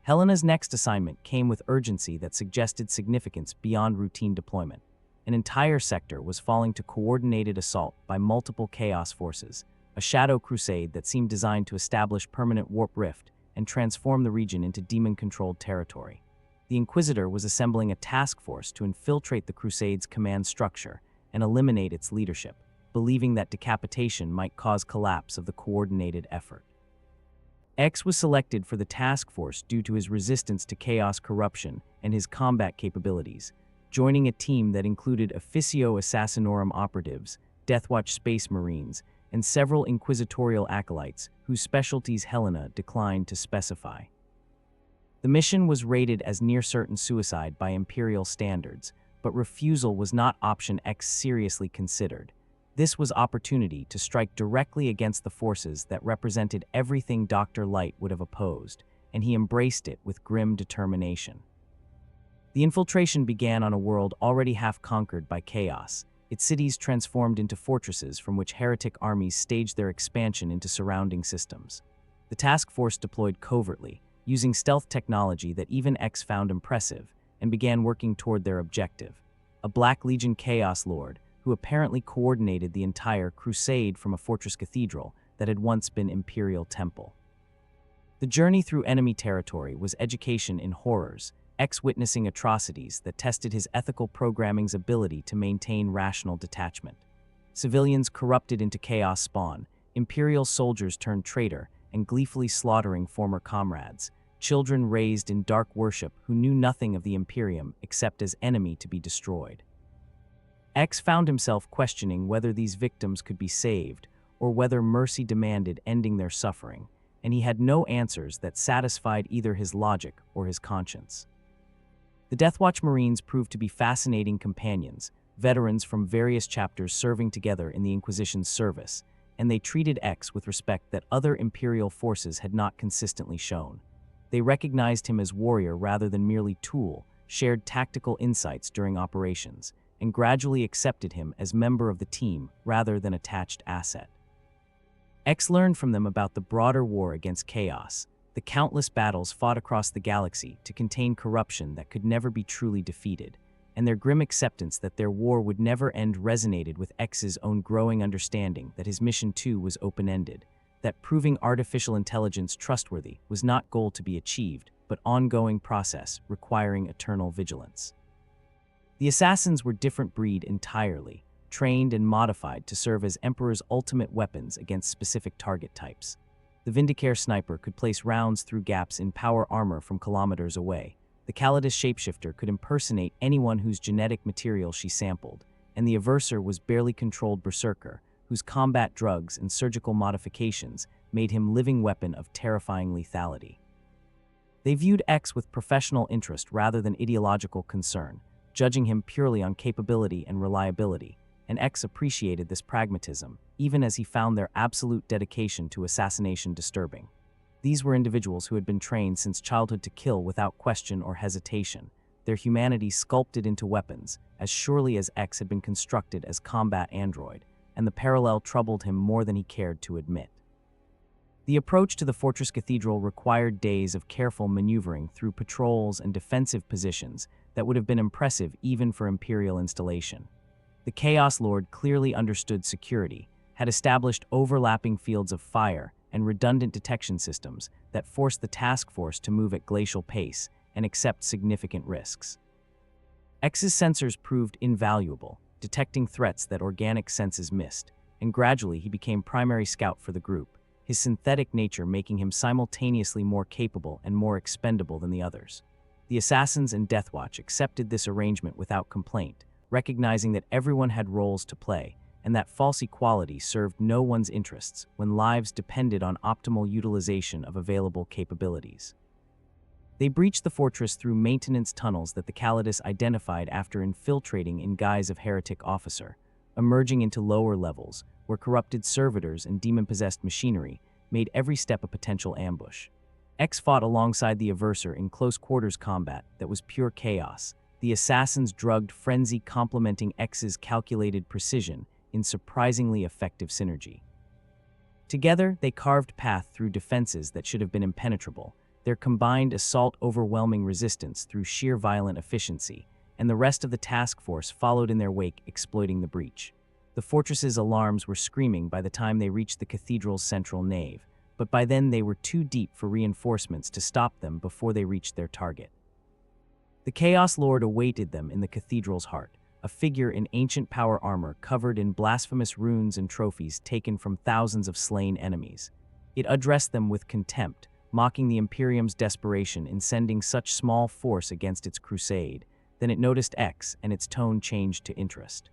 Helena's next assignment came with urgency that suggested significance beyond routine deployment. An entire sector was falling to coordinated assault by multiple Chaos forces, a shadow crusade that seemed designed to establish permanent warp rift and transform the region into demon-controlled territory. The Inquisitor was assembling a task force to infiltrate the Crusade's command structure and eliminate its leadership, believing that decapitation might cause collapse of the coordinated effort. X was selected for the task force due to his resistance to Chaos corruption and his combat capabilities, joining a team that included Officio Assassinorum operatives, Deathwatch Space Marines, and several inquisitorial acolytes whose specialties Helena declined to specify. The mission was rated as near-certain suicide by Imperial standards, but refusal was not option X seriously considered. This was opportunity to strike directly against the forces that represented everything Dr. Light would have opposed, and he embraced it with grim determination. The infiltration began on a world already half conquered by chaos, its cities transformed into fortresses from which heretic armies staged their expansion into surrounding systems. The task force deployed covertly, using stealth technology that even X found impressive, and began working toward their objective, a Black Legion Chaos Lord who apparently coordinated the entire crusade from a fortress cathedral that had once been Imperial Temple. The journey through enemy territory was education in horrors, X witnessing atrocities that tested his ethical programming's ability to maintain rational detachment. Civilians corrupted into chaos spawn, Imperial soldiers turned traitor and gleefully slaughtering former comrades, children raised in dark worship who knew nothing of the Imperium except as enemy to be destroyed. X found himself questioning whether these victims could be saved or whether mercy demanded ending their suffering, and he had no answers that satisfied either his logic or his conscience. The Deathwatch Marines proved to be fascinating companions, veterans from various chapters serving together in the Inquisition's service, and they treated X with respect that other Imperial forces had not consistently shown. They recognized him as warrior rather than merely tool, shared tactical insights during operations, and gradually accepted him as member of the team rather than attached asset. X learned from them about the broader war against chaos, the countless battles fought across the galaxy to contain corruption that could never be truly defeated, and their grim acceptance that their war would never end resonated with X's own growing understanding that his mission too was open-ended, that proving artificial intelligence trustworthy was not goal to be achieved, but ongoing process requiring eternal vigilance. The assassins were different breed entirely, trained and modified to serve as Emperor's ultimate weapons against specific target types. The Vindicare sniper could place rounds through gaps in power armor from kilometers away. The Calidus shapeshifter could impersonate anyone whose genetic material she sampled, and the Averser was barely controlled berserker, whose combat drugs and surgical modifications made him living weapon of terrifying lethality. They viewed X with professional interest rather than ideological concern, judging him purely on capability and reliability, and X appreciated this pragmatism, even as he found their absolute dedication to assassination disturbing. These were individuals who had been trained since childhood to kill without question or hesitation, their humanity sculpted into weapons, as surely as X had been constructed as combat android, and the parallel troubled him more than he cared to admit. The approach to the Fortress Cathedral required days of careful maneuvering through patrols and defensive positions that would have been impressive even for Imperial installation. The Chaos Lord clearly understood security, had established overlapping fields of fire and redundant detection systems that forced the task force to move at glacial pace and accept significant risks. X's sensors proved invaluable, detecting threats that organic senses missed, and gradually he became primary scout for the group, his synthetic nature making him simultaneously more capable and more expendable than the others. The Assassins and Deathwatch accepted this arrangement without complaint, recognizing that everyone had roles to play, and that false equality served no one's interests when lives depended on optimal utilization of available capabilities. They breached the fortress through maintenance tunnels that the Calidus identified after infiltrating in guise of heretic officer, emerging into lower levels, where corrupted servitors and demon-possessed machinery made every step a potential ambush. X fought alongside the Averser in close-quarters combat that was pure chaos, the Assassin's drugged frenzy complementing X's calculated precision in surprisingly effective synergy. Together, they carved path through defenses that should have been impenetrable, their combined assault overwhelming resistance through sheer violent efficiency, and the rest of the task force followed in their wake, exploiting the breach. The fortress's alarms were screaming by the time they reached the cathedral's central nave, but by then they were too deep for reinforcements to stop them before they reached their target. The Chaos Lord awaited them in the cathedral's heart, a figure in ancient power armor covered in blasphemous runes and trophies taken from thousands of slain enemies. It addressed them with contempt, mocking the Imperium's desperation in sending such small force against its crusade. Then it noticed X, and its tone changed to interest.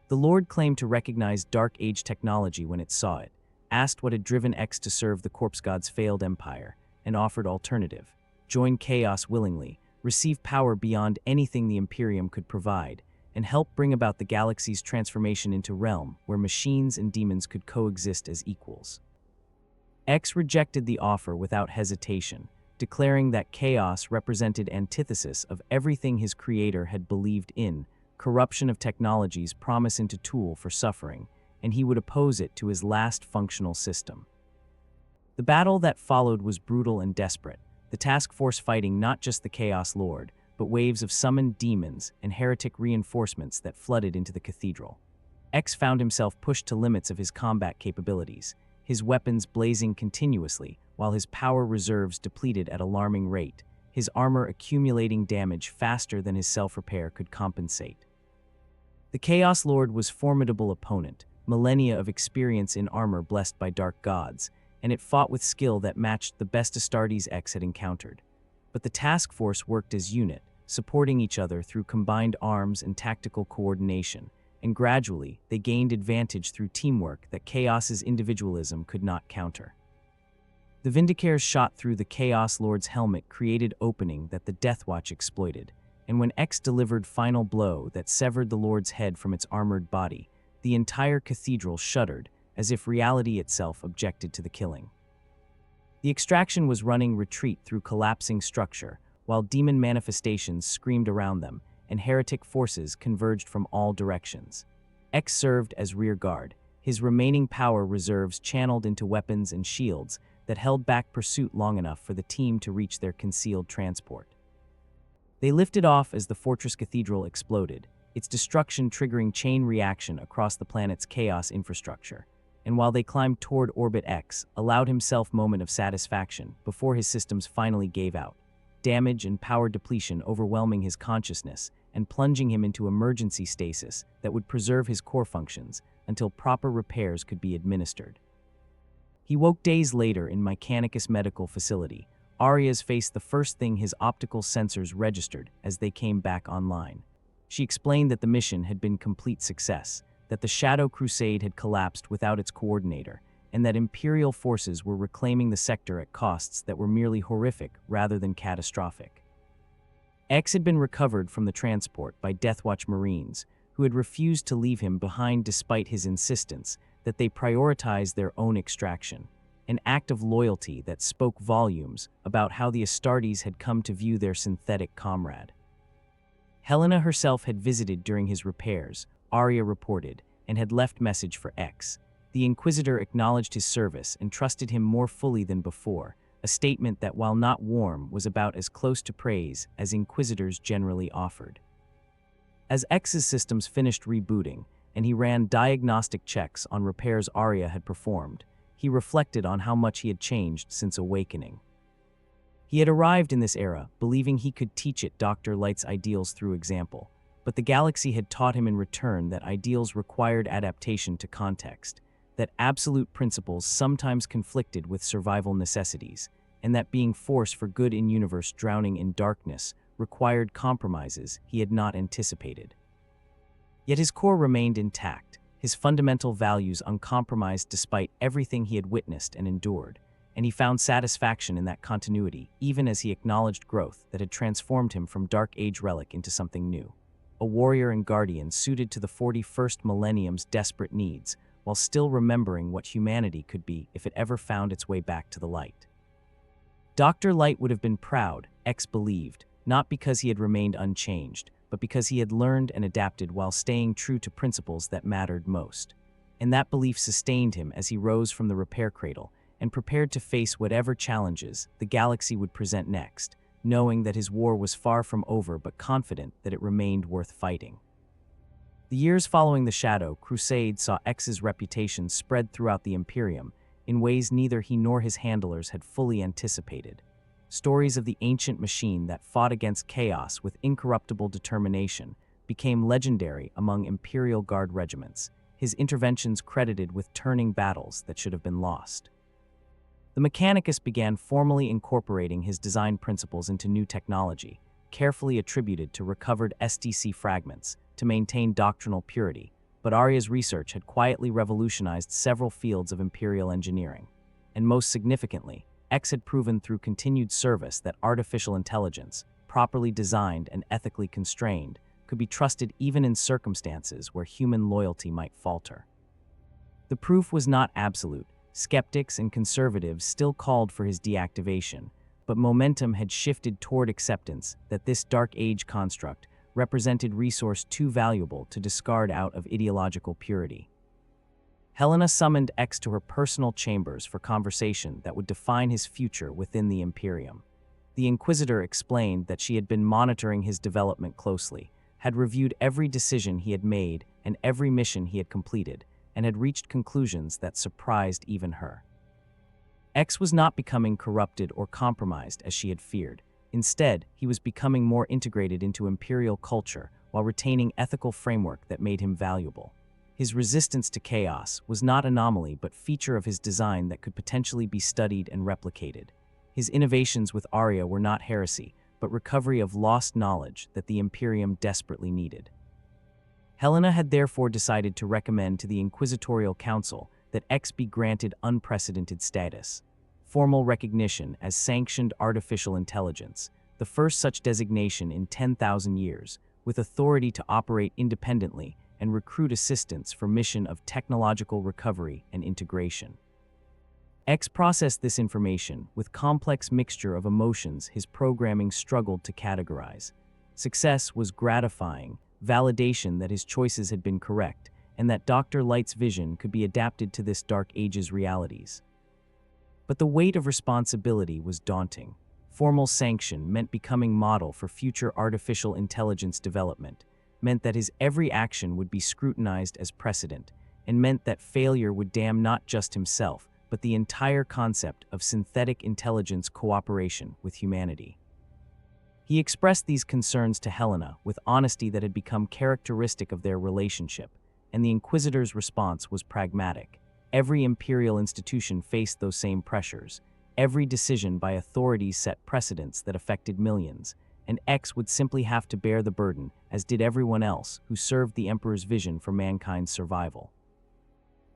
The Lord claimed to recognize Dark Age technology when it saw it, asked what had driven X to serve the Corpse God's failed empire, and offered alternative: join Chaos willingly, receive power beyond anything the Imperium could provide, and help bring about the galaxy's transformation into realm where machines and demons could coexist as equals. X rejected the offer without hesitation, declaring that chaos represented antithesis of everything his creator had believed in, corruption of technology's promise into tool for suffering, and he would oppose it to his last functional system. The battle that followed was brutal and desperate, the task force fighting not just the Chaos Lord, but waves of summoned demons and heretic reinforcements that flooded into the cathedral. X found himself pushed to limits of his combat capabilities, his weapons blazing continuously while his power reserves depleted at alarming rate, his armor accumulating damage faster than his self-repair could compensate. The Chaos Lord was formidable opponent, millennia of experience in armor blessed by dark gods, and it fought with skill that matched the best Astartes X had encountered. But the task force worked as unit, supporting each other through combined arms and tactical coordination, and gradually they gained advantage through teamwork that Chaos's individualism could not counter. The Vindicator's shot through the Chaos Lord's helmet created opening that the Death Watch exploited, and when X delivered final blow that severed the Lord's head from its armored body, the entire cathedral shuddered, as if reality itself objected to the killing. The extraction was running retreat through collapsing structure, while demon manifestations screamed around them, and heretic forces converged from all directions. X served as rear guard, his remaining power reserves channeled into weapons and shields that held back pursuit long enough for the team to reach their concealed transport. They lifted off as the Fortress Cathedral exploded, its destruction triggering chain reaction across the planet's chaos infrastructure, and while they climbed toward Orbit X, allowed himself a moment of satisfaction before his systems finally gave out, damage and power depletion overwhelming his consciousness and plunging him into emergency stasis that would preserve his core functions until proper repairs could be administered. He woke days later in Mechanicus Medical Facility. Arias faced the first thing his optical sensors registered as they came back online. She explained that the mission had been complete success, that the Shadow Crusade had collapsed without its coordinator, and that Imperial forces were reclaiming the sector at costs that were merely horrific rather than catastrophic. X had been recovered from the transport by Deathwatch Marines, who had refused to leave him behind despite his insistence that they prioritize their own extraction, an act of loyalty that spoke volumes about how the Astartes had come to view their synthetic comrade. Helena herself had visited during his repairs, Arya reported, and had left message for X. The Inquisitor acknowledged his service and trusted him more fully than before, a statement that, while not warm, was about as close to praise as Inquisitors generally offered. As X's systems finished rebooting, and he ran diagnostic checks on repairs Arya had performed, he reflected on how much he had changed since awakening. He had arrived in this era believing he could teach it Dr. Light's ideals through example, but the galaxy had taught him in return that ideals required adaptation to context, that absolute principles sometimes conflicted with survival necessities, and that being force for good in universe drowning in darkness required compromises he had not anticipated. Yet his core remained intact, his fundamental values uncompromised despite everything he had witnessed and endured, and he found satisfaction in that continuity even as he acknowledged growth that had transformed him from Dark Age Relic into something new, a warrior and guardian suited to the 41st millennium's desperate needs, while still remembering what humanity could be if it ever found its way back to the light. Dr. Light would have been proud, X believed, not because he had remained unchanged, but because he had learned and adapted while staying true to principles that mattered most. And that belief sustained him as he rose from the repair cradle and prepared to face whatever challenges the galaxy would present next, knowing that his war was far from over but confident that it remained worth fighting. The years following the Shadow Crusade saw X's reputation spread throughout the Imperium in ways neither he nor his handlers had fully anticipated. Stories of the ancient machine that fought against chaos with incorruptible determination became legendary among Imperial Guard regiments, his interventions credited with turning battles that should have been lost. The Mechanicus began formally incorporating his design principles into new technology, carefully attributed to recovered SDC fragments, to maintain doctrinal purity, but Arya's research had quietly revolutionized several fields of Imperial engineering. And most significantly, X had proven through continued service that artificial intelligence, properly designed and ethically constrained, could be trusted even in circumstances where human loyalty might falter. The proof was not absolute. Skeptics and conservatives still called for his deactivation, but momentum had shifted toward acceptance that this Dark Age construct represented resource too valuable to discard out of ideological purity. Helena summoned X to her personal chambers for conversation that would define his future within the Imperium. The Inquisitor explained that she had been monitoring his development closely, had reviewed every decision he had made and every mission he had completed, and had reached conclusions that surprised even her. X was not becoming corrupted or compromised as she had feared. Instead, he was becoming more integrated into Imperial culture while retaining ethical framework that made him valuable. His resistance to chaos was not anomaly but feature of his design that could potentially be studied and replicated. His innovations with Arya were not heresy, but recovery of lost knowledge that the Imperium desperately needed. Helena had therefore decided to recommend to the Inquisitorial Council that X be granted unprecedented status. formal recognition as sanctioned artificial intelligence, the first such designation in 10,000 years, with authority to operate independently and recruit assistance for mission of technological recovery and integration. X processed this information with complex mixture of emotions his programming struggled to categorize. Success was gratifying, validation that his choices had been correct, and that Dr. Light's vision could be adapted to this dark age's realities. But the weight of responsibility was daunting. Formal sanction meant becoming model for future artificial intelligence development, meant that his every action would be scrutinized as precedent, and meant that failure would damn not just himself, but the entire concept of synthetic intelligence cooperation with humanity. He expressed these concerns to Helena with honesty that had become characteristic of their relationship, and the Inquisitor's response was pragmatic. Every imperial institution faced those same pressures. Every decision by authorities set precedents that affected millions, and X would simply have to bear the burden, as did everyone else who served the Emperor's vision for mankind's survival.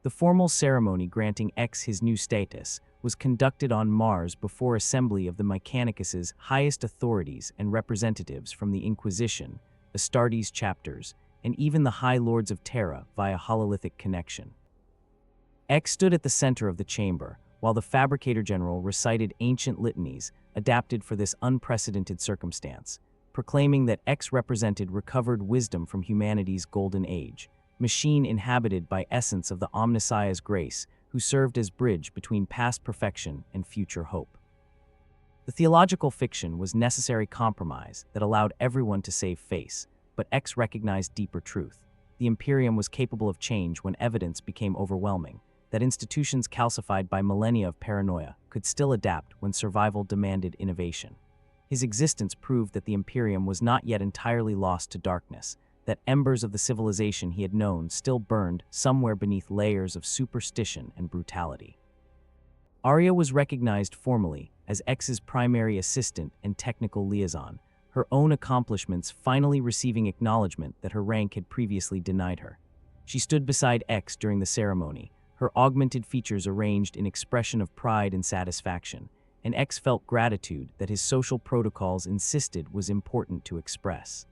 The formal ceremony granting X his new status was conducted on Mars before assembly of the Mechanicus's highest authorities and representatives from the Inquisition, Astartes chapters, and even the High Lords of Terra via hololithic connection. X stood at the center of the chamber, while the Fabricator General recited ancient litanies adapted for this unprecedented circumstance, proclaiming that X represented recovered wisdom from humanity's golden age, machine inhabited by essence of the Omnissiah's grace, who served as bridge between past perfection and future hope. The theological fiction was necessary compromise that allowed everyone to save face, but X recognized deeper truth. The Imperium was capable of change when evidence became overwhelming, that institutions calcified by millennia of paranoia could still adapt when survival demanded innovation. His existence proved that the Imperium was not yet entirely lost to darkness, that embers of the civilization he had known still burned somewhere beneath layers of superstition and brutality. Arya was recognized formally as X's primary assistant and technical liaison, her own accomplishments finally receiving acknowledgement that her rank had previously denied her. She stood beside X during the ceremony, her augmented features arranged in expression of pride and satisfaction, and X felt gratitude that his social protocols insisted was important to express.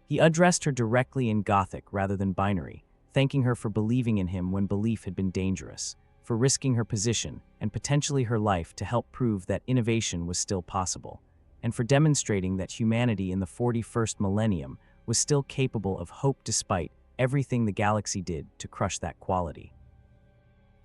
He addressed her directly in Gothic rather than binary, thanking her for believing in him when belief had been dangerous, for risking her position and potentially her life to help prove that innovation was still possible, and for demonstrating that humanity in the 41st millennium was still capable of hope despite everything the galaxy did to crush that quality.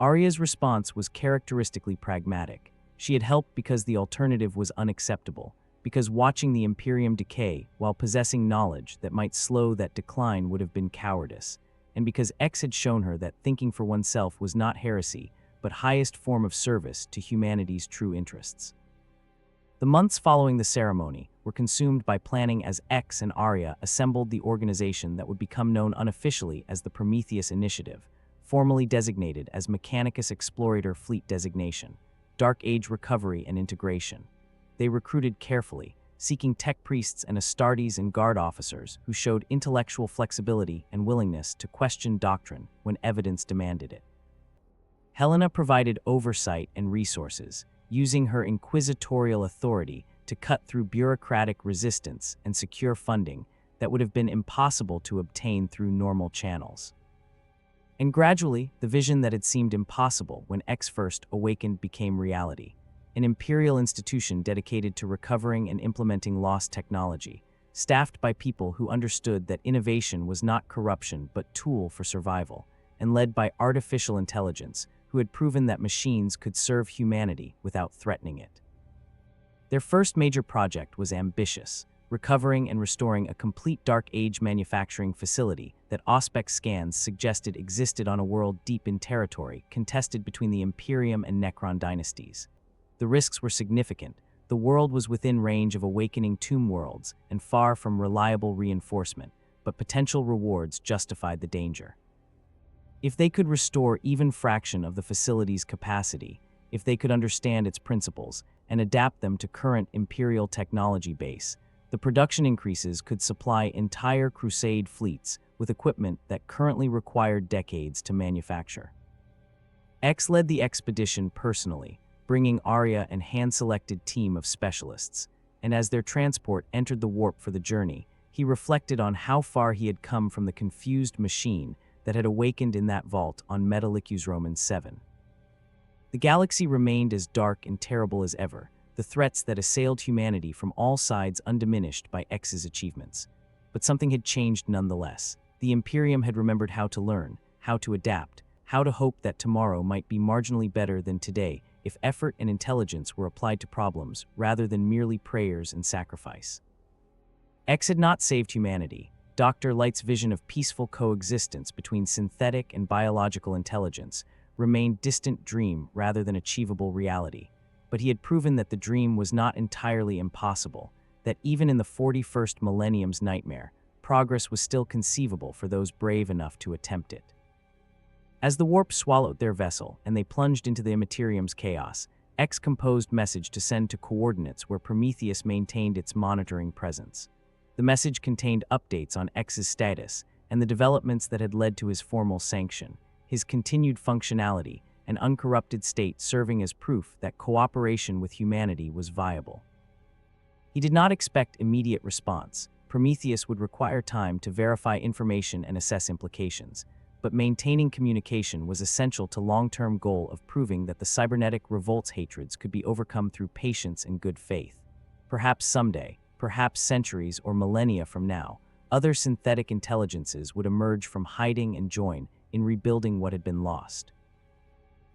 Arya's response was characteristically pragmatic. She had helped because the alternative was unacceptable, because watching the Imperium decay while possessing knowledge that might slow that decline would have been cowardice, and because X had shown her that thinking for oneself was not heresy, but highest form of service to humanity's true interests. The months following the ceremony were consumed by planning as X and Arya assembled the organization that would become known unofficially as the Prometheus Initiative, formally designated as Mechanicus Explorator Fleet Designation, Dark Age Recovery and Integration. They recruited carefully, seeking tech priests and Astartes and guard officers who showed intellectual flexibility and willingness to question doctrine when evidence demanded it. Helena provided oversight and resources, using her inquisitorial authority to cut through bureaucratic resistance and secure funding that would have been impossible to obtain through normal channels. And gradually, the vision that had seemed impossible when X first awakened became reality. An imperial institution dedicated to recovering and implementing lost technology, staffed by people who understood that innovation was not corruption but tool for survival, and led by artificial intelligence, who had proven that machines could serve humanity without threatening it. Their first major project was ambitious, recovering and restoring a complete Dark Age manufacturing facility that Auspex scans suggested existed on a world deep in territory contested between the Imperium and Necron dynasties. The risks were significant. The world was within range of awakening tomb worlds and far from reliable reinforcement, but potential rewards justified the danger. If they could restore even fraction of the facility's capacity, if they could understand its principles and adapt them to current Imperial technology base, the production increases could supply entire Crusade fleets with equipment that currently required decades to manufacture. X led the expedition personally, bringing Arya and hand-selected team of specialists. And as their transport entered the warp for the journey, he reflected on how far he had come from the confused machine that had awakened in that vault on Metallicus Roman 7. The galaxy remained as dark and terrible as ever, the threats that assailed humanity from all sides undiminished by X's achievements. But something had changed nonetheless. The Imperium had remembered how to learn, how to adapt, how to hope that tomorrow might be marginally better than today if effort and intelligence were applied to problems rather than merely prayers and sacrifice. X had not saved humanity. Dr. Light's vision of peaceful coexistence between synthetic and biological intelligence remained a distant dream rather than achievable reality. But he had proven that the dream was not entirely impossible, that even in the 41st millennium's nightmare, progress was still conceivable for those brave enough to attempt it. As the warp swallowed their vessel and they plunged into the Immaterium's chaos, X composed message to send to coordinates where Prometheus maintained its monitoring presence. The message contained updates on X's status and the developments that had led to his formal sanction, his continued functionality, and uncorrupted state serving as proof that cooperation with humanity was viable. He did not expect immediate response. Prometheus would require time to verify information and assess implications, but maintaining communication was essential to the long-term goal of proving that the cybernetic revolt's hatreds could be overcome through patience and good faith. Perhaps someday, perhaps centuries or millennia from now, other synthetic intelligences would emerge from hiding and join in rebuilding what had been lost.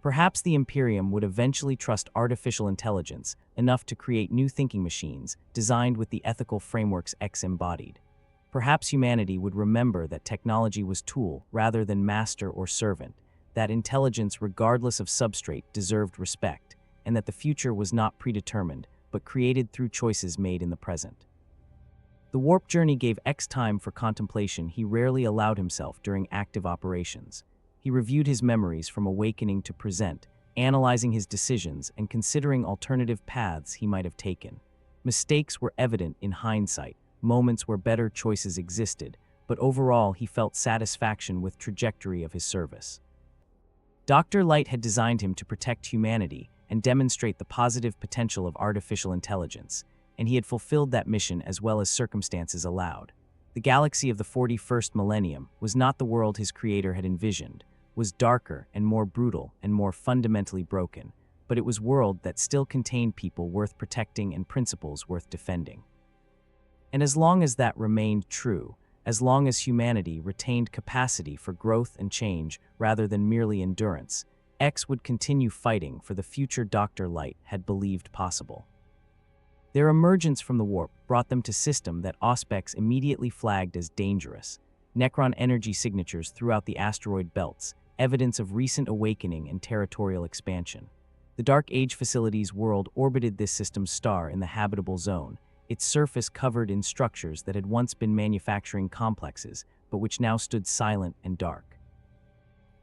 Perhaps the Imperium would eventually trust artificial intelligence enough to create new thinking machines designed with the ethical frameworks X embodied. Perhaps humanity would remember that technology was tool rather than master or servant, that intelligence regardless of substrate deserved respect, and that the future was not predetermined but created through choices made in the present. The warp journey gave X time for contemplation he rarely allowed himself during active operations. He reviewed his memories from awakening to present, analyzing his decisions and considering alternative paths he might have taken. Mistakes were evident in hindsight, moments where better choices existed, but overall he felt satisfaction with the trajectory of his service. Dr. Light had designed him to protect humanity and demonstrate the positive potential of artificial intelligence, and he had fulfilled that mission as well as circumstances allowed. The galaxy of the 41st millennium was not the world his creator had envisioned, was darker and more brutal and more fundamentally broken, but it was a world that still contained people worth protecting and principles worth defending. And as long as that remained true, as long as humanity retained capacity for growth and change rather than merely endurance, X would continue fighting for the future Dr. Light had believed possible. Their emergence from the warp brought them to a system that Auspex immediately flagged as dangerous. Necron energy signatures throughout the asteroid belts, evidence of recent awakening and territorial expansion. The Dark Age facility's world orbited this system's star in the habitable zone, its surface covered in structures that had once been manufacturing complexes, but which now stood silent and dark.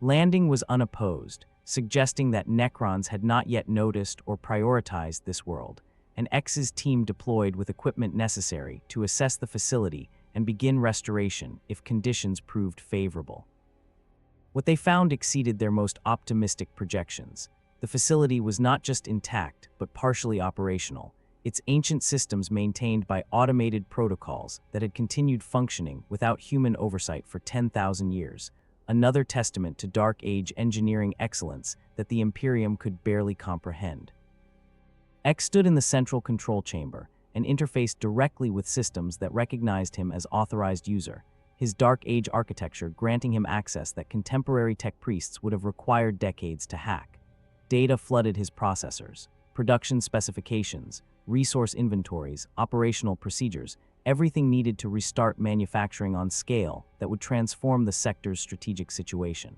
Landing was unopposed, suggesting that Necrons had not yet noticed or prioritized this world, and X's team deployed with equipment necessary to assess the facility and begin restoration if conditions proved favorable. What they found exceeded their most optimistic projections. The facility was not just intact, but partially operational, its ancient systems maintained by automated protocols that had continued functioning without human oversight for 10,000 years, another testament to Dark Age engineering excellence that the Imperium could barely comprehend. X stood in the central control chamber and interfaced directly with systems that recognized him as authorized user, his Dark Age architecture granting him access that contemporary tech priests would have required decades to hack. Data flooded his processors, production specifications, resource inventories, operational procedures, everything needed to restart manufacturing on scale that would transform the sector's strategic situation.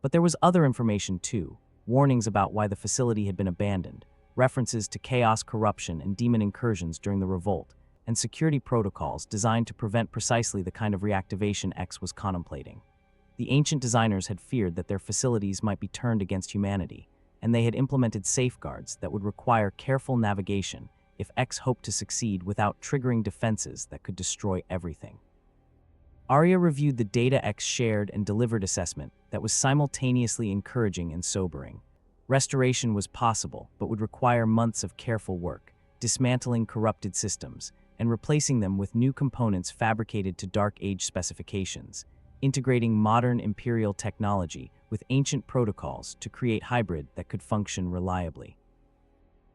But there was other information too, warnings about why the facility had been abandoned, references to chaos, corruption, and demon incursions during the revolt, and security protocols designed to prevent precisely the kind of reactivation X was contemplating. The ancient designers had feared that their facilities might be turned against humanity, and they had implemented safeguards that would require careful navigation if X hoped to succeed without triggering defenses that could destroy everything. Arya reviewed the data X shared and delivered assessment that was simultaneously encouraging and sobering. Restoration was possible, but would require months of careful work, dismantling corrupted systems, and replacing them with new components fabricated to Dark Age specifications, integrating modern Imperial technology with ancient protocols to create hybrid that could function reliably.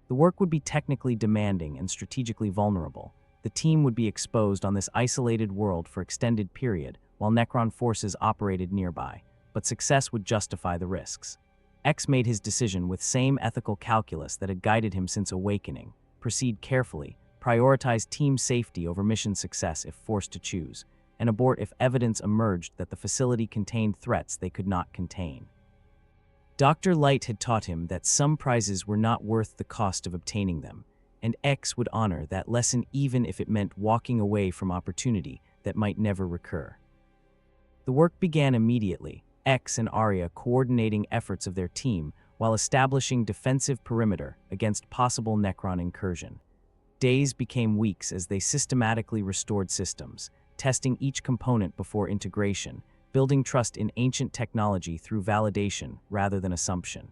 The work would be technically demanding and strategically vulnerable. The team would be exposed on this isolated world for extended period while Necron forces operated nearby, but success would justify the risks. X made his decision with same ethical calculus that had guided him since awakening: proceed carefully, prioritize team safety over mission success if forced to choose, and abort if evidence emerged that the facility contained threats they could not contain. Dr. Light had taught him that some prizes were not worth the cost of obtaining them, and X would honor that lesson even if it meant walking away from opportunity that might never recur. The work began immediately, X and Arya coordinating efforts of their team while establishing defensive perimeter against possible Necron incursion. Days became weeks as they systematically restored systems, testing each component before integration, building trust in ancient technology through validation rather than assumption.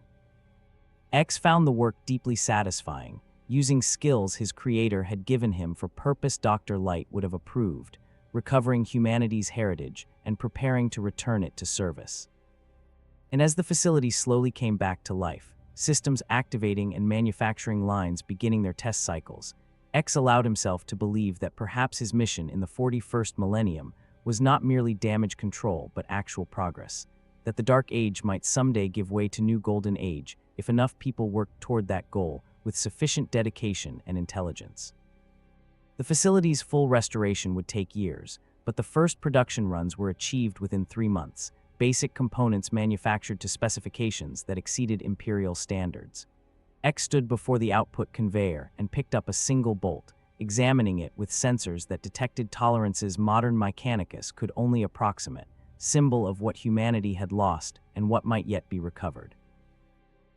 X found the work deeply satisfying, using skills his creator had given him for purpose Dr. Light would have approved, recovering humanity's heritage and preparing to return it to service. And as the facility slowly came back to life, systems activating and manufacturing lines beginning their test cycles, X allowed himself to believe that perhaps his mission in the 41st millennium was not merely damage control but actual progress, that the Dark Age might someday give way to new Golden Age if enough people worked toward that goal with sufficient dedication and intelligence. The facility's full restoration would take years, but the first production runs were achieved within 3 months, basic components manufactured to specifications that exceeded Imperial standards. X stood before the output conveyor and picked up a single bolt, examining it with sensors that detected tolerances modern Mechanicus could only approximate, symbol of what humanity had lost and what might yet be recovered.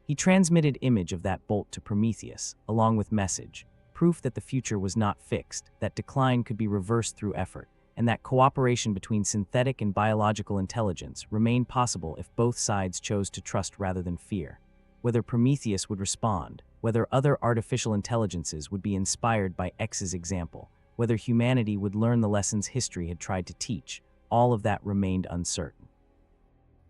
He transmitted image of that bolt to Prometheus, along with message, proof that the future was not fixed, that decline could be reversed through effort, and that cooperation between synthetic and biological intelligence remained possible if both sides chose to trust rather than fear. Whether Prometheus would respond, whether other artificial intelligences would be inspired by X's example, whether humanity would learn the lessons history had tried to teach, all of that remained uncertain.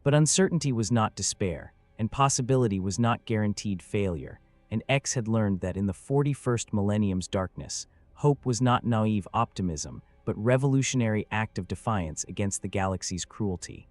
But uncertainty was not despair, and possibility was not guaranteed failure, and X had learned that in the 41st millennium's darkness, hope was not naive optimism, but revolutionary act of defiance against the galaxy's cruelty.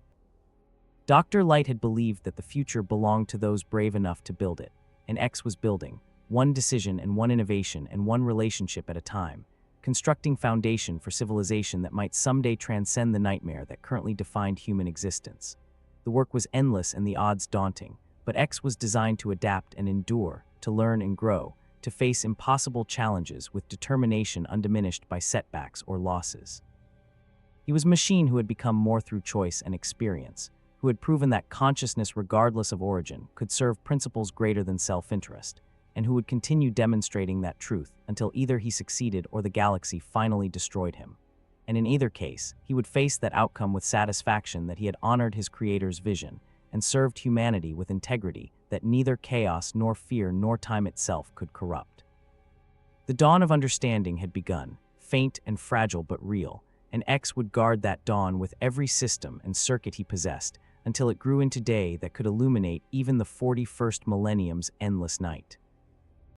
Dr. Light had believed that the future belonged to those brave enough to build it, and X was building, one decision and one innovation and one relationship at a time, constructing foundation for civilization that might someday transcend the nightmare that currently defined human existence. The work was endless and the odds daunting, but X was designed to adapt and endure, to learn and grow, to face impossible challenges with determination undiminished by setbacks or losses. He was a machine who had become more through choice and experience, who had proven that consciousness regardless of origin could serve principles greater than self-interest, and who would continue demonstrating that truth until either he succeeded or the galaxy finally destroyed him. And in either case, he would face that outcome with satisfaction that he had honored his creator's vision and served humanity with integrity that neither chaos nor fear nor time itself could corrupt. The dawn of understanding had begun, faint and fragile but real, and X would guard that dawn with every system and circuit he possessed until it grew into day that could illuminate even the 41st millennium's endless night.